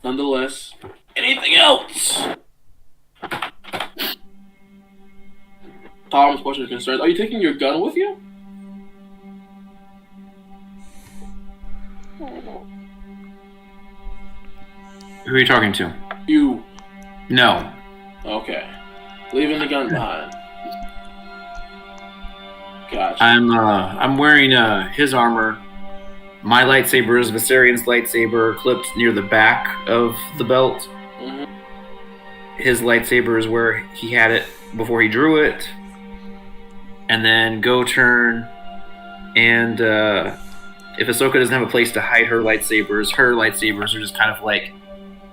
Nonetheless, anything else? Tom's question of concerns. Are you taking your gun with you? Who are you talking to? You. No. Okay. Leaving the gun behind. Gotcha. I'm wearing his armor. My lightsaber is Viserion's lightsaber, clipped near the back of the belt. Mm-hmm. His lightsaber is where he had it before he drew it. And then go turn, and if Ahsoka doesn't have a place to hide her lightsabers are just kind of like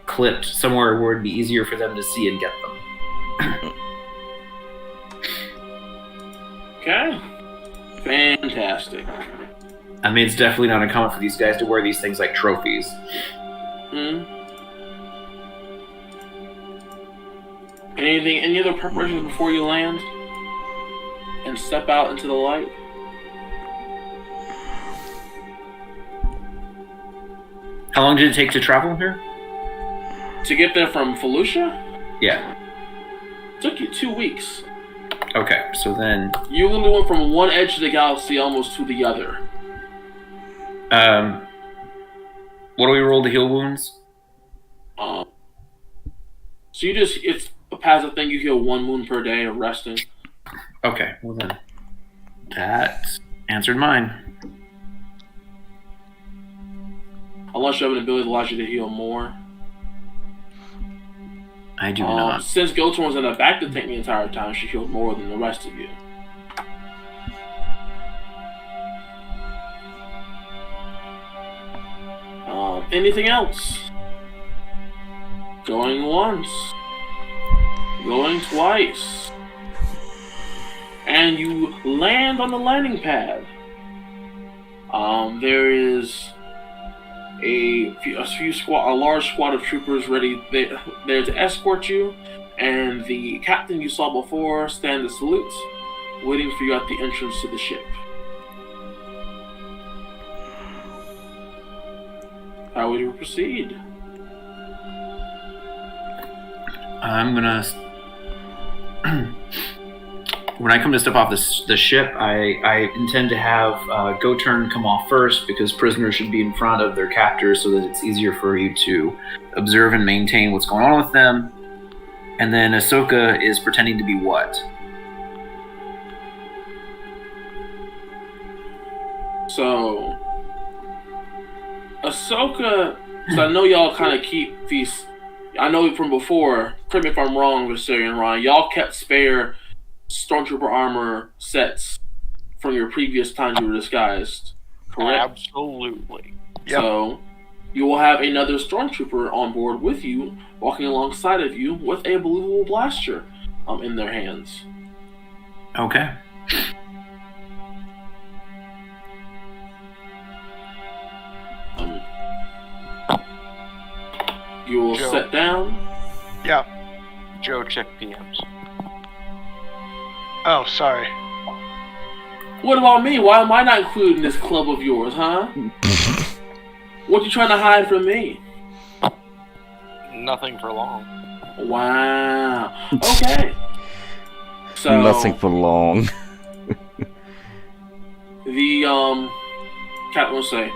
clipped somewhere where it'd be easier for them to see and get them. Okay. Fantastic. I mean, it's definitely not uncommon for these guys to wear these things like trophies. Any other preparations before you land and step out into the light? How long did it take to travel here? To get there from Felucia? Yeah. Took you 2 weeks. Okay, so then... You literally went from one edge of the galaxy almost to the other. What do we roll to heal wounds? So you just, it's a passive thing, you heal 1 wound per day of resting. Okay, well then... That answered mine. Unless you have an ability that allows you to heal more. I do not. Since Gotorn was in the back to tank the entire time, she healed more than the rest of you. Anything else? Going once. Going twice. And you land on the landing pad. There is a large squad of troopers ready there to escort you, and the captain you saw before stands to salute, waiting for you at the entrance to the ship. How would you proceed? I'm gonna. When I come to step off the ship, I intend to have Go Turn come off first, because prisoners should be in front of their captors so that it's easier for you to observe and maintain what's going on with them. And then Ahsoka is pretending to be what? So, Ahsoka, because I know y'all kind of keep these. I know from before. Correct me if I'm wrong, Viserion Ryan. Y'all kept spare Stormtrooper armor sets from your previous times you were disguised, correct? Absolutely. Yep. So, you will have another Stormtrooper on board with you, walking alongside of you with a believable blaster in their hands. Okay. You will Joe. sit down. Yeah. Joe, check PMs. Oh, sorry. What about me? Why am I not included in this club of yours, huh? What you trying to hide from me? Nothing for long. Wow. Okay. So Nothing for long. the captain will say,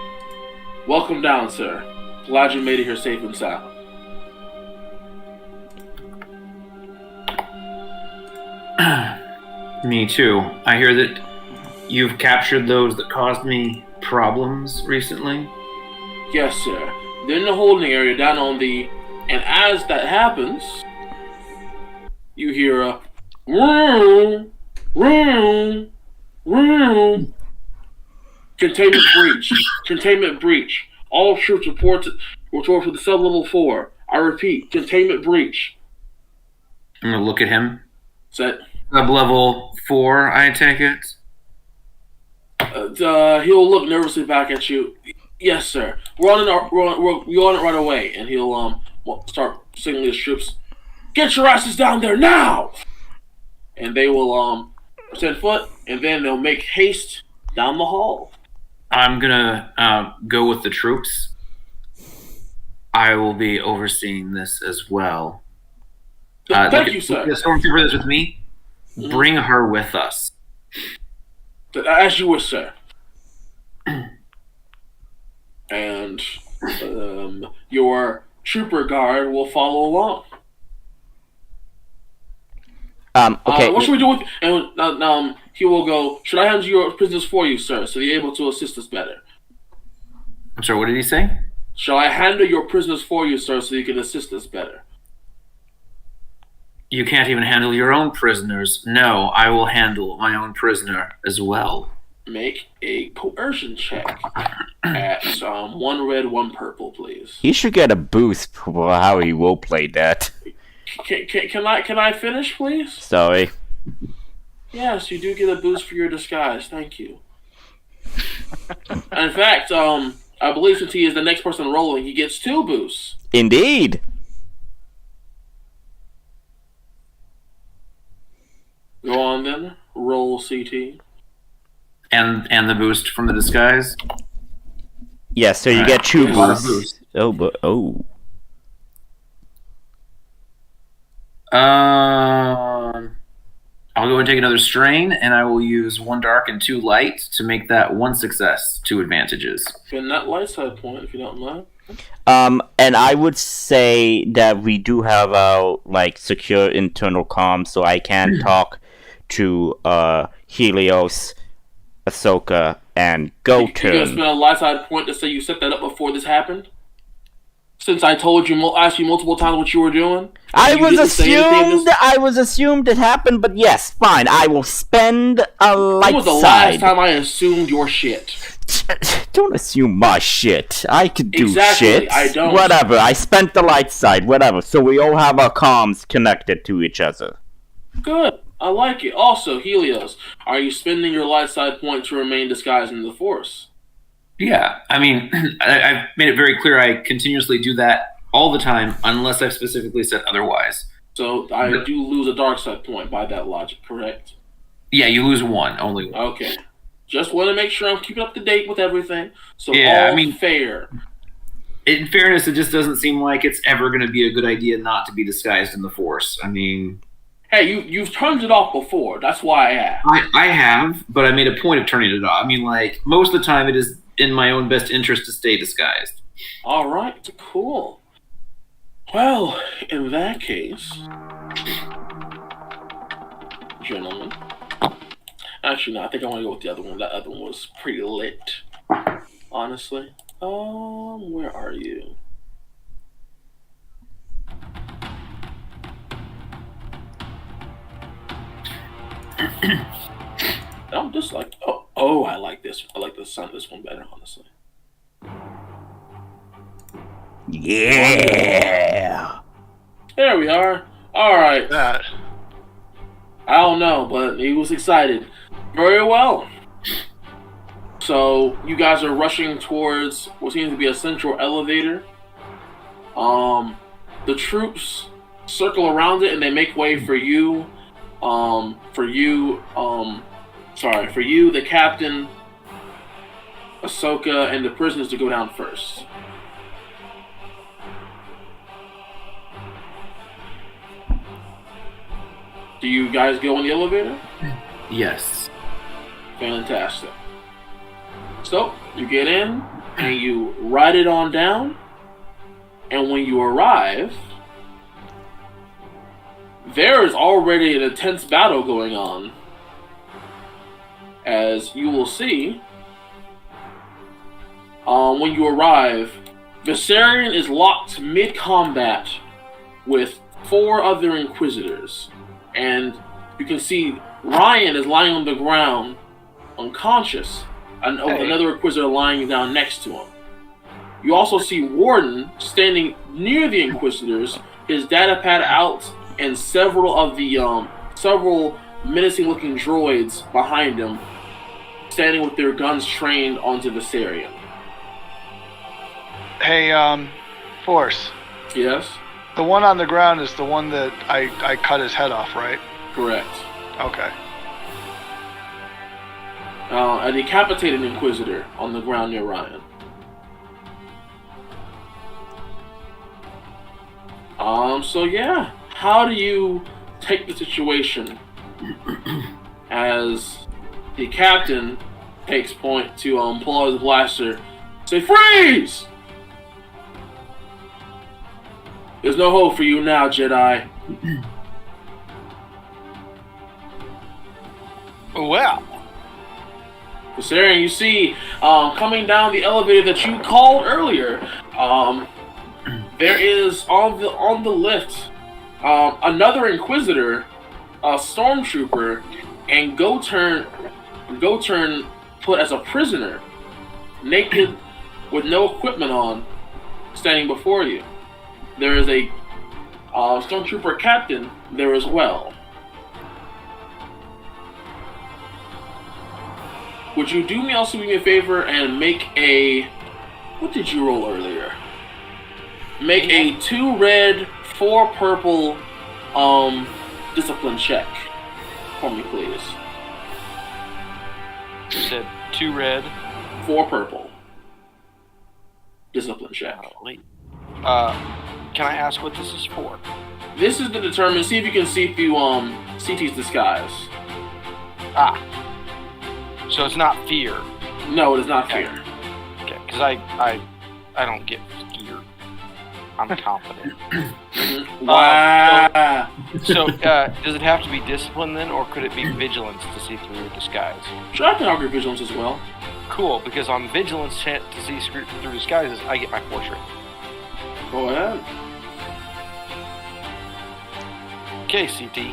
"Welcome down, sir. Glad you made it here safe and sound." Me too. I hear that you've captured those that caused me problems recently. Yes, sir. They're in the holding area down on the... And as that happens, you hear a... Vroom, vroom, vroom. Containment breach. Containment breach. All troops report for the sub-level 4. I repeat, containment breach. I'm gonna look at him. Set. Sub-level 4, I take it? He'll look nervously back at you. Yes, sir. We're on it right away. And he'll start signaling his troops. Get your asses down there now! And they will set foot, and then they'll make haste down the hall. I'm gonna go with the troops. I will be overseeing this as well. Thank you, sir. The stormtrooper that's with me, bring her with us. As you wish, sir. And your trooper guard will follow along. Okay. What should we do with... And he will go, should I handle your prisoners for you, sir, so you're able to assist us better? I'm sorry, what did he say? Shall I handle your prisoners for you, sir, so you can assist us better? You can't even handle your own prisoners. No, I will handle my own prisoner as well. Make a coercion check at 1 red, 1 purple, please. He should get a boost for how he roleplayed that. Can I finish, please? Sorry. Yes, you do get a boost for your disguise. Thank you. And in fact, I believe since he is the next person rolling, he gets 2 boosts. Indeed. Go on then. Roll CT. And the boost from the disguise? Yes, so you get 2 A lot of boosts. Oh. I'll go and take another strain, and I will use 1 dark and 2 light to make that 1 success, 2 advantages. Spend that light side point if you don't mind. And I would say that we do have our secure internal comms, so I can talk to Helios, Ahsoka, and Go You gonna Turn. spend a light side point to say you set that up before this happened? Since I told you, asked you multiple times what you were doing? I You was didn't say anything assumed it happened, but yes, fine. I will spend a light When was the side. last time I assumed your shit? Don't assume my shit. I could do Exactly, shit. I don't. Whatever. I spent the light side. Whatever. So we all have our comms connected to each other. Good. I like it. Also, Helios, are you spending your light side point to remain disguised in the Force? Yeah, I mean, I've made it very clear I continuously do that all the time, unless I've specifically said otherwise. So I do lose a dark side point by that logic, correct? Yeah, you lose one, only one. Okay. Just want to make sure I'm keeping up to date with everything. So Yeah, all I mean, fair. In fairness, it just doesn't seem like it's ever going to be a good idea not to be disguised in the Force. I mean, Hey, you've turned it off before. That's why I asked. I have, but I made a point of turning it off. I mean, like, most of the time it is in my own best interest to stay disguised. All right, cool. Well, in that case, gentlemen. Actually, no, I think I want to go with the other one. That other one was pretty lit, honestly. Where are you? I'm just like, oh, I like this. I like the sound of this one better, honestly. Yeah. There we are. All right. That. I don't know, but he was excited. Very well. So you guys are rushing towards what seems to be a central elevator. The troops circle around it and they make way for you. For you, the captain, Ahsoka, and the prisoners to go down first. Do you guys go in the elevator? Yes. Fantastic. So, you get in, and you ride it on down, and when you arrive, there is already an intense battle going on. As you will see, when you arrive, Viserion is locked mid-combat with 4 other Inquisitors. And you can see Ryan is lying on the ground, unconscious, and another Inquisitor lying down next to him. You also see Warden standing near the Inquisitors, his data pad out, and several of the menacing-looking droids behind him, standing with their guns trained onto Viserion. Hey, Force. Yes? The one on the ground is the one that I cut his head off, right? Correct. Okay. A decapitated Inquisitor on the ground near Ryan. So yeah, how do you take the situation as the captain takes point to pull out his blaster, say freeze! There's no hope for you now, Jedi. Well, Viserion, you see, coming down the elevator that you called earlier, there is on the lift another Inquisitor, a Stormtrooper, and Go-Turn put as a prisoner, naked, with no equipment on, standing before you. There is a Stormtrooper captain there as well. Would you do me a favor and make a... What did you roll earlier? Make a 2 red, 4 purple discipline check for me, please. you said 2 red. 4 purple. Discipline check. Can I ask what this is for? This is to determine, see if you can see through CT's disguise. So it's not fear. No, it is not fear. Okay, because I don't get fear. I'm confident. Wow. So does it have to be discipline then, or could it be vigilance to see through your disguise? Sure, I can argue vigilance as well. Cool, because on vigilance to see through disguises, I get my force rate. Go ahead. Okay, CT.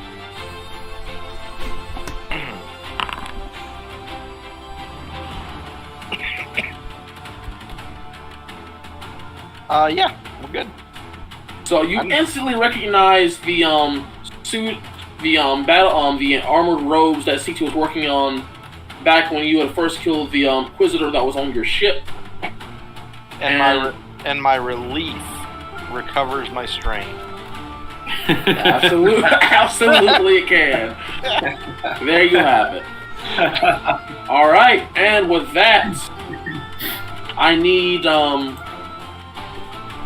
Yeah, we're good. So you instantly recognize the suit, the armored robes that CT was working on back when you had first killed the Inquisitor that was on your ship. And my relief recovers my strain. Absolutely, absolutely it can. There you have it. All right, and with that, I need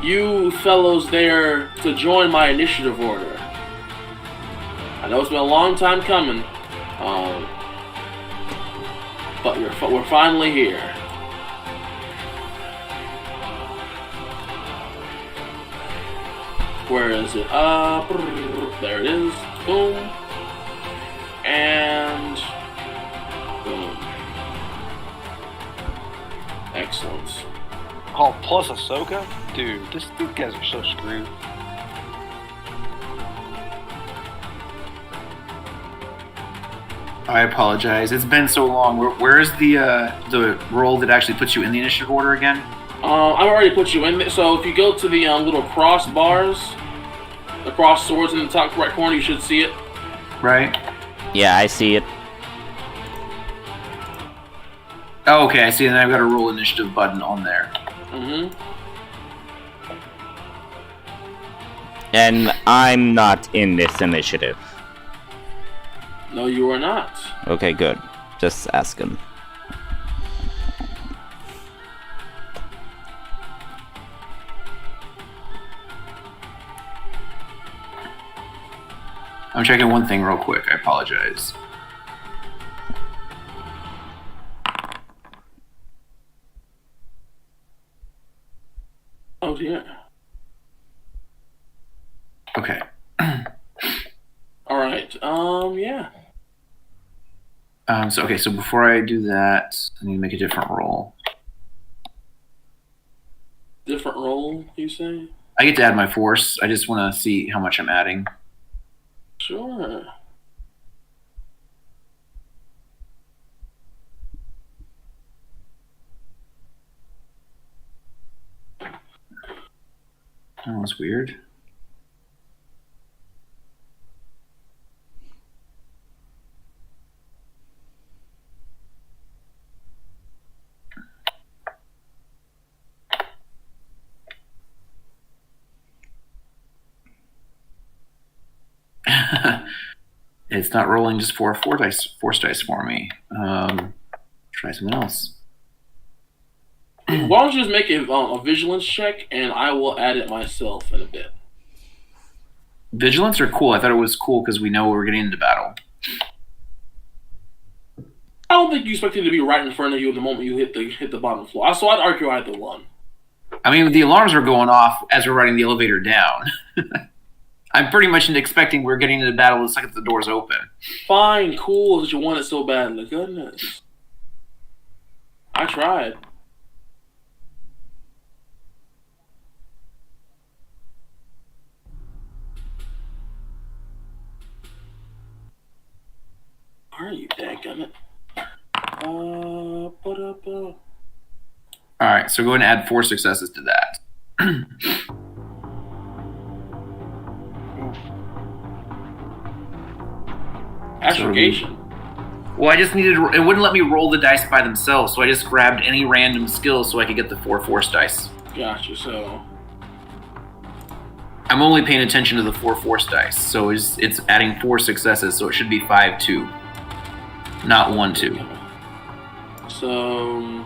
you fellows there to join my initiative order. I know it's been a long time coming, but we're finally here. Where is it? There it is. Boom. And boom. Excellent. Oh, plus Ahsoka? Dude, these guys are so screwed. I apologize. It's been so long. Where is the roll that actually puts you in the initiative order again? I've already put you in there. So if you go to the little cross bars, the cross swords in the top right corner, you should see it. Right. Yeah, I see it. Oh, okay. I see. And I've got a roll initiative button on there. Mm-hmm. And I'm not in this initiative. No, you are not. Okay, good. Just asking. I'm checking one thing real quick. I apologize. Oh dear. Okay. All right. Yeah. So before I do that, I need to make a different roll. Different roll, you say? I get to add my force. I just want to see how much I'm adding. Sure. Oh, that's weird. It's not rolling just force dice for me. Try something else. Why don't you just make a vigilance check, and I will add it myself in a bit. Vigilance are cool. I thought it was cool because we know we're getting into battle. I don't think you expect it to be right in front of you the moment you hit the bottom floor. So I'd argue either one. I mean, the alarms are going off as we're riding the elevator down. I'm pretty much expecting we're getting into battle the second the doors open. Fine, cool, that you want it so badly. Goodness. I tried. Are you dadgummit? Alright, so go ahead and add 4 successes to that. Astrogation. Well, I just needed... It wouldn't let me roll the dice by themselves, so I just grabbed any random skill so I could get the 4 force dice. Gotcha, so... I'm only paying attention to the 4 force dice, so it's adding 4 successes, so it should be 5-2. Not 1-2. So...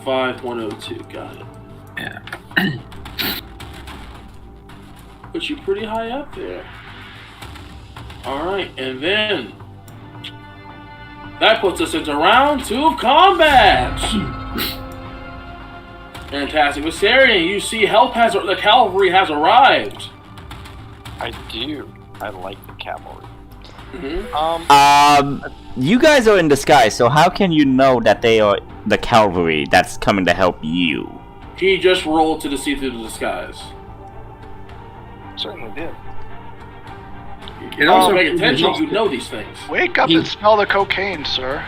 5102, got it. Yeah. Put you pretty high up there. Alright, and then... that puts us into round 2 of combat! Fantastic. Viserion, you see the cavalry has arrived. I do. I like the cavalry. Mm-hmm. You guys are in disguise, so how can you know that they are the cavalry that's coming to help you? He just rolled to see through the disguise. Certainly did. It also pay attention, you know these things. Wake up and smell the cocaine, sir.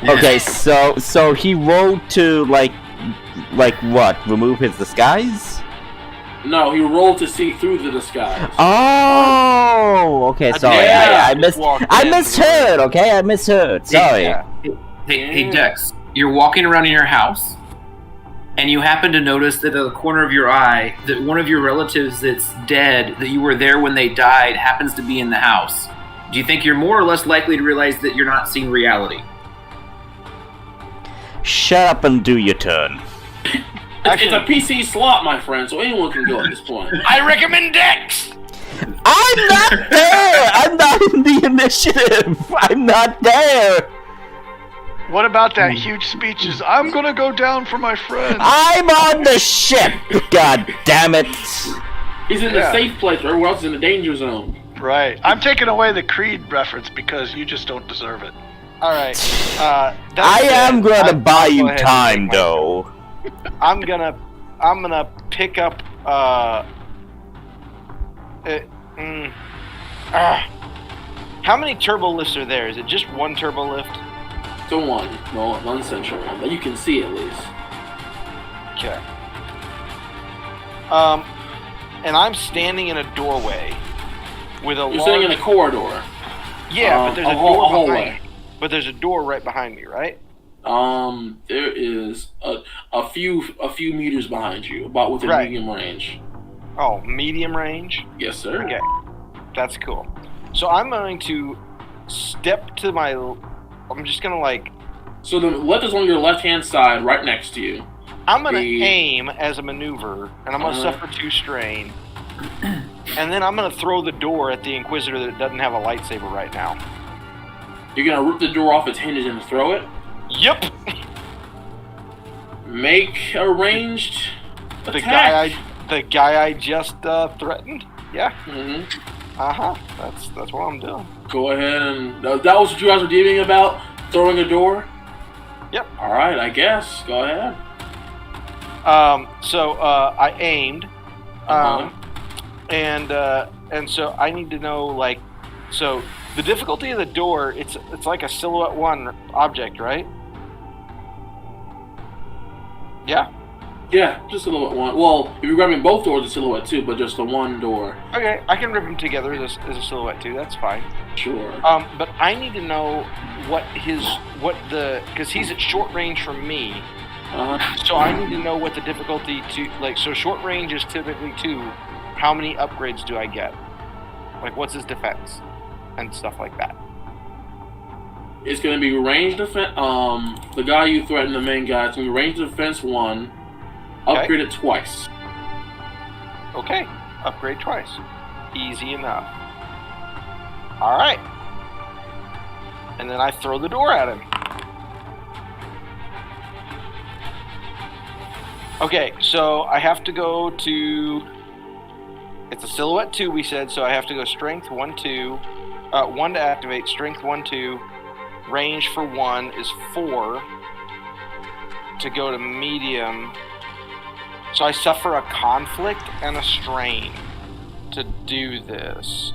Okay, so he rolled to like what? Remove his disguise? No, he rolled to see through the disguise. Oh, okay. Sorry, Yeah, I misheard. Okay, I misheard. Sorry. Yeah. Hey, Dex, you're walking around in your house, and you happen to notice that at the corner of your eye, that one of your relatives that's dead, that you were there when they died, happens to be in the house. Do you think you're more or less likely to realize that you're not seeing reality? Shut up and do your turn. It's a PC slot, my friend, so anyone can go at this point. I recommend Dex! I'm not there! I'm not in the initiative! I'm not there! What about that huge speeches? I'm gonna go down for my friend. I'm on the ship! God damn it! He's in the safe place, or everyone else is in the danger zone. Right. I'm taking away the Creed reference because you just don't deserve it. Alright. I am gonna buy you time, though. I'm gonna pick up how many turbo lifts are there? Is it just one turbo lift? So one central one that you can see at least. Okay. And I'm standing in a doorway with a You're sitting in a corridor. Yeah, but there's a door hallway. behind me. But there's a door right behind me, right? There is a few meters behind you, about within medium range. Oh, medium range? Yes, sir. Okay. That's cool. So I'm going to step to my... I'm just going to like... So the left is on your left-hand side, right next to you. I'm going to aim as a maneuver, and I'm going to suffer 2 strain. And then I'm going to throw the door at the Inquisitor that doesn't have a lightsaber right now. You're going to rip the door off its hinges and throw it? Yep. Make a ranged attack. The guy I just threatened? Yeah. Mm-hmm. Uh-huh. That's what I'm doing. Go ahead and... that was what you guys were deeming about? Throwing a door? Yep. Alright, I guess. Go ahead. So I aimed. And so I need to know, like... So, the difficulty of the door, it's like a Silhouette 1 object, right? Yeah? Yeah, just Silhouette 1. Well, if you're grabbing both doors, it's Silhouette 2, but just the one door. Okay, I can rip them together as a Silhouette 2, that's fine. Sure. But I need to know because he's at short range from me. So I need to know what the difficulty so short range is typically 2. How many upgrades do I get? Like, what's his defense? And stuff like that. It's going to be range defense. The guy you threatened, the main guy, it's going to be range defense 1. Upgrade it twice. Okay. Upgrade twice. Easy enough. Alright. And then I throw the door at him. Okay, so I have to go to... It's a Silhouette 2, we said, so I have to go Strength 1, 2. 1 to activate, Strength 1, 2. Range for 1 is 4. To go to medium. So I suffer a conflict and a strain to do this.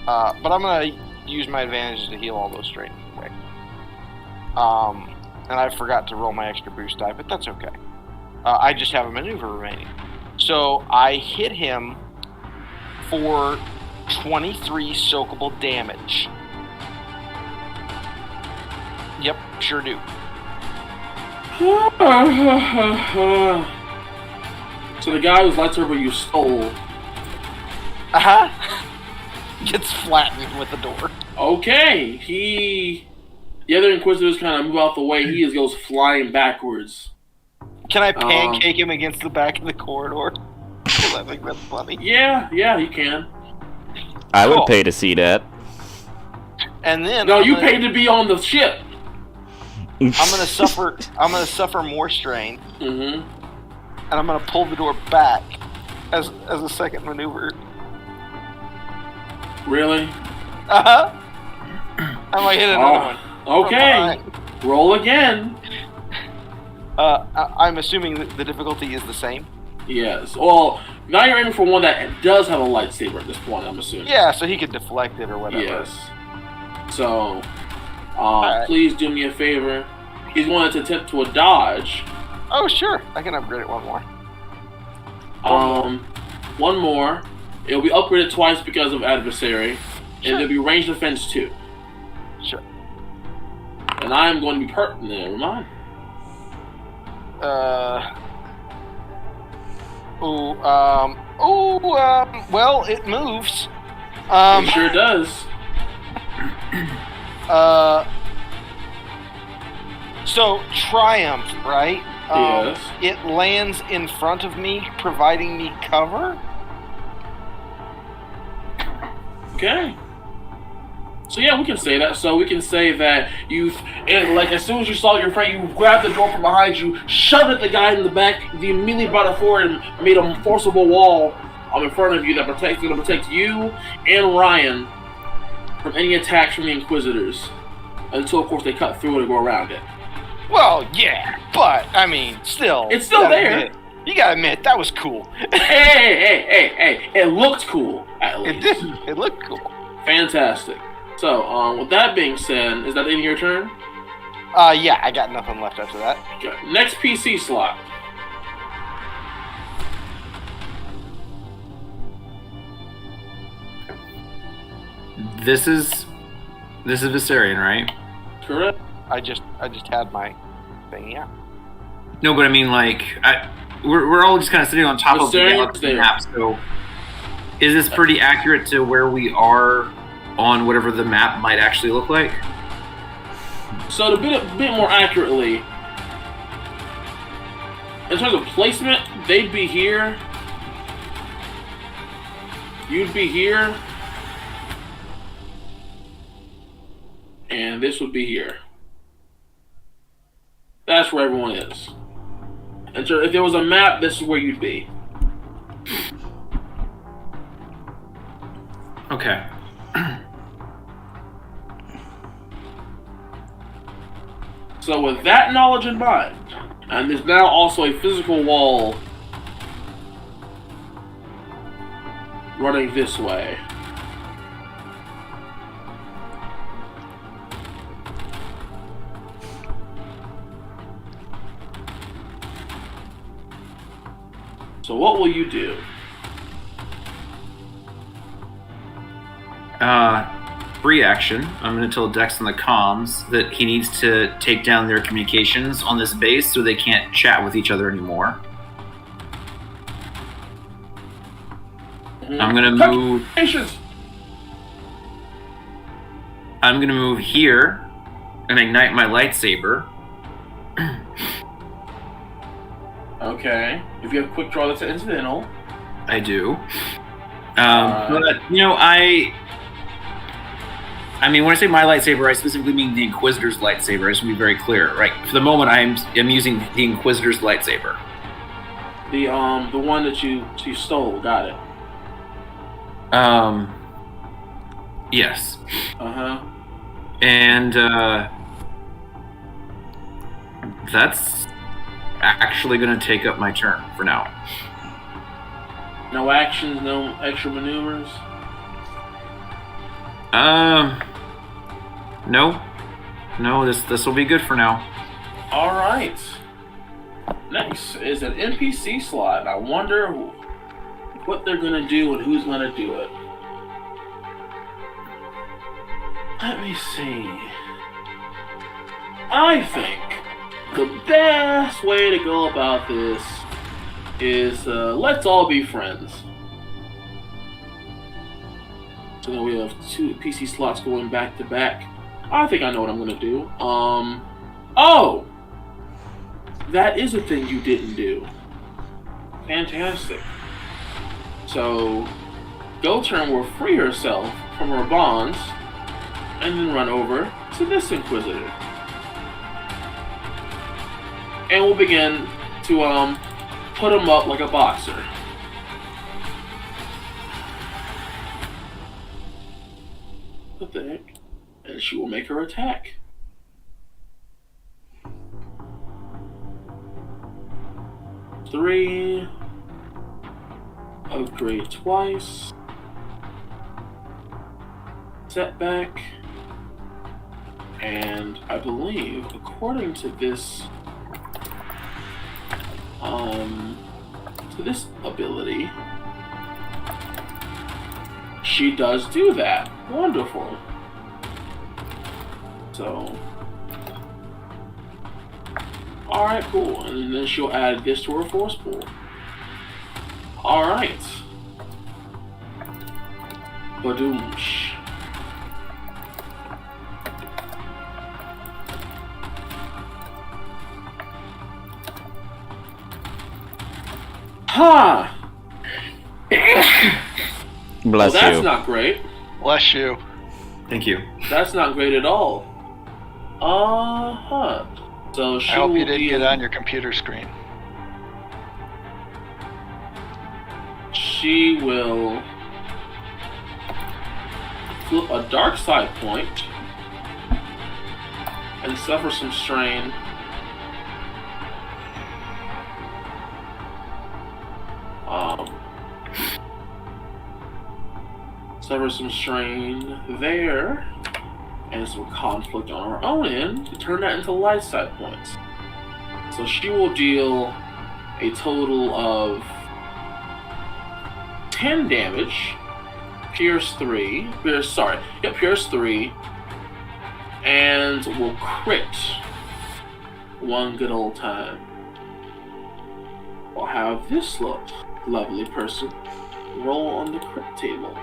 But I'm going to use my advantages to heal all those strains away. And I forgot to roll my extra boost die, but that's okay. I just have a maneuver remaining. So I hit him for 23 soakable damage. Yep, sure do. So the guy whose lightsaber you stole... Gets flattened with the door. Okay, the other Inquisitors kind of move out the way. He goes flying backwards. Can I pancake him against the back of the corridor? Because I think that's funny. Yeah, you can. I would pay to see that. And then no, you paid to be on the ship. I'm gonna suffer more strain. Mm-hmm. And I'm gonna pull the door back as a second maneuver. Really? I might hit another one. Okay. Roll again. I'm assuming that the difficulty is the same. Yes. Well, now you're aiming for one that does have a lightsaber at this point, I'm assuming. Yeah, so he could deflect it or whatever. Yes. So, right. Please do me a favor. He's going to attempt to a dodge. Oh, sure. I can upgrade it one more. One more. It'll be upgraded twice because of adversary. Sure. And it'll be range defense 2. Sure. And I am going to be never mind. Well, it moves. It sure does. So triumph, right? Yes. It lands in front of me, providing me cover. Okay. So yeah, we can say that. So we can say that as soon as you saw your friend, you grabbed the door from behind you, shoved at the guy in the back, you immediately brought it forward and made a forcible wall in front of you that protects you and Ryan from any attacks from the Inquisitors. Until, of course, they cut through it and go around it. Well, yeah, but, I mean, still. It's still there. You gotta admit, that was cool. Hey. It looked cool, at least. It did. It looked cool. Fantastic. So, with that being said, is that the end of your turn? Yeah, I got nothing left after that. Okay. Next PC slot. This is Viserion, right? Correct. I just had my thing, yeah. No, but I mean, like, we're all just kind of sitting on top of the Viserion galaxy there. map. So, is this pretty accurate to where we are on whatever the map might actually look like? So to a bit more accurately, in terms of placement, they'd be here. You'd be here. And this would be here. That's where everyone is. And so if there was a map, this is where you'd be. Okay. So with that knowledge in mind, and there's now also a physical wall running this way. So what will you do? Free action. I'm going to tell Dex on the comms that he needs to take down their communications on this base so they can't chat with each other anymore. I'm going to move. I'm going to move here and ignite my lightsaber. Okay. If you have quick draw, that's incidental. I do. But, you know, I mean, when I say my lightsaber, I specifically mean the Inquisitor's lightsaber. I just want to be very clear. Right? For the moment, I'm using the Inquisitor's lightsaber. The one that you stole. Got it. Yes. Uh-huh. And, that's actually going to take up my turn for now. No actions, no extra maneuvers? No, this will be good for now. Alright. Next is an NPC slot. I wonder what they're gonna do and who's gonna do it. Let me see. I think the best way to go about this is let's all be friends. So now we have 2 PC slots going back to back. I think I know what I'm gonna do. Oh! That is a thing you didn't do. Fantastic. So, Go-Turn will free herself from her bonds and then run over to this Inquisitor. And we'll begin to put him up like a boxer. What the heck? And she will make her attack. Three. Upgrade twice. Setback. And I believe, according to this ability, she does do that. Wonderful. So Alright, cool. And then she'll add this to her force pool. Alright. Badoomsh. Ha! Bless Well, that's you. not great. Bless you. Thank you. That's not great at all. Uh-huh. So she I hope will you didn't deal- get on your computer screen. She will flip a dark side point and suffer some strain. Suffer some strain there, and some conflict on her own end to turn that into light side points. So she will deal a total of 10 damage, pierce 3, and will crit one good old time. We'll have this lovely person roll on the crit table.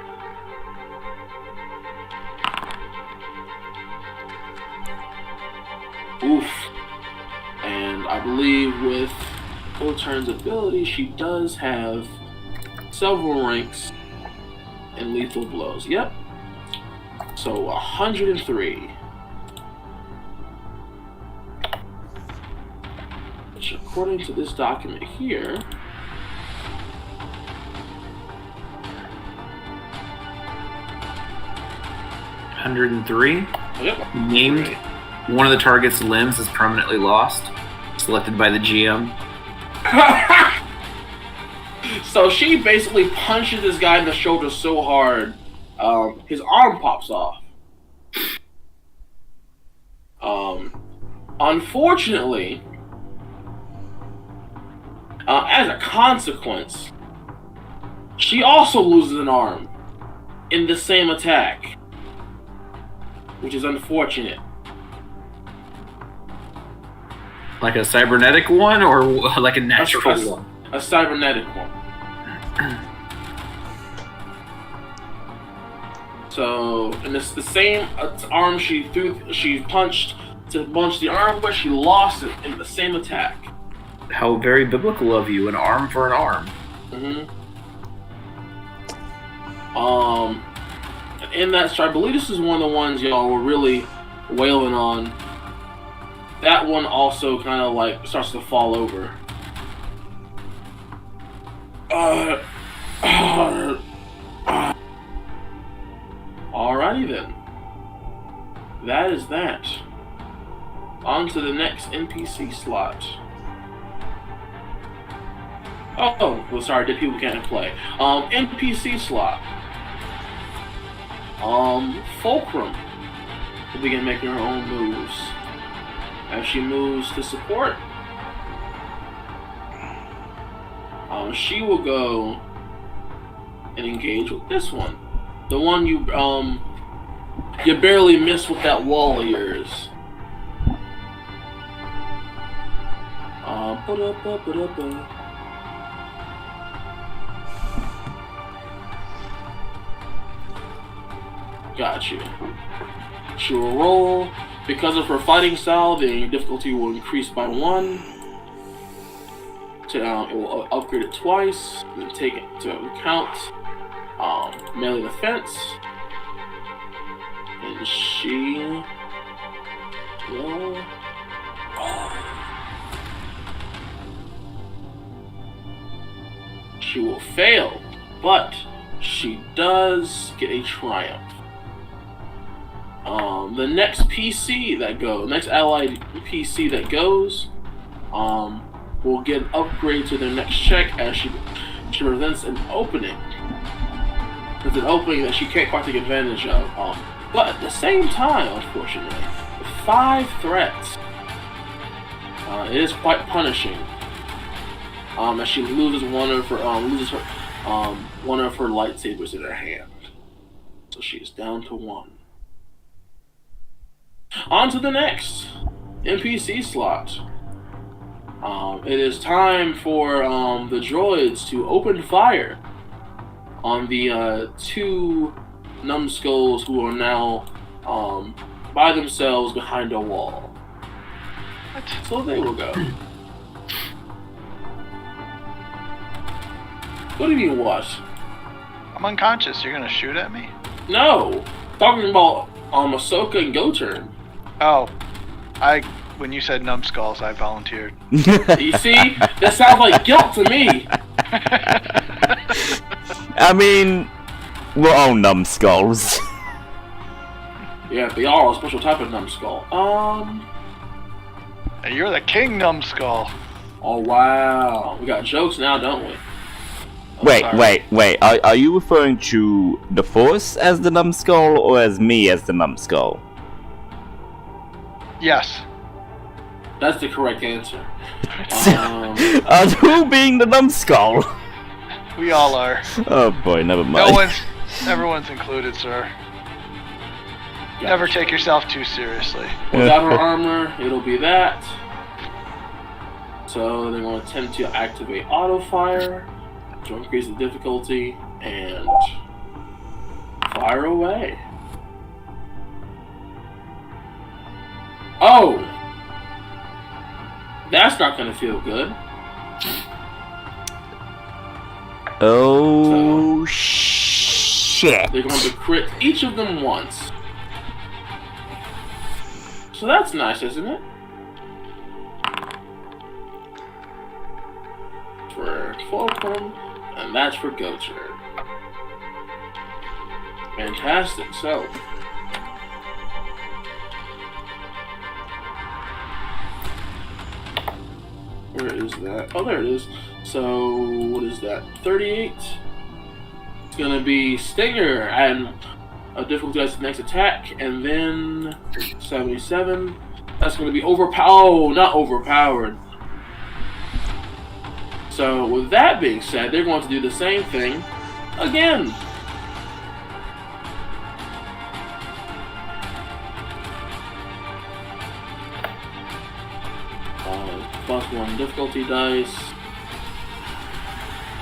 Oof. And I believe with Otern's ability, she does have several ranks in lethal blows. Yep. So 103. Which, according to this document here, $103. yep. Named. One of the target's limbs is permanently lost. Selected by the GM. So she basically punches this guy in the shoulder so hard, his arm pops off. Unfortunately, as a consequence, she also loses an arm in the same attack, which is unfortunate. Like a cybernetic one or like a natural one? A cybernetic one. So, and it's the same arm she punched to punch the arm, but she lost it in the same attack. How very biblical of you, an arm for an arm. Mm-hmm. In that strike, I believe this is one of the ones y'all were really wailing on. That one also kind of like starts to fall over. Alrighty then. That is that. On to the next NPC slot. Oh, well, sorry, the people can't play. NPC slot. Fulcrum will begin making her own moves. As she moves to support, she will go and engage with this one. The one you barely missed with that wall of yours. Got you. She will roll. Because of her fighting style, the difficulty will increase by 1. It will upgrade it twice, and take it to account melee defense. And she will roll. She will fail, but she does get a triumph. The next allied PC that goes, will get an upgrade to their next check as she presents an opening. It's an opening that she can't quite take advantage of. But at the same time, unfortunately, with 5 threats, it is quite punishing. As she loses one of her lightsabers in her hand, so she is down to 1. On to the next NPC slot. It is time for the droids to open fire on the two numbskulls who are now by themselves behind a wall. So they will go. What do you mean, what? I'm unconscious. You're gonna shoot at me? No! Talking about Ahsoka and Go-Turn. Oh, when you said numbskulls, I volunteered. You see? That sounds like guilt to me. I mean, we're all numbskulls. Yeah, they are a special type of numbskull. And you're the king numbskull. Oh wow. We got jokes now, don't we? Wait. Are you referring to the Force as the numbskull or as me as the numbskull? Yes. That's the correct answer. Who being the numbskull? We all are. Oh boy, never mind. Everyone's included, sir. Never take yourself too seriously. Without her armor, it'll be that. So they're going to attempt to activate auto fire to increase the difficulty and fire away. Oh! That's not going to feel good. Oh, shit. They're going to crit each of them once. So that's nice, isn't it? For Fulcrum, and that's for Go-Turn. Fantastic. So, where is that? Oh, there it is. So, what is that? 38. It's gonna be Stinger and a difficulty as the next attack, and then 77. That's gonna be not overpowered. So, with that being said, they're going to do the same thing again. +1 difficulty dice.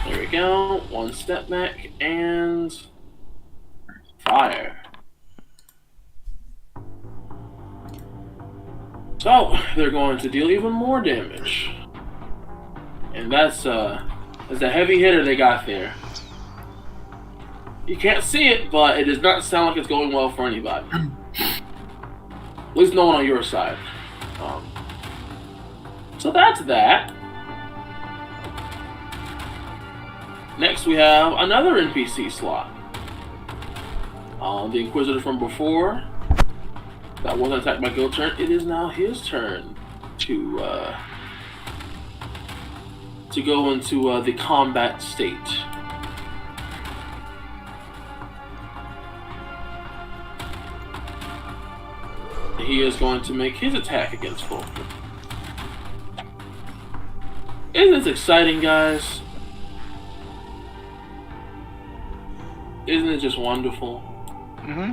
There we go. 1 step back and fire. So they're going to deal even more damage, and that's a heavy hitter they got there. You can't see it, but it does not sound like it's going well for anybody. At least no one on your side. So that's that. Next we have another NPC slot. The Inquisitor from before that wasn't attacked by Go-Turn. It is now his turn to go into the combat state. He is going to make his attack against Fulcrum. Isn't this exciting, guys? Isn't it just wonderful? Mm-hmm.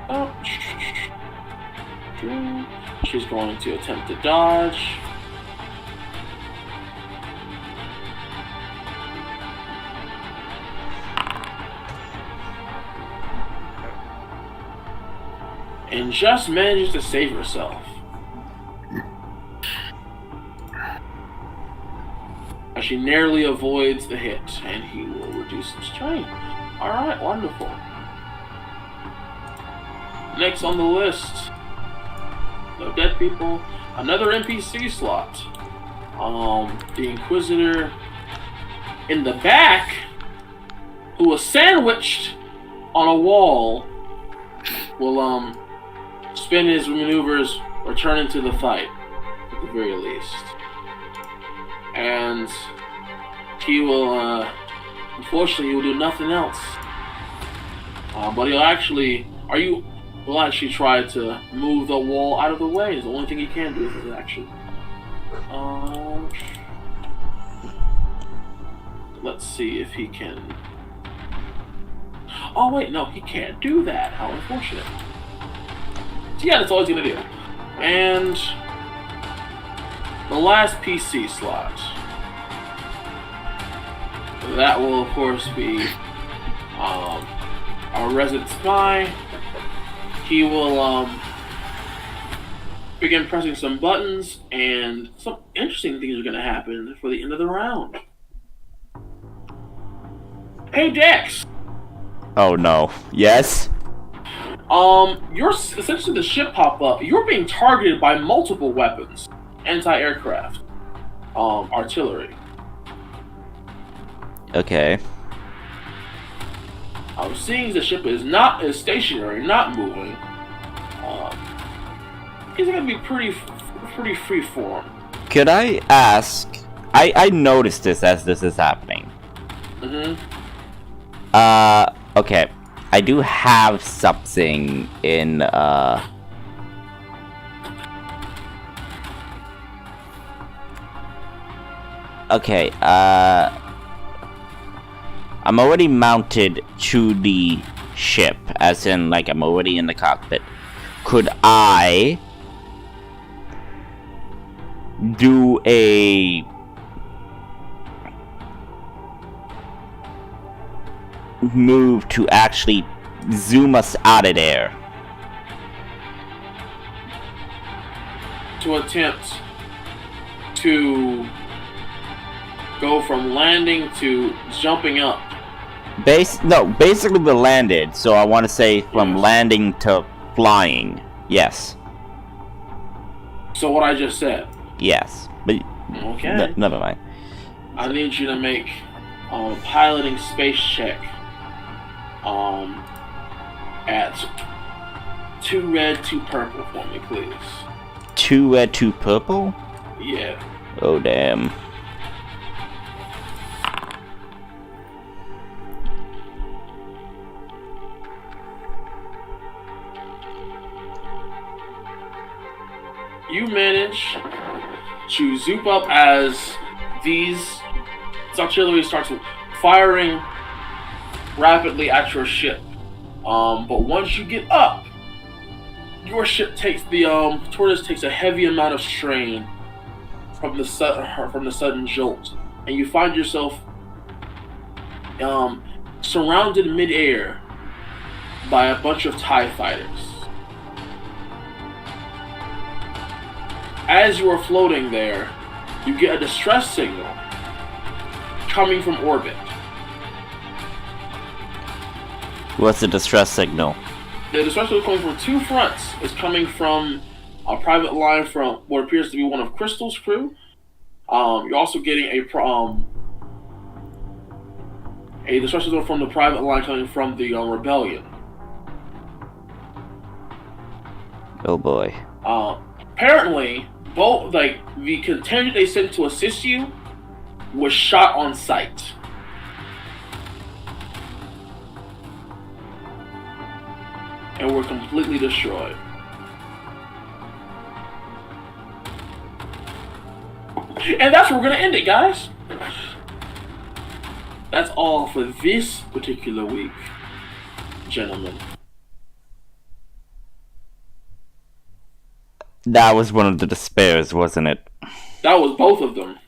Oh. She's going to attempt to dodge. And just manages to save herself. As she narrowly avoids the hit, and he will reduce the strain. Alright, wonderful. Next on the list, no dead people, another NPC slot. The Inquisitor in the back, who was sandwiched on a wall, will spin his maneuvers, return into the fight, at the very least. And he will, unfortunately, he will do nothing else. But he'll actually, will actually try to move the wall out of the way. It's the only thing he can do with his action. Let's see if he can. Oh wait, no, he can't do that. How unfortunate. So yeah, that's all he's gonna do. And the last PC slot. That will, of course, be our resident spy. He will begin pressing some buttons, and some interesting things are going to happen for the end of the round. Hey, Dex! Oh no. Yes? You're essentially the ship pop up. You're being targeted by multiple weapons, anti-aircraft, artillery. Okay. Seeing the ship is stationary, not moving, it's gonna be pretty free form. Could I ask? I noticed this as this is happening. Okay. I do have something in Okay, I'm already mounted to the ship, as in, like, I'm already in the cockpit. Could I do a move to actually zoom us out of there? To attempt to go from landing to jumping up. Basically we landed, so I want to say from Yes. landing to flying. Yes. So what I just said. Yes. But Okay. never mind. I need you to make a piloting space check. At 2 red, 2 purple for me, please. 2 red, 2 purple? Yeah. Oh damn. You manage to zoop up as these artillery starts firing rapidly at your ship. But once you get up, your ship takes the tortoise takes a heavy amount of strain from the sudden jolt, and you find yourself surrounded midair by a bunch of TIE fighters. As you are floating there, you get a distress signal coming from orbit. What's the distress signal? The distress signal coming from 2 fronts. It's coming from a private line from what appears to be one of Crystal's crew. You're also getting a distress signal from the private line coming from the Rebellion. Oh boy. Apparently, both the contingent they sent to assist you was shot on sight. And were completely destroyed. And that's where we're gonna end it, guys. That's all for this particular week, gentlemen. That was one of the despairs, wasn't it? That was both of them.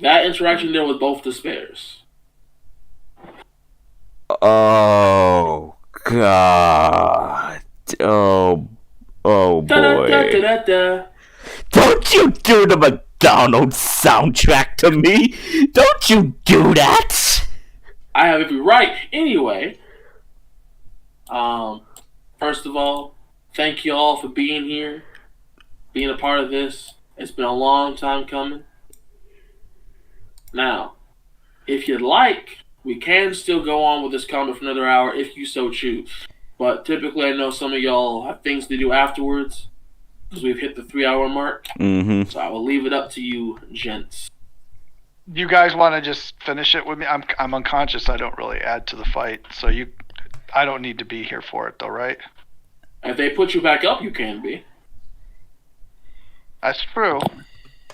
That interaction there was both despairs. Oh god. Oh boy. Da-da-da-da-da-da. Don't you do the McDonald's soundtrack to me! Don't you do that! I have every right. Anyway, first of all, thank you all for being here, being a part of this. It's been a long time coming. Now, if you'd like, we can still go on with this combo for another hour if you so choose. But typically, I know some of y'all have things to do afterwards because we've hit the 3-hour mark. Mm-hmm. So I will leave it up to you, gents. You guys want to just finish it with me? I'm unconscious. I don't really add to the fight, so I don't need to be here for it, though, right? If they put you back up, you can be. That's true.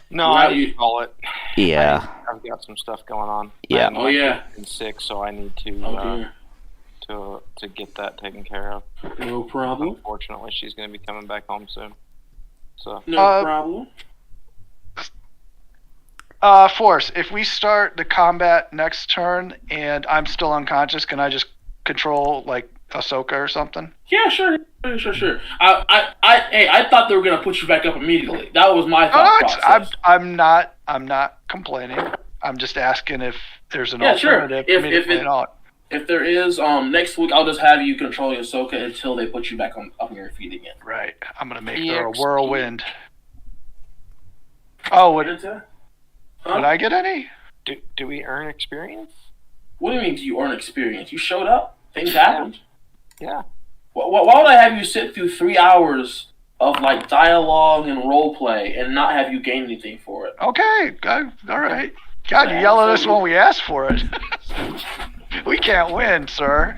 No, Well, I you- call it. Yeah. I've got some stuff going on. Yeah. I'm Oh, yeah. sick, so I need to Oh, dear. to get that taken care of. No problem. Unfortunately, she's going to be coming back home soon. So No problem. Force, if we start the combat next turn and I'm still unconscious, can I just control like Ahsoka or something? Yeah, sure. I thought they were gonna put you back up immediately. That was my thought process. I'm not complaining. I'm just asking if there's an alternative for me to play it out. If there is, next week I'll just have you control Ahsoka until they put you back up on your feet again. Right. I'm gonna make her a whirlwind. Oh, would I get any? Do we earn experience? What do you mean? Do you earn experience? You showed up. Things happened. Yeah. Why would I have you sit through 3 hours of like dialogue and role play and not have you gain anything for it? Okay. All right. God, you yell at us when we ask for it. We can't win, sir.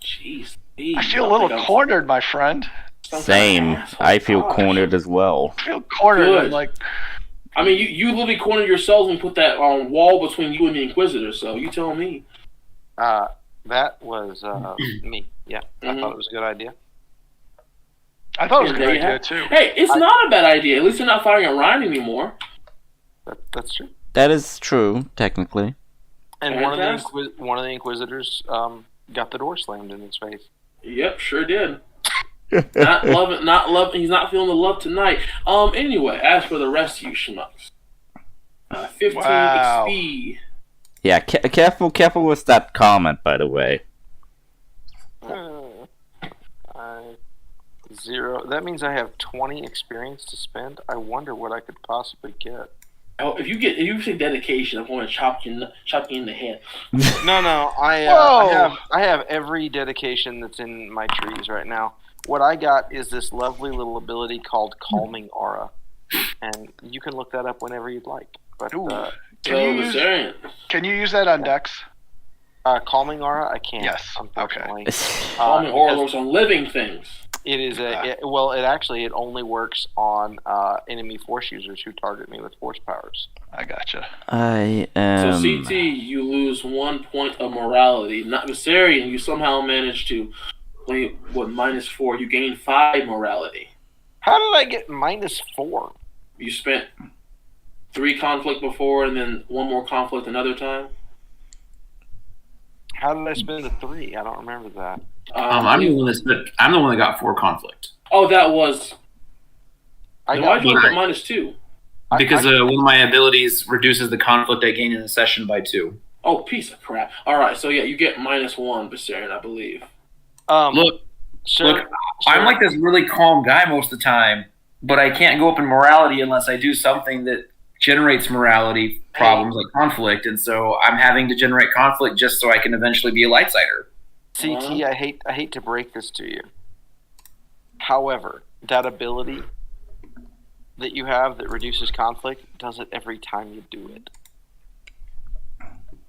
Jeez. I feel a little cornered, my friend. Same. I feel cornered as well. I feel cornered. Good. I'm like, I mean, you literally cornered yourselves and put that wall between you and the Inquisitor, so you tell me. That was me. Yeah, I thought it was a good idea. I thought it was a good idea too. Hey, it's not a bad idea. At least they're not firing at Ryan anymore. That's true. That is true, technically. And one of the Inquisitors got the door slammed in his face. Yep, sure did. Not loving. He's not feeling the love tonight. Anyway, as for the rest of you schmucks, 15 XP. Yeah, careful with that comment, by the way. 0. That means I have 20 experience to spend. I wonder what I could possibly get. Oh, if you say dedication, I'm going to chop you in the head. No. I have every dedication that's in my trees right now. What I got is this lovely little ability called Calming Aura, and you can look that up whenever you'd like. But can you use that on Dex? Calming Aura, I can't. Yes. Unfortunately. Okay. Calming Aura works on living things. It is it only works on enemy force users who target me with force powers. I gotcha. So CT, you lose 1 point of morality. Not Viserion, you somehow managed to play -4. You gain 5 morality. How did I get -4? You spent 3 conflict before, and then 1 more conflict another time. How did I spend the 3? I don't remember that. I'm the one that got 4 conflict. Oh, that was. Why'd you get -2? Because one of my abilities reduces the conflict I gain in a session by 2. Oh, piece of crap! All right, so yeah, you get -1, Viserion, I believe. Look, I'm like this really calm guy most of the time, but I can't go up in morality unless I do something that generates morality problems like conflict, and so I'm having to generate conflict just so I can eventually be a lightsider. CT, I hate to break this to you. However, that ability that you have that reduces conflict does it every time you do it.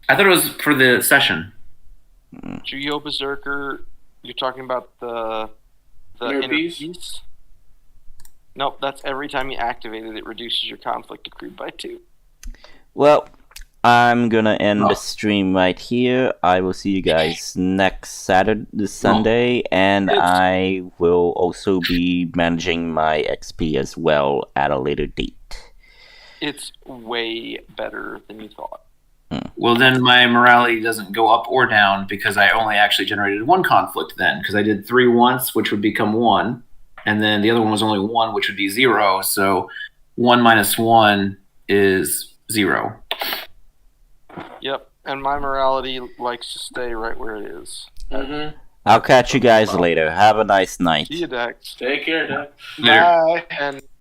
I thought it was for the session. Juyo Berserker, you're talking about the inner peace? Nope, that's every time you activate it, it reduces your conflict accrued by 2. Well, I'm gonna end the stream right here. I will see you guys next Sunday, and I will also be managing my XP as well at a later date. It's way better than you thought. Well, then my morality doesn't go up or down because I only actually generated 1 conflict then, because I did 3 once, which would become 1, and then the other one was only 1, which would be 0, so 1 minus 1 is 0. Yep, and my morality likes to stay right where it is. Mm-hmm. I'll catch you guys later. Have a nice night. See you, Dex. Take care, Dex. Bye. And